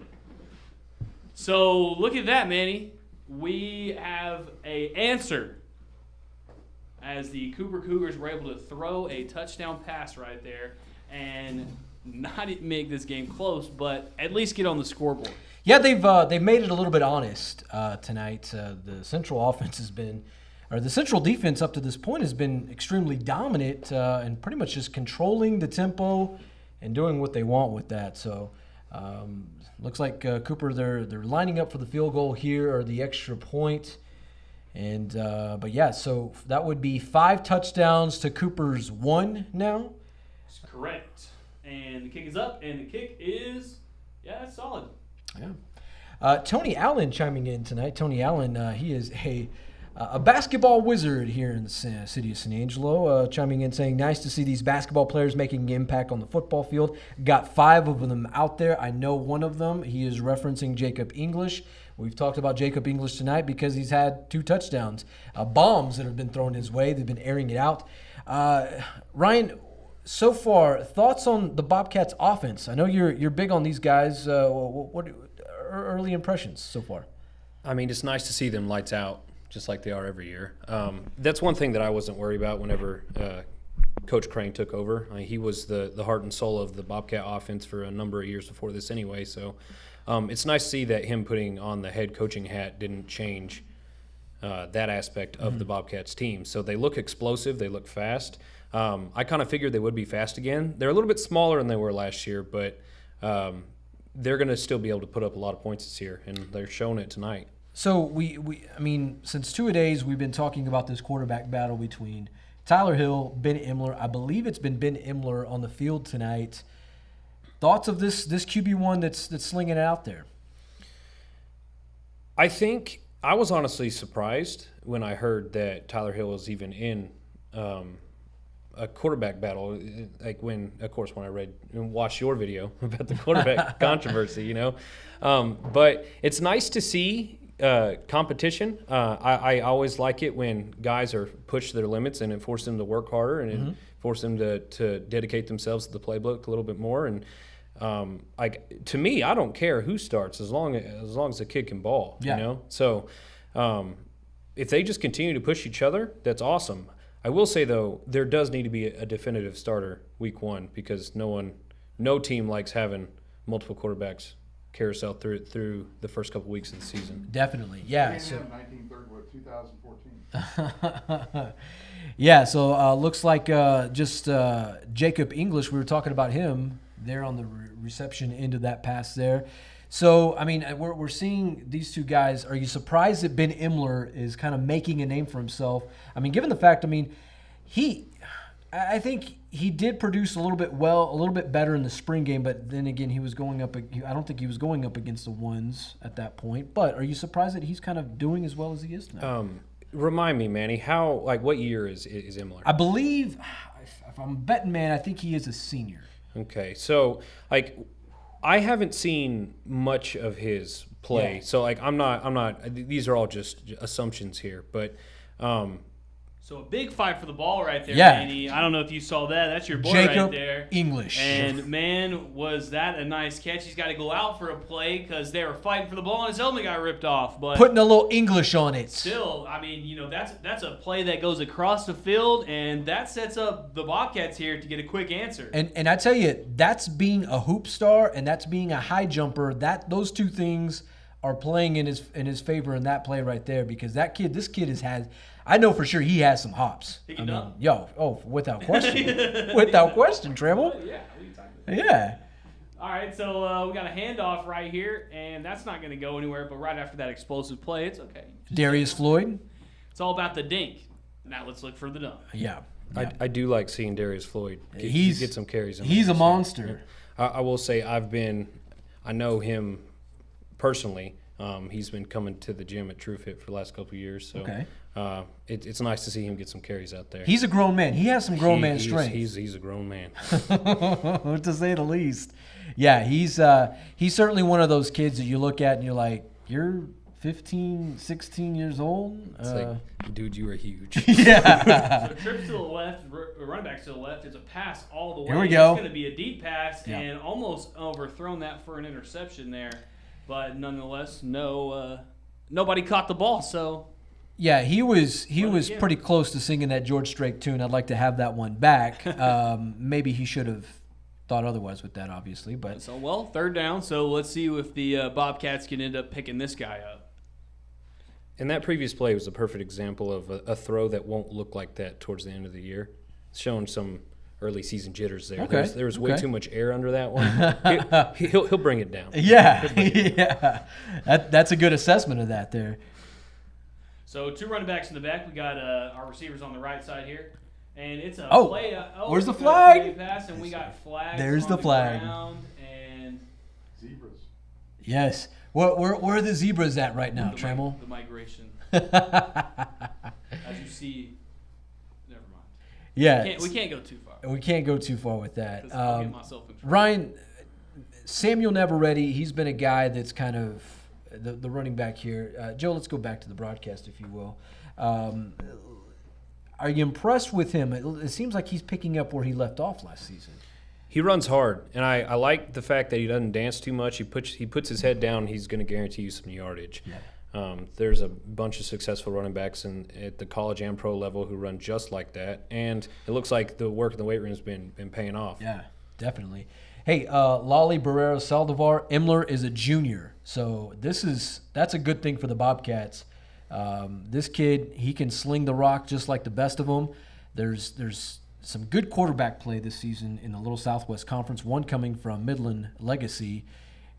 So look at that, Manny. We have an answer as the Cooper Cougars were able to throw a touchdown pass right there and not make this game close, but at least get on the scoreboard. Yeah, they've made it a little bit honest tonight. The Central offense the Central defense up to this point has been extremely dominant and pretty much just controlling the tempo and doing what they want with that. So looks like Cooper they're lining up for the field goal here or the extra point. And but yeah, so that would be 5 touchdowns to Cooper's 1 now. That's correct. And the kick is up, and the kick is it's solid. Yeah. Tony Allen chiming in tonight. Tony Allen, he is a basketball wizard here in the city of San Angelo, chiming in saying, nice to see these basketball players making an impact on the football field. Got 5 of them out there. I know one of them. He is referencing Jacob English. We've talked about Jacob English tonight because he's had 2 touchdowns. Bombs that have been thrown his way. They've been airing it out. Ryan, so far, thoughts on the Bobcats offense? I know you're big on these guys. What early impressions so far? I mean, it's nice to see them lights out, just like they are every year. That's one thing that I wasn't worried about whenever Coach Crane took over. I mean, he was the heart and soul of the Bobcat offense for a number of years before this anyway. So it's nice to see that him putting on the head coaching hat didn't change that aspect of the Bobcats team. So they look explosive. They look fast. I kind of figured they would be fast again. They're a little bit smaller than they were last year, but they're going to still be able to put up a lot of points this year, and they're showing it tonight. So I mean, since 2 days we've been talking about this quarterback battle between Tyler Hill, Ben Imler. I believe it's been Ben Imler on the field tonight. Thoughts of this QB1 that's slinging it out there? I think I was honestly surprised when I heard that Tyler Hill was even in a quarterback battle. Like when I read and watched your video about the quarterback controversy, But it's nice to see competition. I always like it when guys are pushed to their limits and it forces them to work harder and it forces them to dedicate themselves to the playbook a little bit more. And to me, I don't care who starts as long as the kid can ball. So if they just continue to push each other, that's awesome. I will say though, there does need to be a definitive starter week 1 because no team likes having multiple quarterbacks carousel through the first couple weeks of the season. Definitely, yeah. So 2014. Yeah, so looks like just Jacob English. We were talking about him there on the reception end of that pass there. So, I mean, we're seeing these two guys. Are you surprised that Ben Imler is kind of making a name for himself? I mean, given the fact, I mean, I think he did produce a little bit better in the spring game, but then again, he was going up. I don't think he was going up against the ones at that point. But are you surprised that he's kind of doing as well as he is now? Remind me, Manny, what year is Imler? I believe, if I'm a betting man, I think he is a senior. Okay, so I haven't seen much of his play, Yeah. so I'm not. These are all just assumptions here, but So a big fight for the ball right there, Yeah. Manny. I don't know if you saw that. That's your boy Jacob right there. English. And, man, was that a nice catch. He's got to go out for a play because they were fighting for the ball and his helmet got ripped off. But Putting a little English on it. still, I mean, that's a play that goes across the field, and that sets up the Bobcats here to get a quick answer. And I tell you, that's being a hoop star and that's being a high jumper. Those two things are playing in his favor in that play right there, because this kid has had, I know for sure he has some hops. He can dunk. Without question. Without question, Tremble. Yeah, what are you talking about? Yeah. All right, so we got a handoff right here, and that's not going to go anywhere, but right after that explosive play, it's okay. Darius Floyd. It's all about the dink. Now let's look for the dunk. Yeah. I do like seeing Darius Floyd get some carries. He's a monster. I will say I know him personally. He's been coming to the gym at TrueFit for the last couple of years. So Okay. it's nice to see him get some carries out there. He's a grown man. He has some grown man strength. He's a grown man. To say the least. Yeah, he's certainly one of those kids that you look at and you're like, you're 15, 16 years old? It's like, dude, you are huge. Yeah. So trip to the left, running back to the left. It's a pass all the way. Here we go. It's going to be a deep pass, Yeah. and almost overthrown that for an interception there. But nonetheless, nobody caught the ball. So Yeah, he was again. pretty close to singing that George Strait tune. I'd like to have that one back. Maybe he should have thought otherwise with that, obviously. But third down. So let's see if the Bobcats can end up picking this guy up. And that previous play was a perfect example of a throw that won't look like that towards the end of the year. It's showing some early season jitters there. Okay. There was way Okay. too much air under that one. He'll bring it down. yeah, yeah, that's a good assessment of that there. So two running backs in the back. We got our receivers on the right side here. And it's a Oh, play. where's the we got a flag? PA Pass, and we got flags. There's on the flag. Ground, and Yes. Where are the zebras at right now, Trammell? the migration. As you see, never mind. Yeah. We can't go too far. We can't go too far with that. 'Cause I'll get myself in trouble. Ryan, Samuel Navarrete, he's been a guy that's kind of the running back here. Joe, let's go back to the broadcast, if you will. Are you impressed with him? It seems like he's picking up where he left off last season. He runs hard, and I like the fact that he doesn't dance too much. He puts his head down. He's going to guarantee you some yardage. Yeah. There's a bunch of successful running backs at the college and pro level who run just like that, and it looks like the work in the weight room has been paying off. Yeah, definitely. Hey, Lolly Barrero Saldivar, Imler is a junior, so that's a good thing for the Bobcats. This kid, he can sling the rock just like the best of them. There's some good quarterback play this season in the Little Southwest Conference, one coming from Midland Legacy,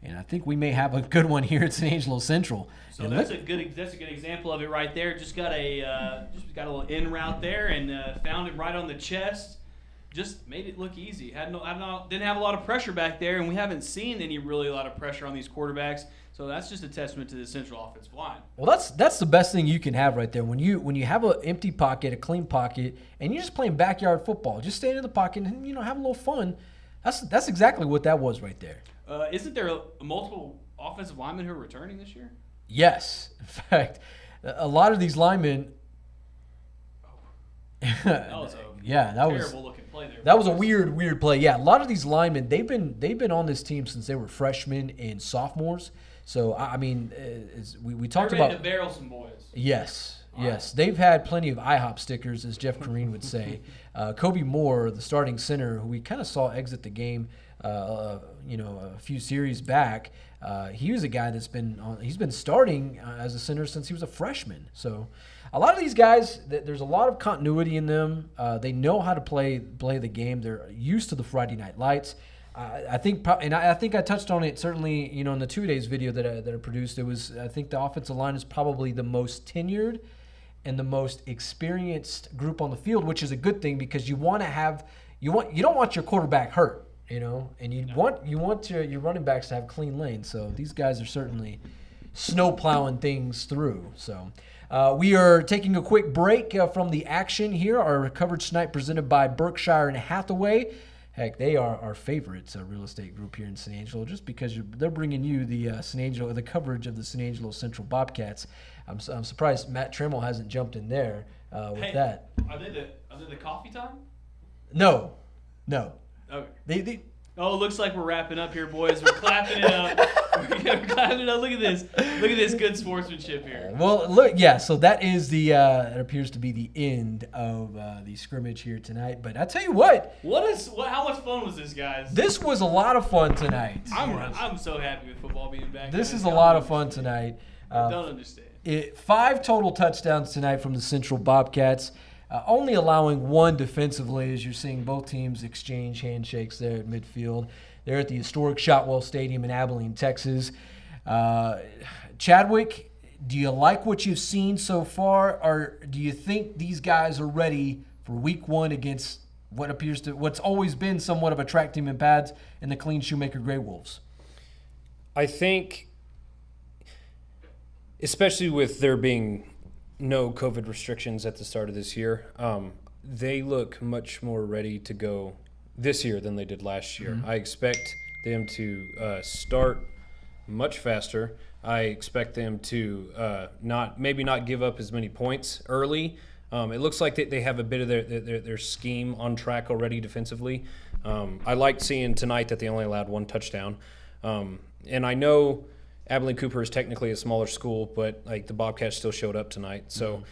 and I think we may have a good one here at San Angelo Central. So And that's a good example of it right there. Just got a little in route there and found it right on the chest. Just made it look easy. Didn't have a lot of pressure back there, and we haven't seen a lot of pressure on these quarterbacks. So that's just a testament to the Central offensive line. Well, that's the best thing you can have right there. When you have an empty pocket, a clean pocket, and you're just playing backyard football, just stand in the pocket and have a little fun. That's exactly what that was right there. Isn't there multiple offensive linemen who are returning this year? Yes, in fact, a lot of these linemen. That was a terrible looking play there. That was a weird play. Yeah, a lot of these linemen, they've been on this team since they were freshmen and sophomores. So I mean, we talked They're ready about to barrel some boys. Yes, they've had plenty of IHOP stickers, as Jeff Kareen would say. Kobe Moore, the starting center, who we kind of saw exit the game, a few series back, He was a guy he's been starting as a center since he was a freshman. So a lot of these guys, there's a lot of continuity in them. They know how to play the game. They're used to the Friday night lights. I think I touched on it certainly, in the 2 days video that I produced. I think the offensive line is probably the most tenured and the most experienced group on the field, which is a good thing because you don't want your quarterback hurt, and you want your running backs to have clean lanes. So these guys are certainly snow plowing things through. So we are taking a quick break from the action here. Our coverage tonight presented by Berkshire and Hathaway. Heck, they are our favorite real estate group here in San Angelo, just because they're bringing you the coverage of the San Angelo Central Bobcats. I'm surprised Matt Trammell hasn't jumped in there with that. Are they the coffee time? No. Okay. It looks like we're wrapping up here, boys. We're clapping it up. We're clapping it up. Look at this. Look at this good sportsmanship here. Well, look, yeah. So that is it appears to be the end of the scrimmage here tonight. But I tell you what. How much fun was this, guys? This was a lot of fun tonight. I'm so happy with football being back. This is a lot of fun tonight. I don't understand. 5 total touchdowns tonight from the Central Bobcats. Only allowing 1 defensively, as you're seeing both teams exchange handshakes there at midfield. They're at the historic Shotwell Stadium in Abilene, Texas. Chadwick, do you like what you've seen so far, or do you think these guys are ready for week 1 against what's always been somewhat of a track team in pads and the clean Shoemaker Grey Wolves? I think, especially with there being no COVID restrictions at the start of this year, they look much more ready to go this year than they did last year. Mm-hmm. I expect them to start much faster. I expect them to not give up as many points early. It looks like they have a bit of their scheme on track already defensively. I liked seeing tonight that they only allowed 1 touchdown. And I know Abilene Cooper is technically a smaller school, but the Bobcats still showed up tonight. So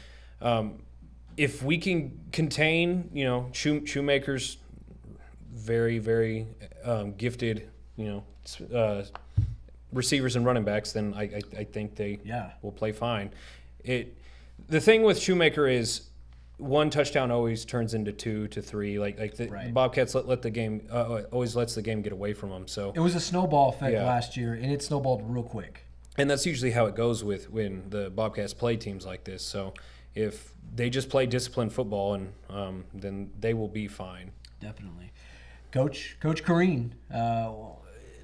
if we can contain, Shoemaker's very, very gifted, receivers and running backs, then I think they will play fine. The thing with Shoemaker is 1 touchdown always turns into 2 to 3. The Bobcats let the game always lets the game get away from them. So it was a snowball effect last year, and it snowballed real quick. And that's usually how it goes when the Bobcats play teams like this. So if they just play disciplined football, and then they will be fine. Definitely, Coach Kareen.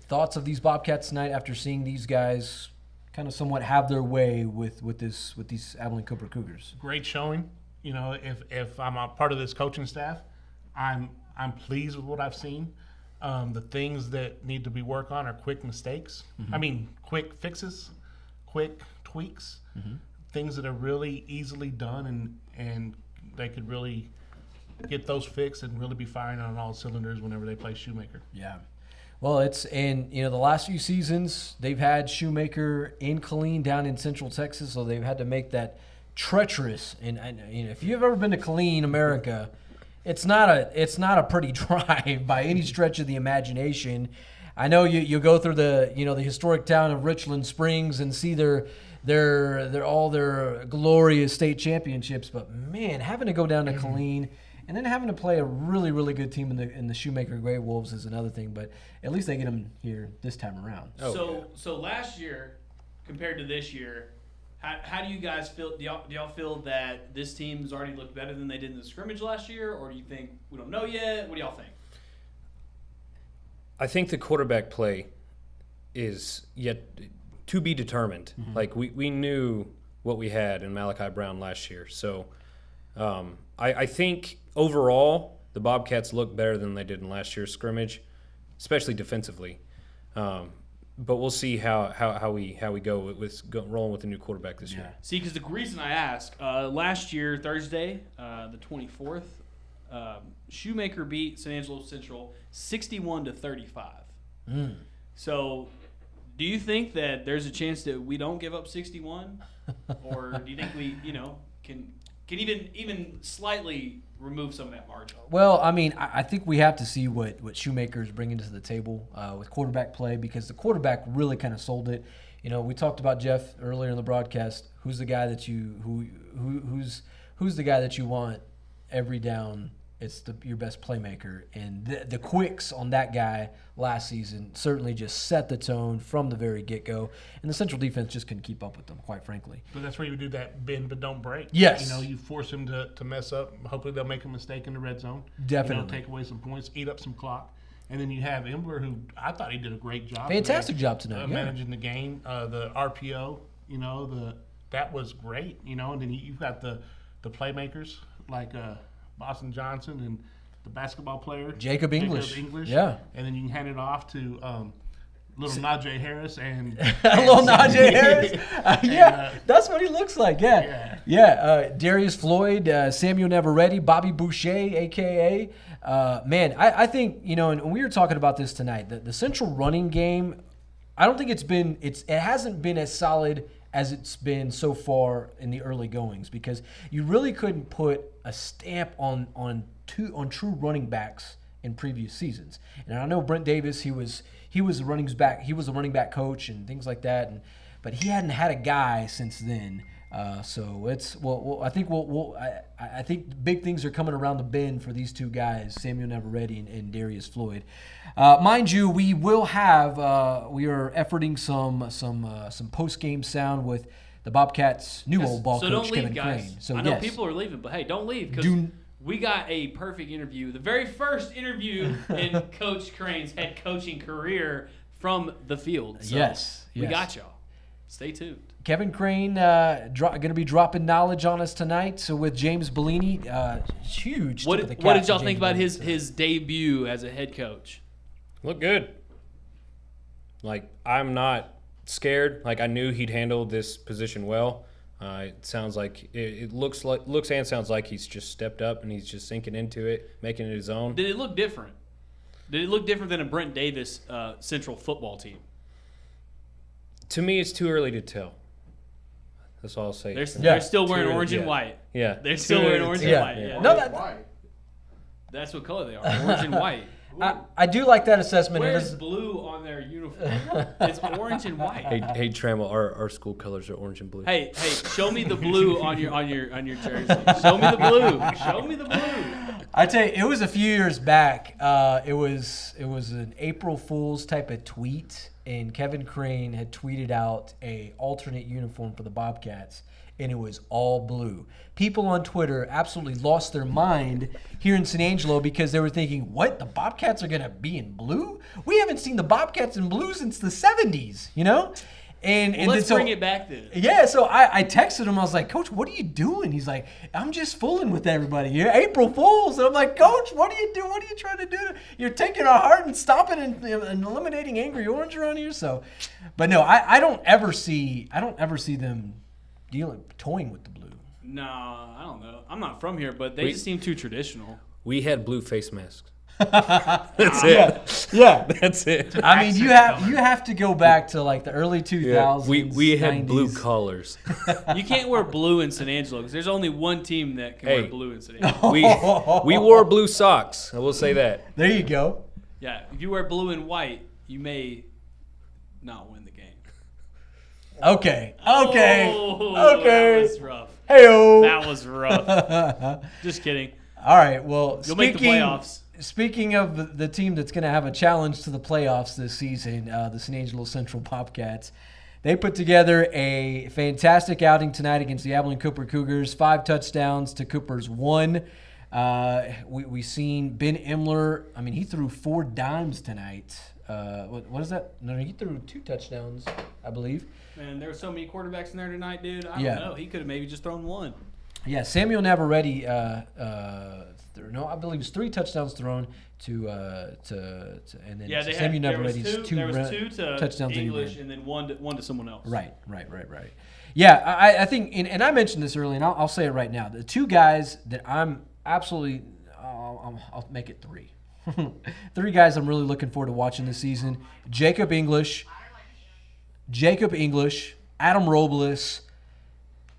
Thoughts of these Bobcats tonight after seeing these guys kind of somewhat have their way with these Abilene Cooper Cougars? Great showing. If I'm a part of this coaching staff, I'm pleased with what I've seen. The things that need to be worked on are quick mistakes. Mm-hmm. Quick fixes, quick tweaks, things that are really easily done, and they could really get those fixed and really be firing on all cylinders whenever they play Shoemaker. Yeah. Well, the last few seasons they've had Shoemaker in Killeen down in Central Texas, so they've had to make that treacherous. And if you've ever been to Killeen, America, it's not a pretty drive by any stretch of the imagination. I know you go through the historic town of Richland Springs and see their glorious state championships, but man, having to go down to Killeen and then having to play a really, really good team in the Shoemaker Grey Wolves is another thing. But at least they get them here this time around. So last year compared to this year, how do you guys feel? Do y'all feel that this team's already looked better than they did in the scrimmage last year, or do you think we don't know yet? What do y'all think? I think the quarterback play is yet to be determined. Mm-hmm. We knew what we had in Malachi Brown last year. So I think overall the Bobcats look better than they did in last year's scrimmage, especially defensively. But we'll see how we go with rolling with the new quarterback this year. See, because the reason I ask, last year, Thursday, the 24th, Shoemaker beat San Angelo Central 61-35. So do you think that there's a chance that we don't give up 61? Or do you think we, can can even slightly remove some of that margin. Well, I mean, I think we have to see what Shoemaker is bringing to the table with quarterback play, because the quarterback really kind of sold it. You know, we talked about Jeff earlier in the broadcast. Who's the guy that you who's the guy that you want every down? It's your best playmaker, and the quicks on that guy last season certainly just set the tone from the very get-go, and the Central defense just couldn't keep up with them, quite frankly. But that's where you do that bend but don't break. Yes. You know, you force them to mess up. Hopefully they'll make a mistake in the red zone. Definitely. You know, take away some points, eat up some clock. And then you have Embler, who I thought he did a great job. Fantastic job tonight, yeah. Managing the game, the RPO, you know, that was great, you know. And then you've got the playmakers like Boston Johnson and the basketball player Jacob English. Yeah. And then you can hand it off to little Najee Harris and little Najee Harris. That's what he looks like. Yeah. Darius Floyd, Samuel Navarrete, Bobby Boucher, aka man. I think, you know, and we were talking about this tonight. The Central running game, I don't think it hasn't been as solid as it's been so far in the early goings, because you really couldn't put a stamp on true running backs in previous seasons. And I know Brent Davis, he was a running back coach and things like that, but he hadn't had a guy since then. So it's I think big things are coming around the bend for these two guys, Samuel Navarrete and Darius Floyd. Mind you, we are efforting some post game sound with the Bobcats' new old ball coach, Kevin Crane. So I know people are leaving, but hey, don't leave, because we got a perfect interview, the very first interview in Coach Crane's head coaching career from the field. So yes. We got y'all. Stay tuned. Kevin Crane going to be dropping knowledge on us tonight. So with James Bellini, huge. What did y'all think about his debut as a head coach? Looked good. Like, I'm not scared. Like, I knew he'd handle this position well. It sounds like it looks and sounds like he's just stepped up and he's just sinking into it, making it his own. Did it look different? Did it look different than a Brent Davis Central football team? To me, it's too early to tell. That's all I'll say. They're still wearing orange and white. Yeah. They're still wearing orange and white. Yeah. No, that's what color they are, orange and white. I do like that assessment. Where's blue on their uniform? It's orange and white. Hey, Trammell, our school colors are orange and blue. Hey, show me the blue on your jersey. Show me the blue. Show me the blue. I tell you, it was a few years back. It was an April Fool's type of tweet, and Kevin Crane had tweeted out a alternate uniform for the Bobcats, and it was all blue. People on Twitter absolutely lost their mind here in San Angelo because they were thinking, what, the Bobcats are going to be in blue? We haven't seen the Bobcats in blue since the 70s, you know? And let's bring it back then. Yeah, so I texted him. I was like, Coach, what are you doing? He's like, I'm just fooling with everybody. You're April Fools. And I'm like, Coach, what are you doing? What are you trying to do? You're taking our heart and stopping and eliminating Angry Orange around here. So, but no, I don't ever see them toying with the blue. No, I don't know. I'm not from here, but they just seem too traditional. We had blue face masks. That's it. Yeah, that's it. I mean, you have to go back to like the early 2000s. Yeah. We had 90s. blue collars. You can't wear blue in San Angelo because there's only one team that can wear blue in San Angelo. We wore blue socks. I will say that. There you go. Yeah, if you wear blue and white, you may not win the game. Okay. Oh, that was rough. Hey-o. That was rough. Just kidding. All right. Well, you'll make the playoffs. Speaking of the team that's going to have a challenge to the playoffs this season, the San Angelo Central Bobcats, they put together a fantastic outing tonight against the Abilene Cooper Cougars. 5 touchdowns to Cooper's 1. We seen Ben Imler. I mean, he threw 4 dimes tonight. What is that? No, he threw 2 touchdowns, I believe. Man, there were so many quarterbacks in there tonight, dude. I don't know. He could have maybe just thrown 1. Yeah, Samuel Navarrete. I believe it's 3 touchdowns thrown to and then Samuel Navarrete's 2 touchdowns to English and then one to someone else. Right. Yeah, I think, and I mentioned this earlier, and I'll say it right now. The 2 guys that I'm absolutely, I'll make it 3. 3 guys I'm really looking forward to watching this season: Jacob English, Adam Robles,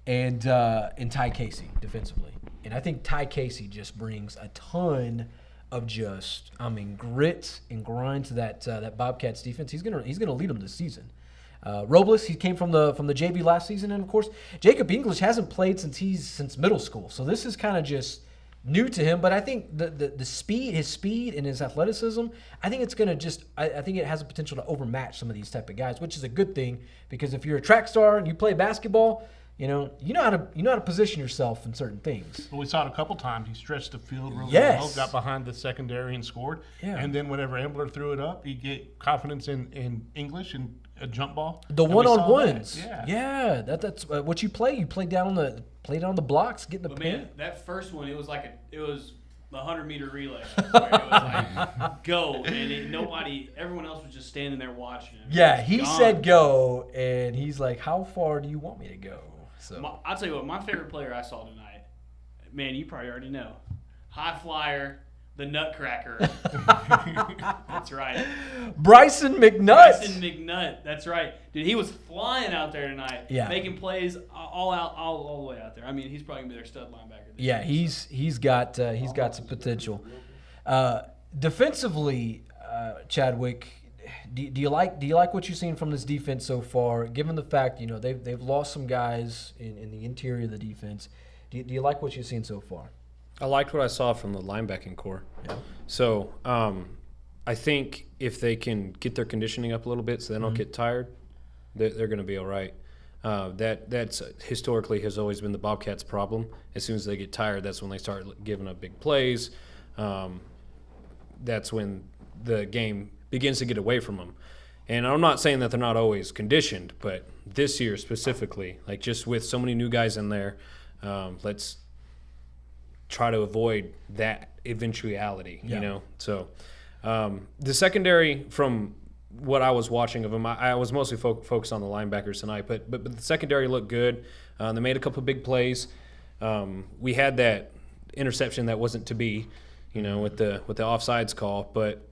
and Ty Casey defensively. And I think Ty Casey just brings a ton of grit and grind to that Bobcats defense. He's gonna lead them this season. Robles, he came from the JV last season, and of course Jacob English hasn't played since middle school. So this is kind of just new to him. But I think the speed, his speed and his athleticism, I think it's gonna I think it has the potential to overmatch some of these type of guys, which is a good thing because if you're a track star and you play basketball, you know how to position yourself in certain things. Well, we saw it a couple times. He stretched the field really Yes. well, got behind the secondary and scored. Yeah. And then whenever Ambler threw it up, he get confidence in English and a jump ball. The And we saw one-on-ones, that. yeah, that's what you play. You play down on the blocks, get in the But paint. man, that first one, it was the 100-meter relay. I swear. It was like, go. And everyone else was just standing there watching. Yeah, he Gone. said go, and he's like, "How far do you want me to go?" So I'll tell you what, my favorite player I saw tonight, man, you probably already know. High flyer, the Nutcracker. That's right. Bryson McNutt. Bryson McNutt. That's right. Dude, he was flying out there tonight. Yeah. Making plays all the way out there. I mean, he's probably going to be their stud linebacker. Yeah, he's got some potential. Defensively, Chadwick, do you like what you've seen from this defense so far? Given the fact they've lost some guys in the interior of the defense, do you like what you've seen so far? I liked what I saw from the linebacking core. Yeah. So I think if they can get their conditioning up a little bit so they don't get tired, they're going to be all right. That's historically has always been the Bobcats' problem. As soon as they get tired, that's when they start giving up big plays. That's when the game begins to get away from them. And I'm not saying that they're not always conditioned, but this year specifically, like just with so many new guys in there, let's try to avoid that eventuality, you know? So the secondary, from what I was watching of them, I was mostly focused on the linebackers tonight, but the secondary looked good. They made a couple of big plays. We had that interception that wasn't to be, with the offsides call, but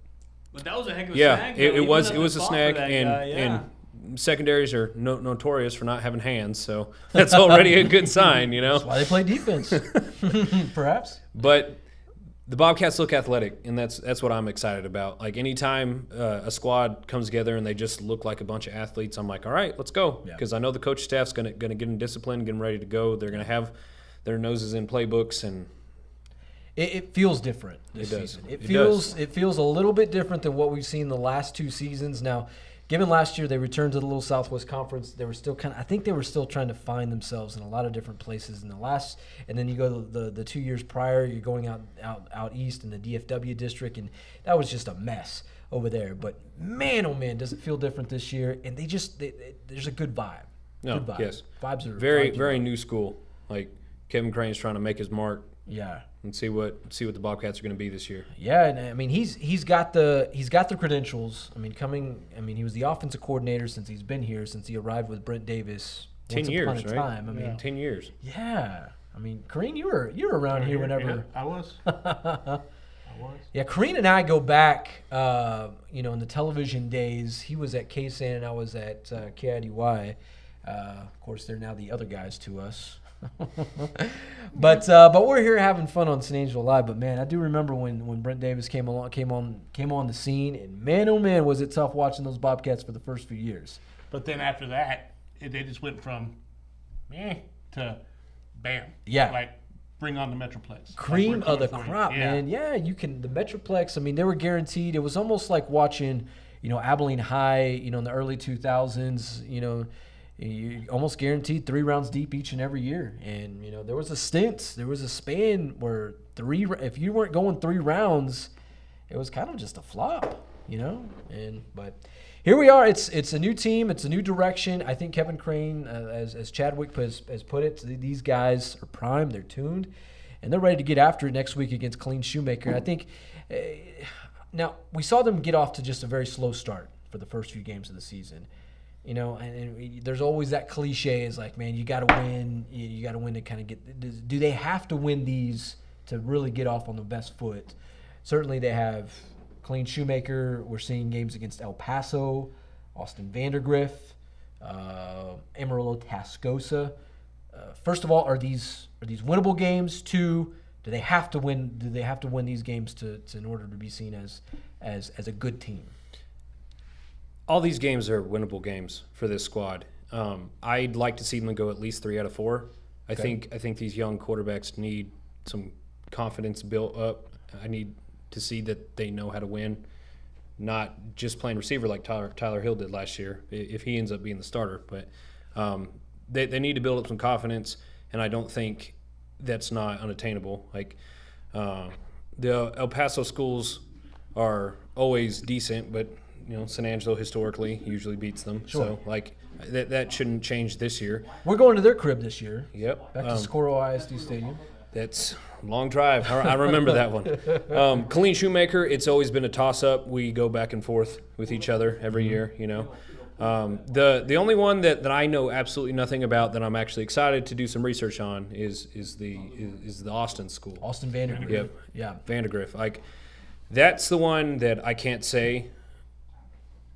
that was a heck of a yeah, snag. it was a fought snag, for that and guy, yeah. and secondaries are notorious for not having hands, so that's already a good sign, That's why they play defense, perhaps. But the Bobcats look athletic, and that's what I'm excited about. Like anytime a squad comes together and they just look like a bunch of athletes, I'm like, all right, let's go, because I know the coach staff's gonna get them disciplined, get them ready to go. They're gonna have their noses in playbooks, and it feels different this It does. season. It It feels a little bit different than what we've seen the last two seasons. Now, given last year they returned to the Little Southwest Conference, they were still I think they were still trying to find themselves in a lot of different places in the last. And then you go to the 2 years prior, you're going out east in the DFW district, and that was just a mess over there. But man, oh man, does it feel different this year? And there's a good vibe. no, Good vibe. yes, Vibes are very new school. Like Kevin Crane's trying to make his mark Yeah. and see what the Bobcats are going to be this year. Yeah, and I mean he's got the credentials. I mean he was the offensive coordinator since he's been here, since he arrived with Brent Davis. 10 years, once upon a right? time. I mean, 10 years. yeah. I mean, Kareen, you were around here whenever. Yeah, I was. Yeah, Kareen and I go back, in the television days. He was at KSAN and I was at KIDY. Of course, they're now the other guys to us. But we're here having fun on San Angelo Live. But man, I do remember when Brent Davis came on the scene, and man, oh man, was it tough watching those Bobcats for the first few years. But then after that, they just went from to bam. Yeah. Like, bring on the Metroplex. Cream Like, we're of the coming for you. crop, Yeah. man. Yeah, you can. The Metroplex, I mean, they were guaranteed. It was almost like watching, Abilene High, in the early 2000s, you almost guaranteed 3 rounds deep each and every year. And, there was a span where if you weren't going 3 rounds, it was kind of just a flop, but here we are. It's a new team. It's a new direction. I think Kevin Crane, as Chadwick has put it, these guys are primed. They're tuned, and they're ready to get after it next week against Clean Shoemaker. I think now we saw them get off to just a very slow start for the first few games of the season. And there's always that cliche is like, man, you got to win. You got to win to kind of get. Do they have to win these to really get off on the best foot? Certainly they have. Clean Shoemaker. We're seeing games against El Paso, Austin Vandergrift, Amarillo Tascosa. first of all, are these winnable games? Two, do they have to win? Do they have to win these games to in order to be seen as a good team? All these games are winnable games for this squad. I'd like to see them go at least 3 out of 4. I think these young quarterbacks need some confidence built up. I need to see that they know how to win, not just playing receiver like Tyler Hill did last year, if he ends up being the starter. But they need to build up some confidence, and I don't think that's not unattainable. Like the El Paso schools are always decent, but San Angelo historically usually beats them. Sure. So that shouldn't change this year. We're going to their crib this year. Yep. Back to Socorro ISD Stadium. That's a long drive. I remember that one. Colleen Shoemaker, it's always been a toss-up. We go back and forth with each other every year, The only one that I know absolutely nothing about that I'm actually excited to do some research on is the Austin school. Austin Vandergriff. Yep. Yeah. Vandergriff. That's the one that I can't say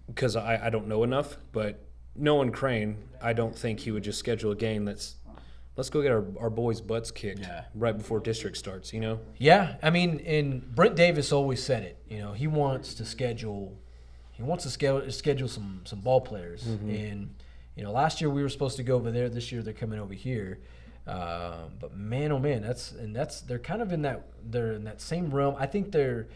because I don't know enough, but knowing Crane, I don't think he would just schedule a game let's go get our boys' butts kicked right before district starts, Yeah, I mean, and Brent Davis always said it. He wants to schedule some ball players. And last year we were supposed to go over there. This year they're coming over here. But man, oh man, they're kind of in that same realm. I think they're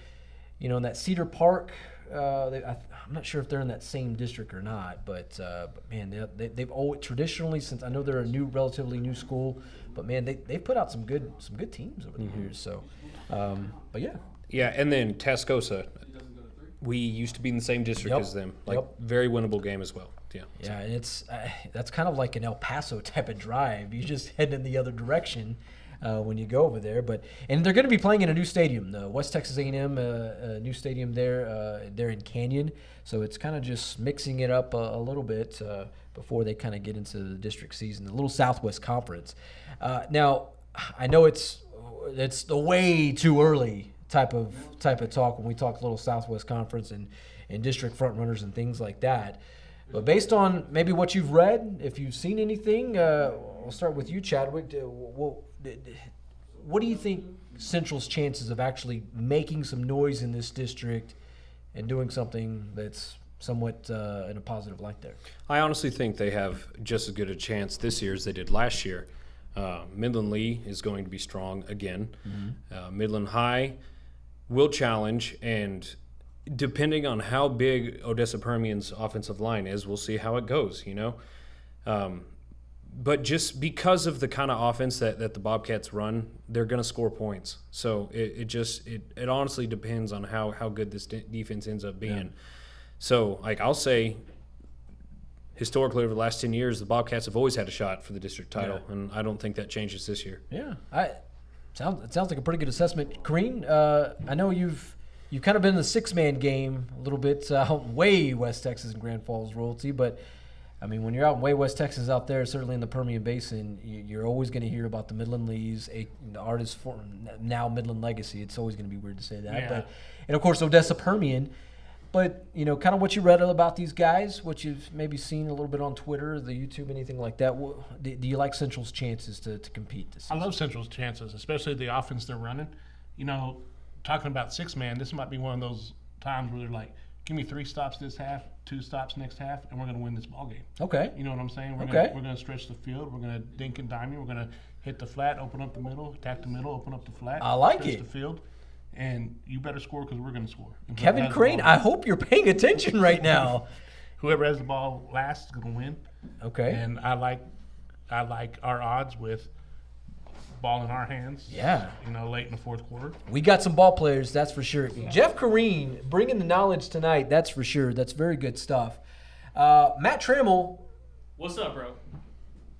in that Cedar Park. I'm not sure if they're in that same district or not, but man, they've always traditionally, since I know they're a relatively new school, but man, they've put out some good teams over the years. So, but yeah. Yeah, and then Tascosa, we used to be in the same district as them. Very winnable game as well. Yeah. Yeah, and it's that's kind of like an El Paso type of drive. You just head in the other direction. When you go over there, and they're going to be playing in a new stadium, the West Texas A&M new stadium there. They're in Canyon, so it's kind of just mixing it up a little bit before they kind of get into the district season, the little Southwest Conference. Now, I know it's the way too early type of talk when we talk little Southwest Conference and district front runners and things like that. But based on maybe what you've read, if you've seen anything, I'll start with you, Chadwick. What do you think Central's chances of actually making some noise in this district and doing something that's somewhat in a positive light there? I honestly think they have just as good a chance this year as they did last year. Midland Lee is going to be strong again. Midland High will challenge, and depending on how big Odessa Permian's offensive line is, we'll see how it goes, But just because of the kind of offense that the Bobcats run, they're going to score points. So it honestly depends on how good this defense ends up being. Yeah. So, I'll say historically over the last 10 years, the Bobcats have always had a shot for the district title, and I don't think that changes this year. Yeah. It sounds like a pretty good assessment. Kareen, I know you've kind of been in the six-man game a little bit out in way West Texas and Grand Falls royalty, but I mean, when you're out in way West Texas out there, certainly in the Permian Basin, you're always going to hear about the Midland Lees, the artist for now Midland Legacy. It's always going to be weird to say that. Yeah. And, of course, Odessa Permian. But, kind of what you read about these guys, what you've maybe seen a little bit on Twitter, the YouTube, anything like that, do you like Central's chances to compete this season? I love Central's chances, especially the offense they're running. Talking about six-man, this might be one of those times where they're like, give me 3 stops this half, 2 stops next half, and we're going to win this ball game. Okay. You know what I'm saying? We're Okay. going to stretch the field. We're going to dink and dime you. We're going to hit the flat, open up the middle, attack the middle, open up the flat. I like stretch it. the field, and you better score because we're going to score. And Kevin whoever has the Crane, ball- I hope you're paying attention right now. Whoever has the ball last is going to win. Okay. And I like our odds with ball in our hands. Yeah. Late in the fourth quarter. We got some ball players, that's for sure. Jeff Kareen bringing the knowledge tonight, that's for sure. That's very good stuff. Matt Trammell, What's up, bro?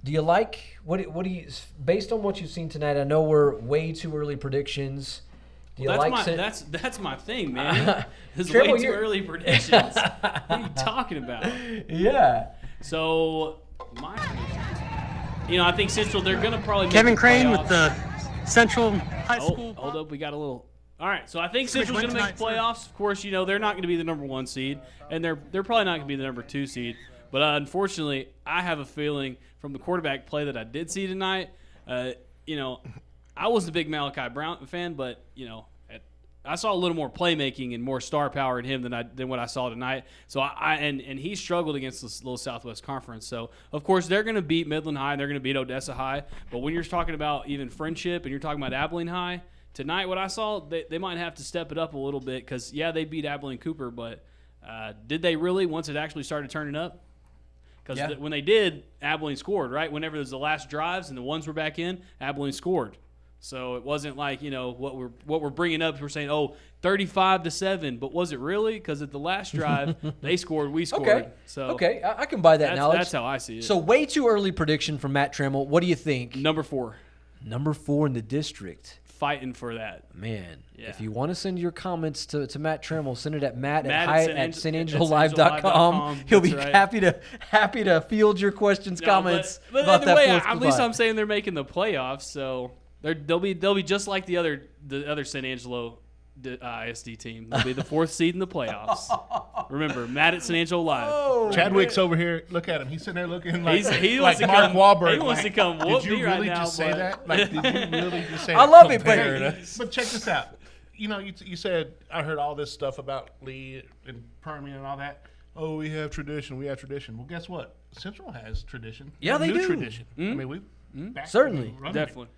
do you like what do you based on what you've seen tonight? I know we're way too early predictions. Do you That's my thing, man. This is Trammell, way too early predictions. What are you talking about? Yeah. So my predictions. I think Central, they're going to probably make Kevin the Crane playoffs. with the Central High School. Hold up, we got a little. All right, so I think Central's going to make the playoffs. Of course, they're not going to be the number 1 seed, and they're probably not going to be the number 2 seed. But unfortunately, I have a feeling from the quarterback play that I did see tonight, I wasn't a big Malachi Brown fan, but, I saw a little more playmaking and more star power in him than what I saw tonight. So and he struggled against this little Southwest Conference. So of course they're going to beat Midland High and they're going to beat Odessa High. But when you're talking about even friendship and you're talking about Abilene High tonight, what I saw they might have to step it up a little bit because they beat Abilene Cooper, but did they really once it actually started turning up? Because when they did, Abilene scored right. Whenever there's the last drives and the ones were back in, Abilene scored. So it wasn't like, what we're bringing up. We're saying, 35-7. But was it really? Because at the last drive, they scored, we scored. Okay. So I can buy that knowledge. That's how I see it. So way too early prediction from Matt Trammell. What do you think? Number 4. Number 4 in the district. Fighting for that. Man, Yeah. if you want to send your comments to Matt Trammell, send it at Matt at SanAngeloLive.com. He'll be happy to field your questions, comments but about either that way, fourth at least spot. I'm saying they're making the playoffs, so they'll be just like the other San Angelo ISD team. They'll be the 4th seed in the playoffs. Remember, Matt at San Angelo Live. Oh, Chadwick's over here. Look at him. He's sitting there looking like, He like wants to Mark come, Wahlberg. He wants to come Did whoop you me really right now. just say that? Like, did you really just say I that? love it, but But check this out. You said, I heard all this stuff about Lee and Permian and all that. Oh, we have tradition. We have tradition. Well, guess what? Central has tradition. Yeah, they New do. tradition. I mean, we Certainly. Definitely.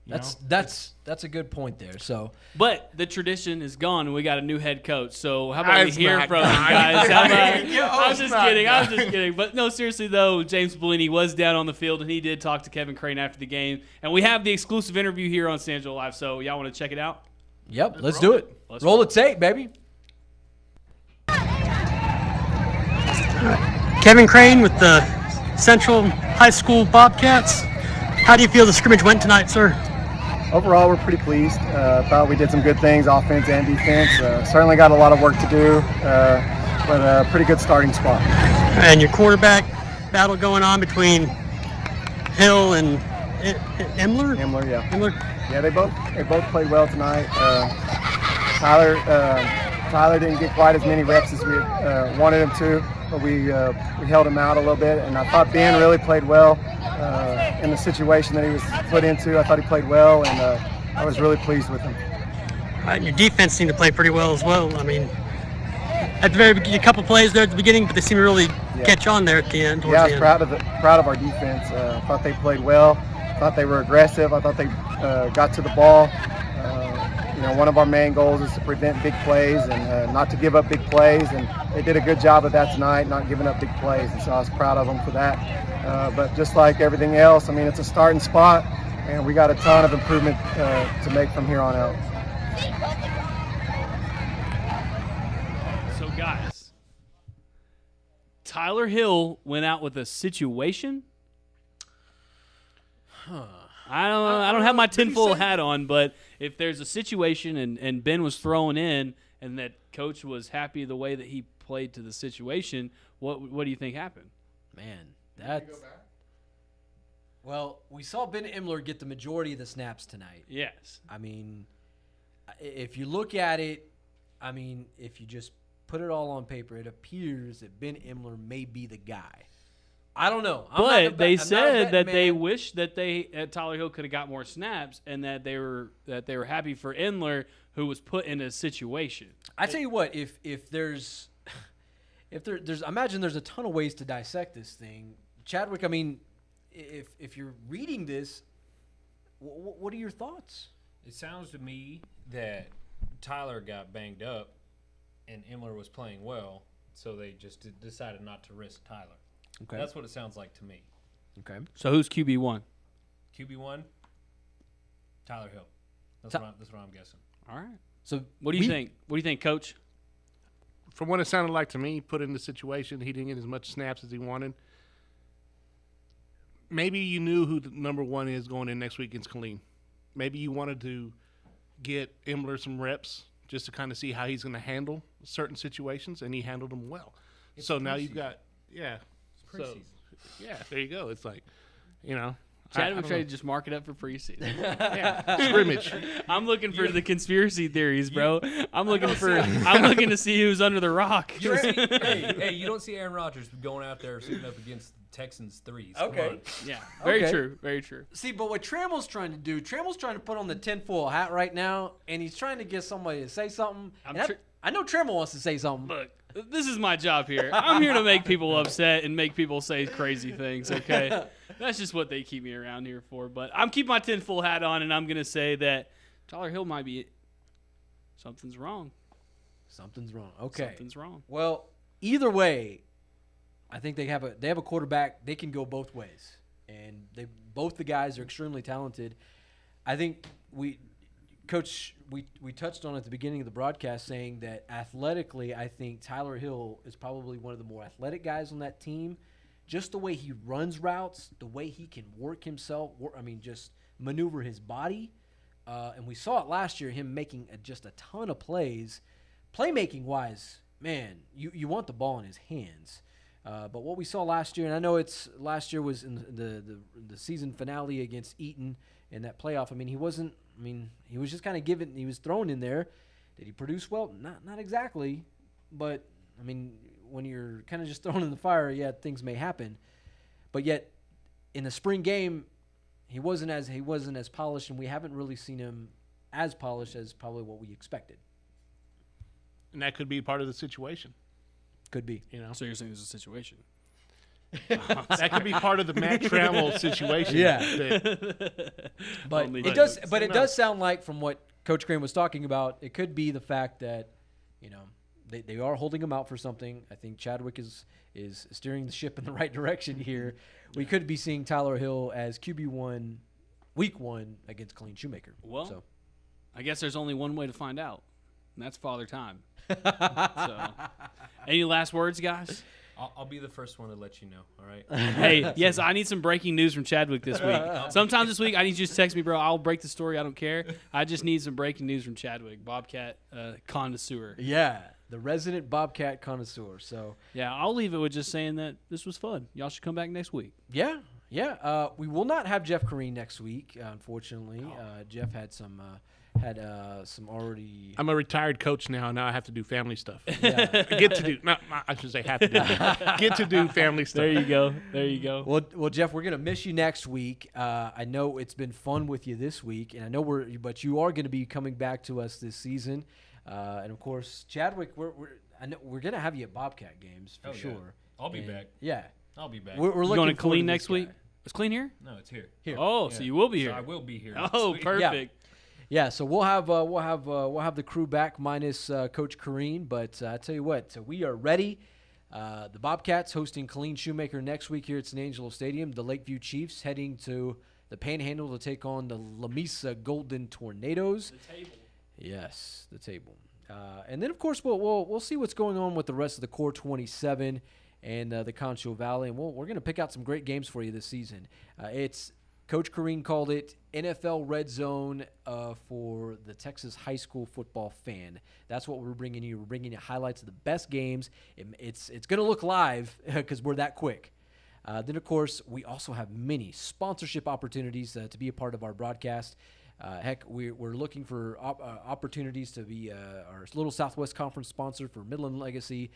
that's a good point there. So, But the tradition is gone, and we got a new head coach. So how about we It's hear not from him, gone. guys? How about, I'm it's just not kidding. I'm gone. just kidding. But no, seriously though, James Bellini was down on the field, and he did talk to Kevin Crane after the game. And we have the exclusive interview here on San Angelo Live. So y'all want to check it out? yep, let's do it. Let's roll the tape, baby. Kevin Crane with the Central High School Bobcats. How do you feel the scrimmage went tonight, sir? Overall, we're pretty pleased. Thought we did some good things, offense and defense. Certainly got a lot of work to do, but a pretty good starting spot. And your quarterback battle going on between Hill and Emler? Himmler, yeah. Emler? Yeah, they both played well tonight. Tyler didn't get quite as many reps as we wanted him to, but we held him out a little bit. And I thought Ben really played well in the situation that he was put into. I thought he played well, and I was really pleased with him. Right, and your defense seemed to play pretty well as well. I mean, at the very beginning, a couple plays there at the beginning, but they seemed to really catch on there at the end. Yeah, I was the end. proud of our defense. I thought they played well. I thought they were aggressive. I thought they got to the ball. One of our main goals is to prevent big plays and not to give up big plays, and they did a good job of that tonight, not giving up big plays, and so I was proud of them for that. But just like everything else, I mean, it's a starting spot, and we got a ton of improvement to make from here on out. So guys, Tyler Hill went out with a situation. I don't have my tinfoil hat on, but if there's a situation and Ben was thrown in and that coach was happy the way that he played to the situation, what do you think happened? Man, that's well, we saw Ben Emler get the majority of the snaps tonight. Yes. I mean, if you look at it, I mean, if you just put it all on paper, it appears that Ben Emler may be the guy. I don't know. But they said that they wish that Tyler Hill could have got more snaps, and that they were happy for Endler, who was put in a situation. I tell you what, if there's imagine there's a ton of ways to dissect this thing, Chadwick. I mean, if you're reading this, what are your thoughts? It sounds to me that Tyler got banged up and Emler was playing well, so they just decided not to risk Tyler. Okay, That's what it sounds like to me. Okay, So who's QB1? QB1, Tyler Hill. That's what I'm guessing. All right. so What do you think? What do you think, Coach? From what it sounded like to me, put in the situation, he didn't get as much snaps as he wanted. Maybe you knew who the number one is going in next week against Killeen. Maybe you wanted to get Emler some reps just to kind of see how he's going to handle certain situations, and he handled them well. So now you've got, yeah. So, yeah, there you go. It's like, Chadwick tried to just mark it up for preseason. Yeah, scrimmage. I'm looking for the conspiracy theories, bro. I'm looking to see who's under the rock. You don't see, hey, you don't see Aaron Rodgers going out there suiting up against the Texans threes. Come on. Yeah, very Okay. true. Very true. See, but what Trammell's trying to do, Trammell's trying to put on the tinfoil hat right now, and he's trying to get somebody to say something. I know Trammell wants to say something. Look, this is my job here. I'm here to make people upset and make people say crazy things, okay? That's just what they keep me around here for. But I'm keeping my tinfoil hat on, and I'm going to say that Tyler Hill might be – something's wrong. Something's wrong. Okay. Something's wrong. Well, either way, I think they have a quarterback. They can go both ways, and both the guys are extremely talented. I think we touched on at the beginning of the broadcast saying that athletically, I think Tyler Hill is probably one of the more athletic guys on that team. Just the way he runs routes, the way he can work himself, just maneuver his body. And we saw it last year, him making just a ton of plays. Playmaking-wise, man, you want the ball in his hands. But what we saw last year, and I know last year was in the season finale against Eaton in that playoff. He was just kind of given. He was thrown in there. Did he produce well? Not exactly. But when you're kind of just thrown in the fire, yeah, things may happen. But yet, in the spring game, he wasn't as polished, and we haven't really seen him as polished as probably what we expected. And that could be part of the situation. Could be. So you're saying there's a situation. That could be part of the Matt Trammell situation. Yeah. But it does sound like, from what Coach Crane was talking about, it could be the fact that, they are holding him out for something. I think Chadwick is steering the ship in the right direction here. We could be seeing Tyler Hill as QB1 week 1 against Colleen Shoemaker. Well, I guess there's only one way to find out, and that's Father Time. So, any last words, guys? I'll be the first one to let you know, all right? Hey, yes, I need some breaking news from Chadwick this week. Sometime this week, I need you to text me, bro. I'll break the story. I don't care. I just need some breaking news from Chadwick, Bobcat connoisseur. Yeah, the resident Bobcat connoisseur. So yeah, I'll leave it with just saying that this was fun. Y'all should come back next week. Yeah. We will not have Jeff Kareen next week, unfortunately. Jeff had some already. I'm a retired coach now. Now I have to do family stuff. Yeah. I should say have to do. Get to do family stuff. There you go. Well, Jeff, we're gonna miss you next week. I know it's been fun with you this week, and I know but you are gonna be coming back to us this season, and of course, Chadwick, I know we're gonna have you at Bobcat games for sure. Yeah. I'll be back. Yeah, I'll be back. we're You looking going to forward Clean this next week? guy. Is Clean here? No, it's here. Oh, so you will be here. So I will be here. Oh, perfect. Yeah, so we'll have the crew back minus Coach Kareen, but I tell you what, so we are ready. The Bobcats hosting Colleen Shoemaker next week here at San Angelo Stadium. The Lakeview Chiefs heading to the Panhandle to take on the Lamesa Golden Tornadoes. The table. Yes, the table. And then of course we'll see what's going on with the rest of the Core 27 and the Concho Valley, and we're going to pick out some great games for you this season. It's Coach Kareen called it NFL Red Zone for the Texas high school football fan. That's what we're bringing you. We're bringing you highlights of the best games. It's going to look live because we're that quick. Then, of course, we also have many sponsorship opportunities to be a part of our broadcast. We're looking for opportunities to be our Little Southwest Conference sponsor for Midland Legacy,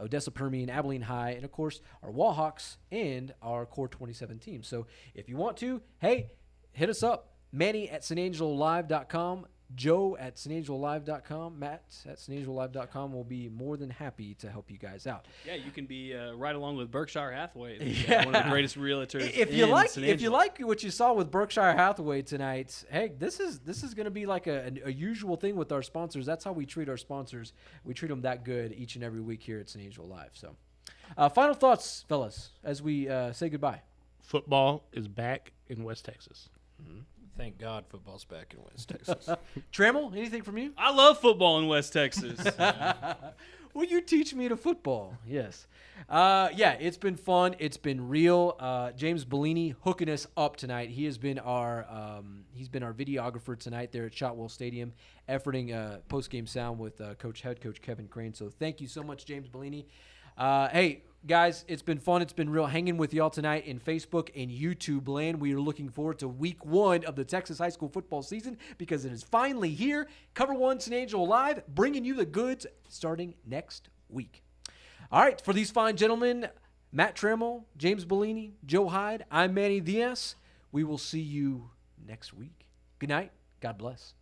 Odessa Permian, Abilene High, and, of course, our Wallhawks and our Core 27 team. So if you want to, hey, hit us up. Manny at SanAngeloLive.com, Joe at SanAngeloLive.com, Matt at SanAngeloLive.com will be more than happy to help you guys out. Yeah, you can be right along with Berkshire Hathaway, Yeah. one of the greatest realtors. If you like what you saw with Berkshire Hathaway tonight, hey, this is going to be like a usual thing with our sponsors. That's how we treat our sponsors. We treat them that good each and every week here at San Angelo Live. So, final thoughts, fellas, as we say goodbye. Football is back in West Texas. Mm-hmm. Thank God football's back in West Texas. Trammell, anything from you? I love football in West Texas. Will you teach me to football? Yes. It's been fun. It's been real. James Bellini hooking us up tonight. He has been our videographer tonight there at Shotwell Stadium, efforting post-game sound with head coach Kevin Crane. So thank you so much, James Bellini. Hey, Guys, it's been fun. It's been real hanging with y'all tonight in Facebook and YouTube land. We are looking forward to week 1 of the Texas high school football season because it is finally here. Cover 1 San Angelo Live, bringing you the goods starting next week. All right, for these fine gentlemen, Matt Trammell, James Bellini, Joe Hyde, I'm Manny Diaz. We will see you next week. Good night. God bless.